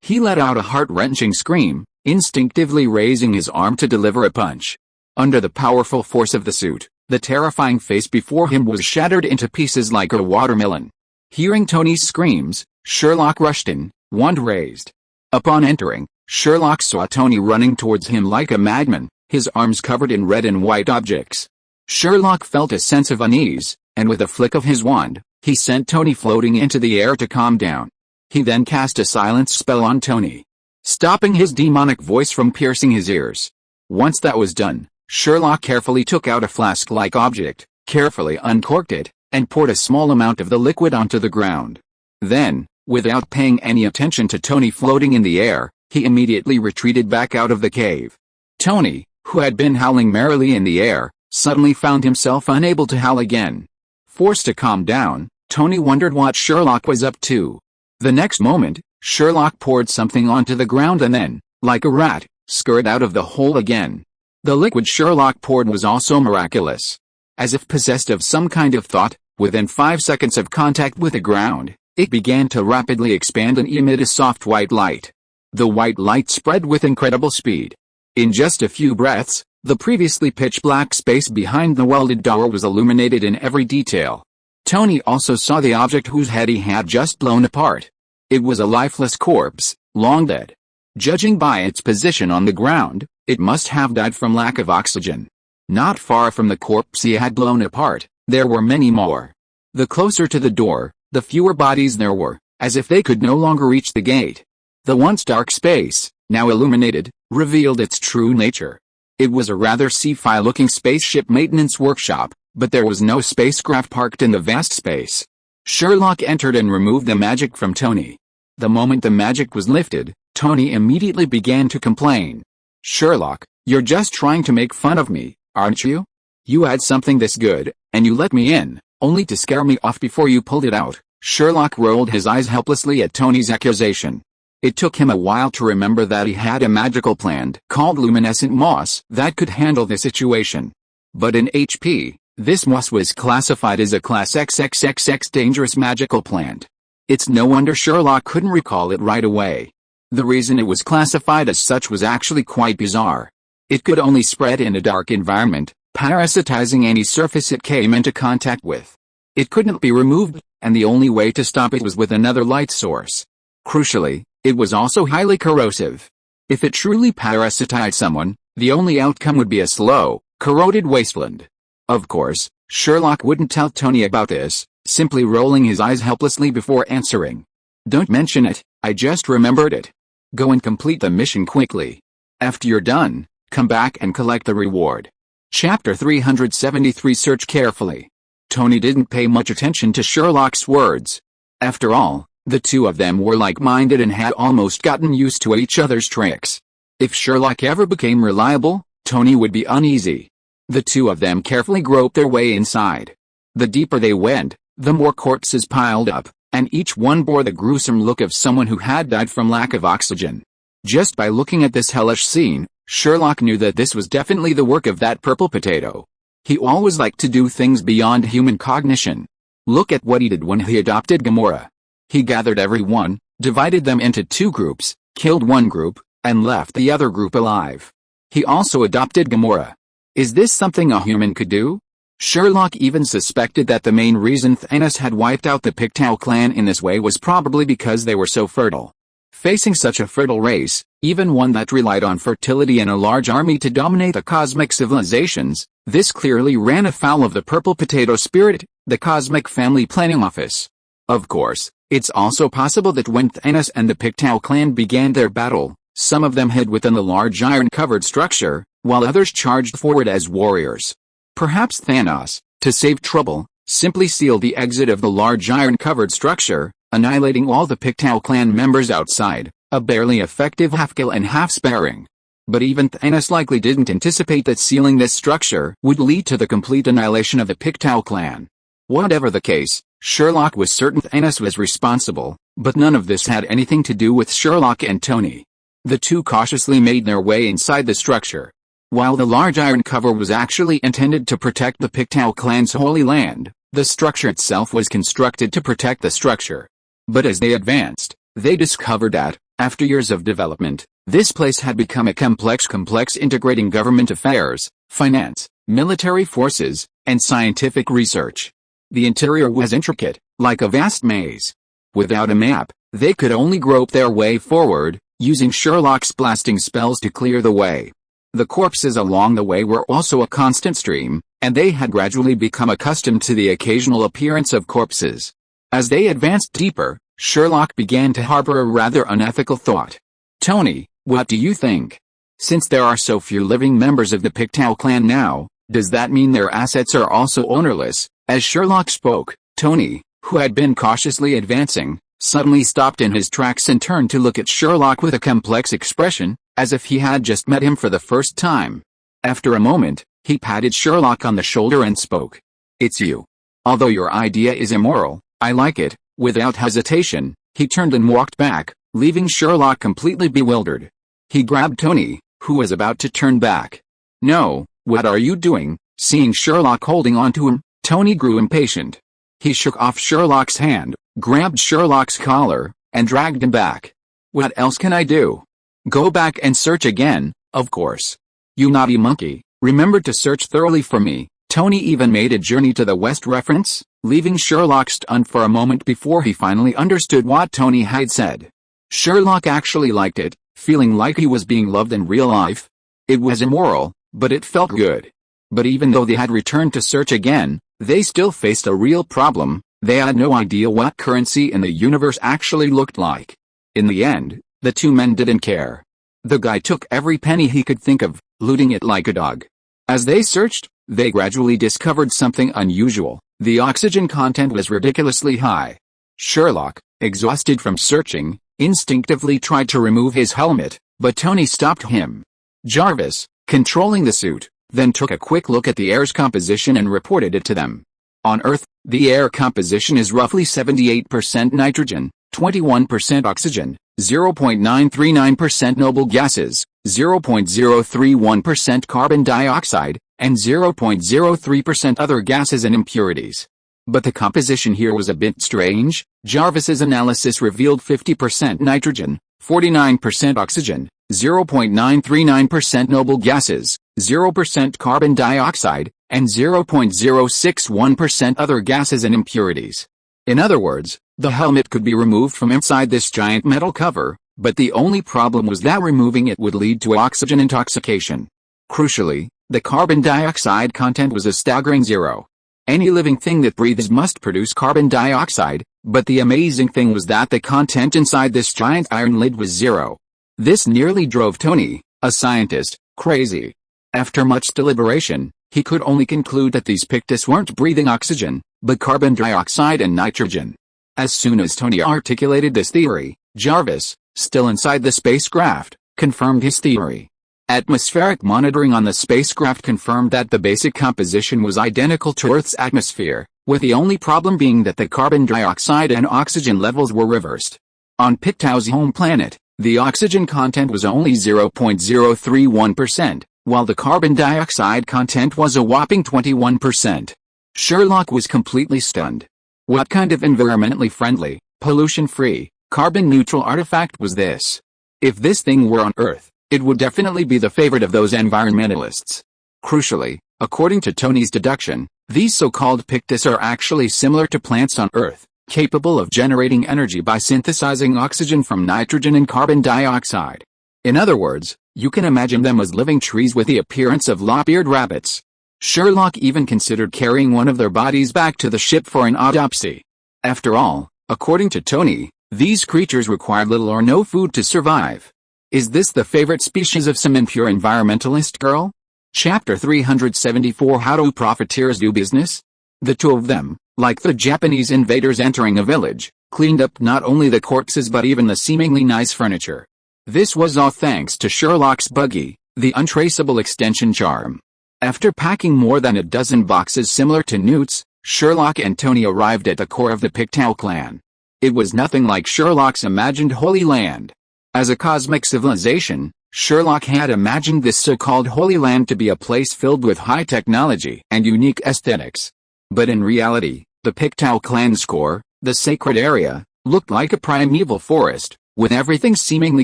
[SPEAKER 1] He let out a heart-wrenching scream, instinctively raising his arm to deliver a punch. Under the powerful force of the suit, the terrifying face before him was shattered into pieces like a watermelon. Hearing Tony's screams, Sherlock rushed in, wand raised. Upon entering, Sherlock saw Tony running towards him like a madman, his arms covered in red and white objects. Sherlock felt a sense of unease, and with a flick of his wand, he sent Tony floating into the air to calm down. He then cast a silence spell on Tony, stopping his demonic voice from piercing his ears. Once that was done, Sherlock carefully took out a flask-like object, carefully uncorked it, and poured a small amount of the liquid onto the ground. Then, without paying any attention to Tony floating in the air, he immediately retreated back out of the cave. Tony, who had been howling merrily in the air, suddenly found himself unable to howl again. Forced to calm down, Tony wondered what Sherlock was up to. The next moment, Sherlock poured something onto the ground and then, like a rat, scurried out of the hole again. The liquid Sherlock poured was also miraculous. As if possessed of some kind of thought, within 5 seconds of contact with the ground, it began to rapidly expand and emit a soft white light. The white light spread with incredible speed. In just a few breaths, the previously pitch-black space behind the welded door was illuminated in every detail. Tony also saw the object whose head he had just blown apart. It was a lifeless corpse, long dead. Judging by its position on the ground, it must have died from lack of oxygen. Not far from the corpse he had blown apart, there were many more. The closer to the door, the fewer bodies there were, as if they could no longer reach the gate. The once dark space, now illuminated, revealed its true nature. It was a rather sci-fi looking spaceship maintenance workshop, but there was no spacecraft parked in the vast space. Sherlock entered and removed the magic from Tony. The moment the magic was lifted, Tony immediately began to complain. "Sherlock, you're just trying to make fun of me, aren't you? You had something this good, and you let me in, only to scare me off before you pulled it out." Sherlock rolled his eyes helplessly at Tony's accusation. It took him a while to remember that he had a magical plant called luminescent moss that could handle the situation. But in HP, this moss was classified as a Class XXXX dangerous magical plant. It's no wonder Sherlock couldn't recall it right away. The reason it was classified as such was actually quite bizarre. It could only spread in a dark environment, parasitizing any surface it came into contact with. It couldn't be removed, and the only way to stop it was with another light source. Crucially, it was also highly corrosive. If it truly parasitized someone, the only outcome would be a slow, corroded wasteland. Of course, Sherlock wouldn't tell Tony about this, simply rolling his eyes helplessly before answering. "Don't mention it, I just remembered it. Go and complete the mission quickly. After you're done, come back and collect the reward." Chapter 373. Search carefully. Tony didn't pay much attention to Sherlock's words. After all, the two of them were like-minded and had almost gotten used to each other's tricks. If Sherlock ever became reliable, Tony would be uneasy. The two of them carefully groped their way inside. The deeper they went, the more corpses piled up, and each one bore the gruesome look of someone who had died from lack of oxygen. Just by looking at this hellish scene, Sherlock knew that this was definitely the work of that purple potato. He always liked to do things beyond human cognition. Look at what he did when he adopted Gamora. He gathered everyone, divided them into two groups, killed one group, and left the other group alive. He also adopted Gamora. Is this something a human could do? Sherlock even suspected that the main reason Thanos had wiped out the Pictou clan in this way was probably because they were so fertile. Facing such a fertile race, even one that relied on fertility and a large army to dominate the cosmic civilizations, this clearly ran afoul of the purple potato spirit, the cosmic family planning office. Of course, it's also possible that when Thanos and the Pictou clan began their battle, some of them hid within the large iron-covered structure, while others charged forward as warriors. Perhaps Thanos, to save trouble, simply sealed the exit of the large iron-covered structure, annihilating all the Pictou clan members outside, a barely effective half-kill and half-sparing. But even Thanos likely didn't anticipate that sealing this structure would lead to the complete annihilation of the Pictou clan. Whatever the case, Sherlock was certain Thanos was responsible, but none of this had anything to do with Sherlock and Tony. The two cautiously made their way inside the structure. While the large iron cover was actually intended to protect the Pictou clan's holy land, the structure itself was constructed to protect the structure. But as they advanced, they discovered that, after years of development, this place had become a complex integrating government affairs, finance, military forces, and scientific research. The interior was intricate, like a vast maze. Without a map, they could only grope their way forward, using Sherlock's blasting spells to clear the way. The corpses along the way were also a constant stream, and they had gradually become accustomed to the occasional appearance of corpses. As they advanced deeper, Sherlock began to harbor a rather unethical thought. "Tony, what do you think? Since there are so few living members of the Pictou clan now, does that mean their assets are also ownerless?" As Sherlock spoke, Tony, who had been cautiously advancing, suddenly stopped in his tracks and turned to look at Sherlock with a complex expression, as if he had just met him for the first time. After a moment, he patted Sherlock on the shoulder and spoke. "It's you. Although your idea is immoral, I like it." Without hesitation, he turned and walked back, leaving Sherlock completely bewildered. He grabbed Tony, who was about to turn back. "No, what are you doing?" Seeing Sherlock holding on to him, Tony grew impatient. He shook off Sherlock's hand, grabbed Sherlock's collar, and dragged him back. "What else can I do? Go back and search again, of course. You naughty monkey, remember to search thoroughly for me." Tony even made a journey to the West reference, leaving Sherlock stunned for a moment before he finally understood what Tony had said. Sherlock actually liked it, feeling like he was being loved in real life. It was immoral, but it felt good. But even though they had returned to search again, they still faced a real problem. They had no idea what currency in the universe actually looked like. In the end, the two men didn't care. The guy took every penny he could think of, looting it like a dog. As they searched, they gradually discovered something unusual. The oxygen content was ridiculously high. Sherlock, exhausted from searching, instinctively tried to remove his helmet, but Tony stopped him. Jarvis, controlling the suit, then took a quick look at the air's composition and reported it to them. On Earth, the air composition is roughly 78% nitrogen, 21% oxygen, 0.939% noble gases, 0.031% carbon dioxide, and 0.03% other gases and impurities. But the composition here was a bit strange. Jarvis's analysis revealed 50% nitrogen, 49% oxygen, 0.939% noble gases, 0% carbon dioxide, and 0.061% other gases and impurities. In other words, the helmet could be removed from inside this giant metal cover, but the only problem was that removing it would lead to oxygen intoxication. Crucially, the carbon dioxide content was a staggering 0. Any living thing that breathes must produce carbon dioxide, but the amazing thing was that the content inside this giant iron lid was 0. This nearly drove Tony, a scientist, crazy. After much deliberation, he could only conclude that these Pictus weren't breathing oxygen, but carbon dioxide and nitrogen. As soon as Tony articulated this theory, Jarvis, still inside the spacecraft, confirmed his theory. Atmospheric monitoring on the spacecraft confirmed that the basic composition was identical to Earth's atmosphere, with the only problem being that the carbon dioxide and oxygen levels were reversed. On Pictau's home planet, the oxygen content was only 0.031%, while the carbon dioxide content was a whopping 21%. Sherlock was completely stunned. What kind of environmentally friendly, pollution-free, carbon-neutral artifact was this? If this thing were on Earth, it would definitely be the favorite of those environmentalists. Crucially, according to Tony's deduction, these so-called Pictus are actually similar to plants on Earth, capable of generating energy by synthesizing oxygen from nitrogen and carbon dioxide. In other words, you can imagine them as living trees with the appearance of lop-eared rabbits. Sherlock even considered carrying one of their bodies back to the ship for an autopsy. After all, according to Tony, these creatures required little or no food to survive. Is this the favorite species of some impure environmentalist girl? Chapter 374 How do profiteers do business? The two of them, like the Japanese invaders entering a village, cleaned up not only the corpses but even the seemingly nice furniture. This was all thanks to Sherlock's buggy, the untraceable extension charm. After packing more than a dozen boxes similar to Newt's, Sherlock and Tony arrived at the core of the Pictou clan. It was nothing like Sherlock's imagined Holy Land. As a cosmic civilization, Sherlock had imagined this so-called Holy Land to be a place filled with high technology and unique aesthetics. But in reality, the Pictou clan's core, the sacred area, looked like a primeval forest, with everything seemingly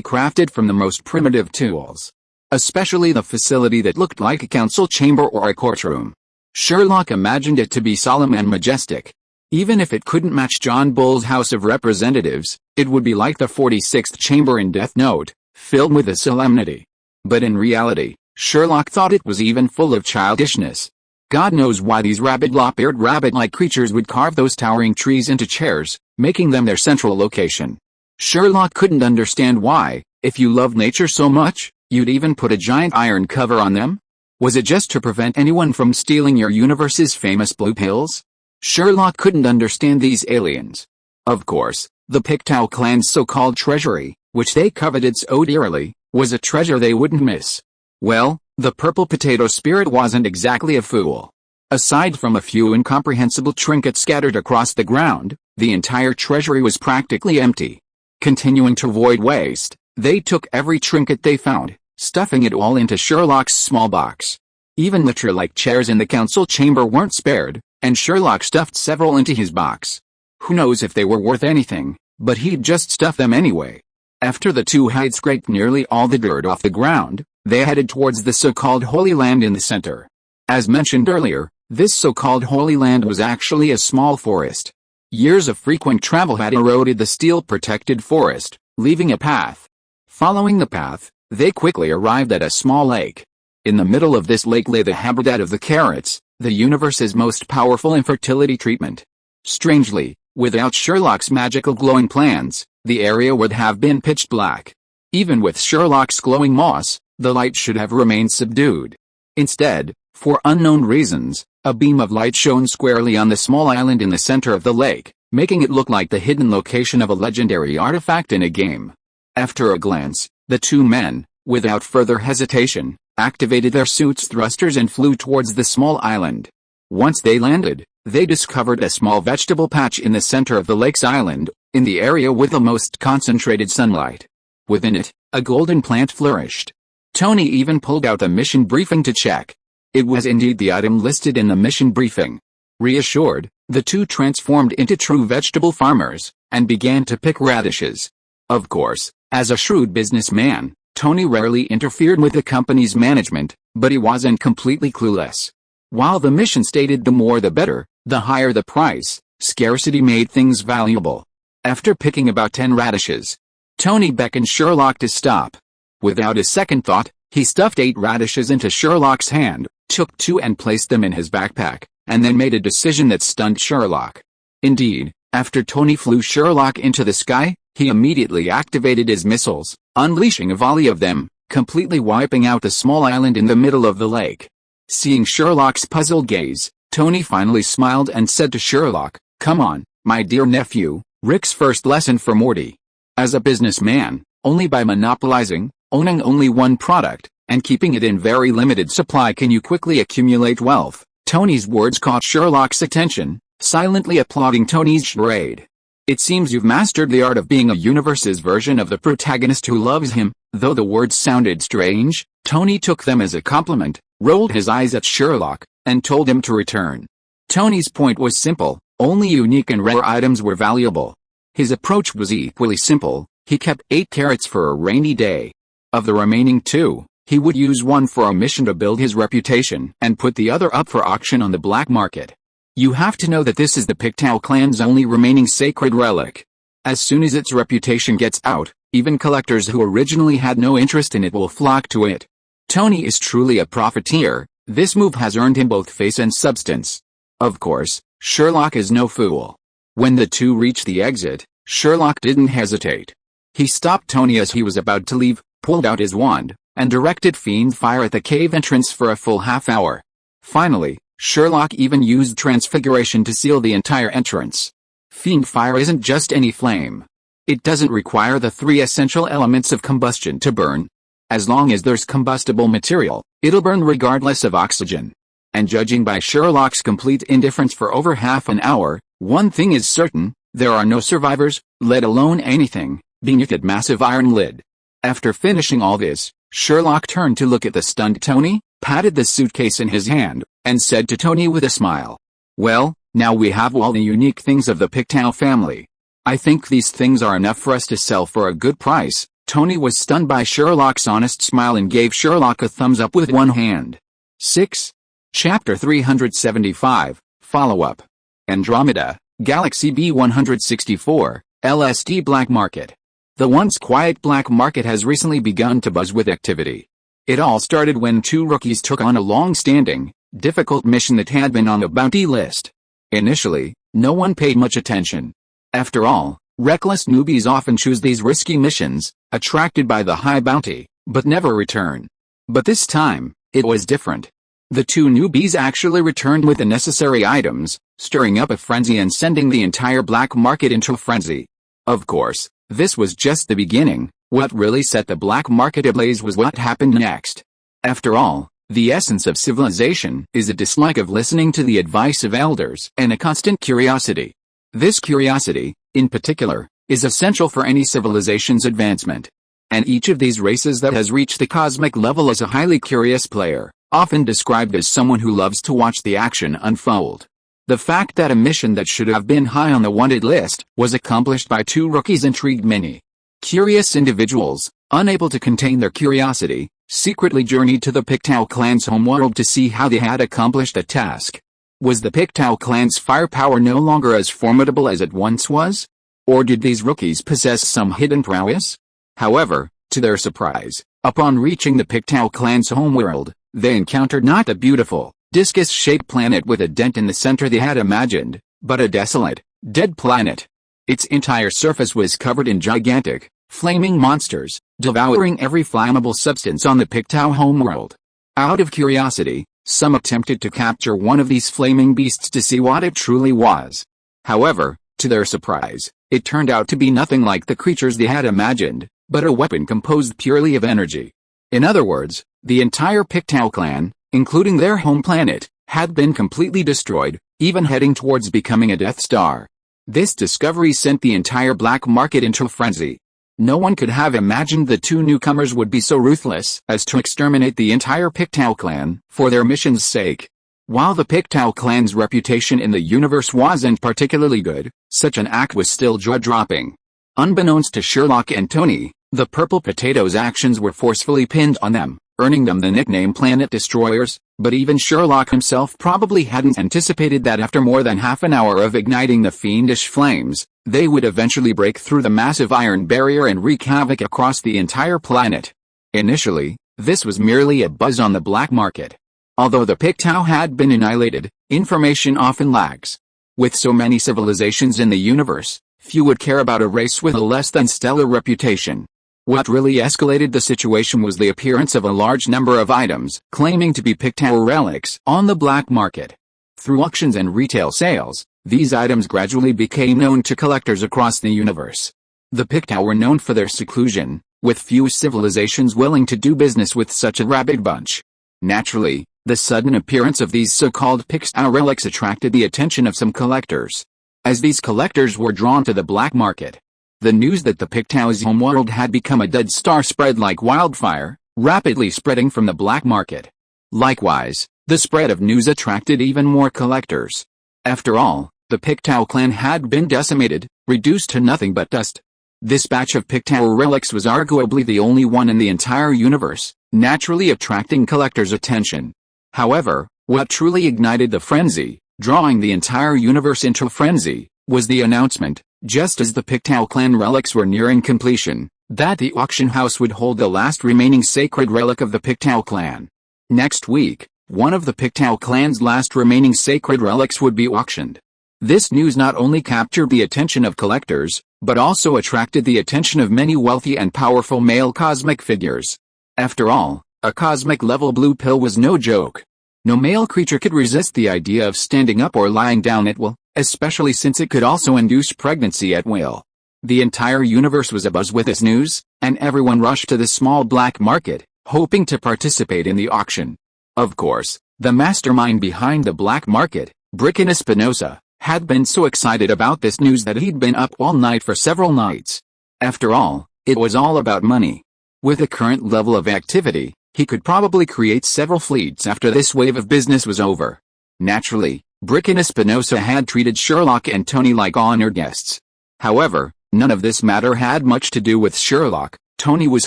[SPEAKER 1] crafted from the most primitive tools. Especially the facility that looked like a council chamber or a courtroom. Sherlock imagined it to be solemn and majestic. Even if it couldn't match John Bull's House of Representatives, it would be like the 46th chamber in Death Note, filled with a solemnity. But in reality, Sherlock thought it was even full of childishness. God knows why these rabid lop-eared rabbit-like creatures would carve those towering trees into chairs, making them their central location. Sherlock couldn't understand why, if you loved nature so much, you'd even put a giant iron cover on them? Was it just to prevent anyone from stealing your universe's famous blue pills? Sherlock couldn't understand these aliens. Of course, the Pictou clan's so-called treasury, which they coveted so dearly, was a treasure they wouldn't miss. Well, the purple potato spirit wasn't exactly a fool. Aside from a few incomprehensible trinkets scattered across the ground, the entire treasury was practically empty. Continuing to avoid waste, they took every trinket they found, stuffing it all into Sherlock's small box. Even the chair-like chairs in the council chamber weren't spared, and Sherlock stuffed several into his box. Who knows if they were worth anything, but he'd just stuff them anyway. After the two had scraped nearly all the dirt off the ground, they headed towards the so-called Holy Land in the center. As mentioned earlier, this so-called Holy Land was actually a small forest. Years of frequent travel had eroded the steel-protected forest, leaving a path. Following the path, they quickly arrived at a small lake. In the middle of this lake lay the habitat of the carrots, the universe's most powerful infertility treatment. Strangely, without Sherlock's magical glowing plans, the area would have been pitch black. Even with Sherlock's glowing moss, the light should have remained subdued. Instead, for unknown reasons, a beam of light shone squarely on the small island in the center of the lake, making it look like the hidden location of a legendary artifact in a game. After a glance, the two men, without further hesitation, activated their suit's thrusters and flew towards the small island. Once they landed, they discovered a small vegetable patch in the center of the lake's island, in the area with the most concentrated sunlight. Within it, a golden plant flourished. Tony even pulled out a mission briefing to check. It was indeed the item listed in the mission briefing. Reassured, the two transformed into true vegetable farmers, and began to pick radishes. Of course, as a shrewd businessman, Tony rarely interfered with the company's management, but he wasn't completely clueless. While the mission stated the more the better, the higher the price, scarcity made things valuable. After picking about 10 radishes, Tony beckoned Sherlock to stop. Without a second thought, he stuffed 8 radishes into Sherlock's hand, took 2 and placed them in his backpack, and then made a decision that stunned Sherlock. Indeed, after Tony flew Sherlock into the sky, he immediately activated his missiles, unleashing a volley of them, completely wiping out the small island in the middle of the lake. Seeing Sherlock's puzzled gaze, Tony finally smiled and said to Sherlock, "Come on, my dear nephew, Rick's first lesson for Morty. As a businessman, only by monopolizing, owning only one product, and keeping it in very limited supply can you quickly accumulate wealth." Tony's words caught Sherlock's attention, silently applauding Tony's charade. "It seems you've mastered the art of being a universe's version of the protagonist who loves him." Though the words sounded strange, Tony took them as a compliment, rolled his eyes at Sherlock, and told him to return. Tony's point was simple: only unique and rare items were valuable. His approach was equally simple: he kept 8 carrots for a rainy day. Of the remaining 2, he would use one for a mission to build his reputation and put the other up for auction on the black market. You have to know that this is the Pictou clan's only remaining sacred relic. As soon as its reputation gets out, even collectors who originally had no interest in it will flock to it. Tony is truly a profiteer. This move has earned him both face and substance. Of course, Sherlock is no fool. When the two reached the exit, Sherlock didn't hesitate. He stopped Tony as he was about to leave, pulled out his wand, and directed fiend fire at the cave entrance for a full half-hour. Finally, Sherlock even used transfiguration to seal the entire entrance. Fiend fire isn't just any flame. It doesn't require the 3 essential elements of combustion to burn. As long as there's combustible material, it'll burn regardless of oxygen. And judging by Sherlock's complete indifference for over half an hour, one thing is certain: there are no survivors, let alone anything, beneath that massive iron lid. After finishing all this, Sherlock turned to look at the stunned Tony, patted the suitcase in his hand, and said to Tony with a smile, "Well, now we have all the unique things of the Pictou family. I think these things are enough for us to sell for a good price." Tony was stunned by Sherlock's honest smile and gave Sherlock a thumbs up with one hand. 6. Chapter 375, Follow-up. Andromeda, Galaxy B164, LSD Black Market. The once quiet black market has recently begun to buzz with activity. It all started when 2 rookies took on a long-standing, difficult mission that had been on the bounty list. Initially, no one paid much attention. After all, reckless newbies often choose these risky missions, attracted by the high bounty, but never return. But this time, it was different. The 2 newbies actually returned with the necessary items, stirring up a frenzy and sending the entire black market into a frenzy. Of course, this was just the beginning. What really set the black market ablaze was what happened next. After all, the essence of civilization is a dislike of listening to the advice of elders and a constant curiosity. This curiosity, in particular, is essential for any civilization's advancement. And each of these races that has reached the cosmic level is a highly curious player, often described as someone who loves to watch the action unfold. The fact that a mission that should have been high on the wanted list was accomplished by 2 rookies intrigued many. Curious individuals, unable to contain their curiosity, secretly journeyed to the Pictou clan's homeworld to see how they had accomplished a task. Was the Pictou clan's firepower no longer as formidable as it once was? Or did these rookies possess some hidden prowess? However, to their surprise, upon reaching the Pictou clan's homeworld, they encountered not the beautiful, discus-shaped planet with a dent in the center they had imagined, but a desolate, dead planet. Its entire surface was covered in gigantic, flaming monsters, devouring every flammable substance on the Pictou homeworld. Out of curiosity, some attempted to capture one of these flaming beasts to see what it truly was. However, to their surprise, it turned out to be nothing like the creatures they had imagined, but a weapon composed purely of energy. In other words, the entire Pictou clan, including their home planet, had been completely destroyed, even heading towards becoming a Death Star. This discovery sent the entire black market into a frenzy. No one could have imagined the two newcomers would be so ruthless as to exterminate the entire Pictou clan for their mission's sake. While the Pictou clan's reputation in the universe wasn't particularly good, such an act was still jaw-dropping. Unbeknownst to Sherlock and Tony, the Purple Potatoes' actions were forcefully pinned on them, earning them the nickname Planet Destroyers, but even Sherlock himself probably hadn't anticipated that after more than half an hour of igniting the fiendish flames, they would eventually break through the massive iron barrier and wreak havoc across the entire planet. Initially, this was merely a buzz on the black market. Although the Pictou had been annihilated, information often lags. With so many civilizations in the universe, few would care about a race with a less than stellar reputation. What really escalated the situation was the appearance of a large number of items claiming to be Pictou relics on the black market. Through auctions and retail sales, these items gradually became known to collectors across the universe. The Pictou were known for their seclusion, with few civilizations willing to do business with such a rabid bunch. Naturally, the sudden appearance of these so-called Pictou relics attracted the attention of some collectors. As these collectors were drawn to the black market, the news that the Pictou's homeworld had become a dead star spread like wildfire, rapidly spreading from the black market. Likewise, the spread of news attracted even more collectors. After all, the Pictou clan had been decimated, reduced to nothing but dust. This batch of Pictou relics was arguably the only one in the entire universe, naturally attracting collectors' attention. However, what truly ignited the frenzy, drawing the entire universe into a frenzy, was the announcement, just as the Pictou clan relics were nearing completion, that the auction house would hold the last remaining sacred relic of the Pictou clan. Next week, one of the Pictou clan's last remaining sacred relics would be auctioned. This news not only captured the attention of collectors, but also attracted the attention of many wealthy and powerful male cosmic figures. After all, a cosmic-level blue pill was no joke. No male creature could resist the idea of standing up or lying down at will, especially since it could also induce pregnancy at will. The entire universe was abuzz with this news, and everyone rushed to the small black market, hoping to participate in the auction. Of course, the mastermind behind the black market, Bricken Espinosa, had been so excited about this news that he'd been up all night for several nights. After all, it was all about money. With the current level of activity, he could probably create several fleets after this wave of business was over. Naturally, Bricken Espinosa had treated Sherlock and Tony like honored guests. However, none of this matter had much to do with Sherlock. Tony was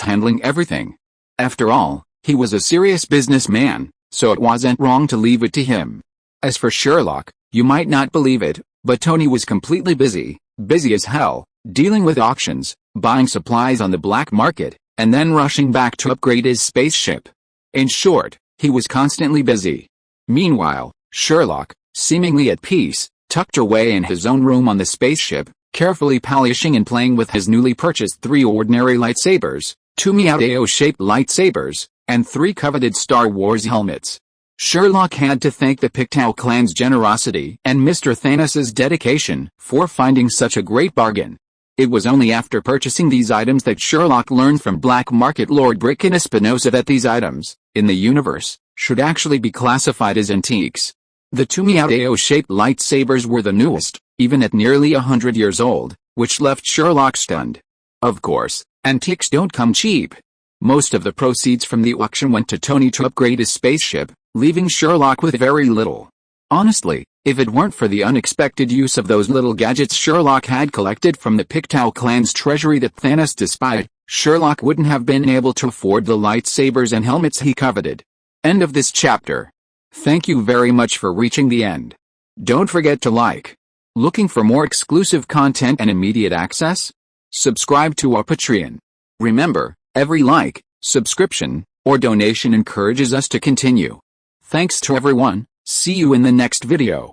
[SPEAKER 1] handling everything. After all, he was a serious businessman, so it wasn't wrong to leave it to him. As for Sherlock, you might not believe it, but Tony was completely busy as hell, dealing with auctions, buying supplies on the black market, and then rushing back to upgrade his spaceship. In short, he was constantly busy. Meanwhile, Sherlock, seemingly at peace, tucked away in his own room on the spaceship, carefully polishing and playing with his newly purchased 3 ordinary lightsabers, 2 Meow-shaped lightsabers, and 3 coveted Star Wars helmets. Sherlock had to thank the Pictou clan's generosity and Mr. Thanos's dedication for finding such a great bargain. It was only after purchasing these items that Sherlock learned from Black Market Lord Bricken Espinosa that these items, in the universe, should actually be classified as antiques. The 2 Meow-shaped lightsabers were the newest, even at nearly 100 years old, which left Sherlock stunned. Of course, antiques don't come cheap. Most of the proceeds from the auction went to Tony to upgrade his spaceship, leaving Sherlock with very little. Honestly, if it weren't for the unexpected use of those little gadgets Sherlock had collected from the Pictou clan's treasury that Thanos despised, Sherlock wouldn't have been able to afford the lightsabers and helmets he coveted. End of this chapter. Thank you very much for reaching the end. Don't forget to like. Looking for more exclusive content and immediate access? Subscribe to our Patreon. Remember, every like, subscription, or donation encourages us to continue. Thanks to everyone. See you in the next video.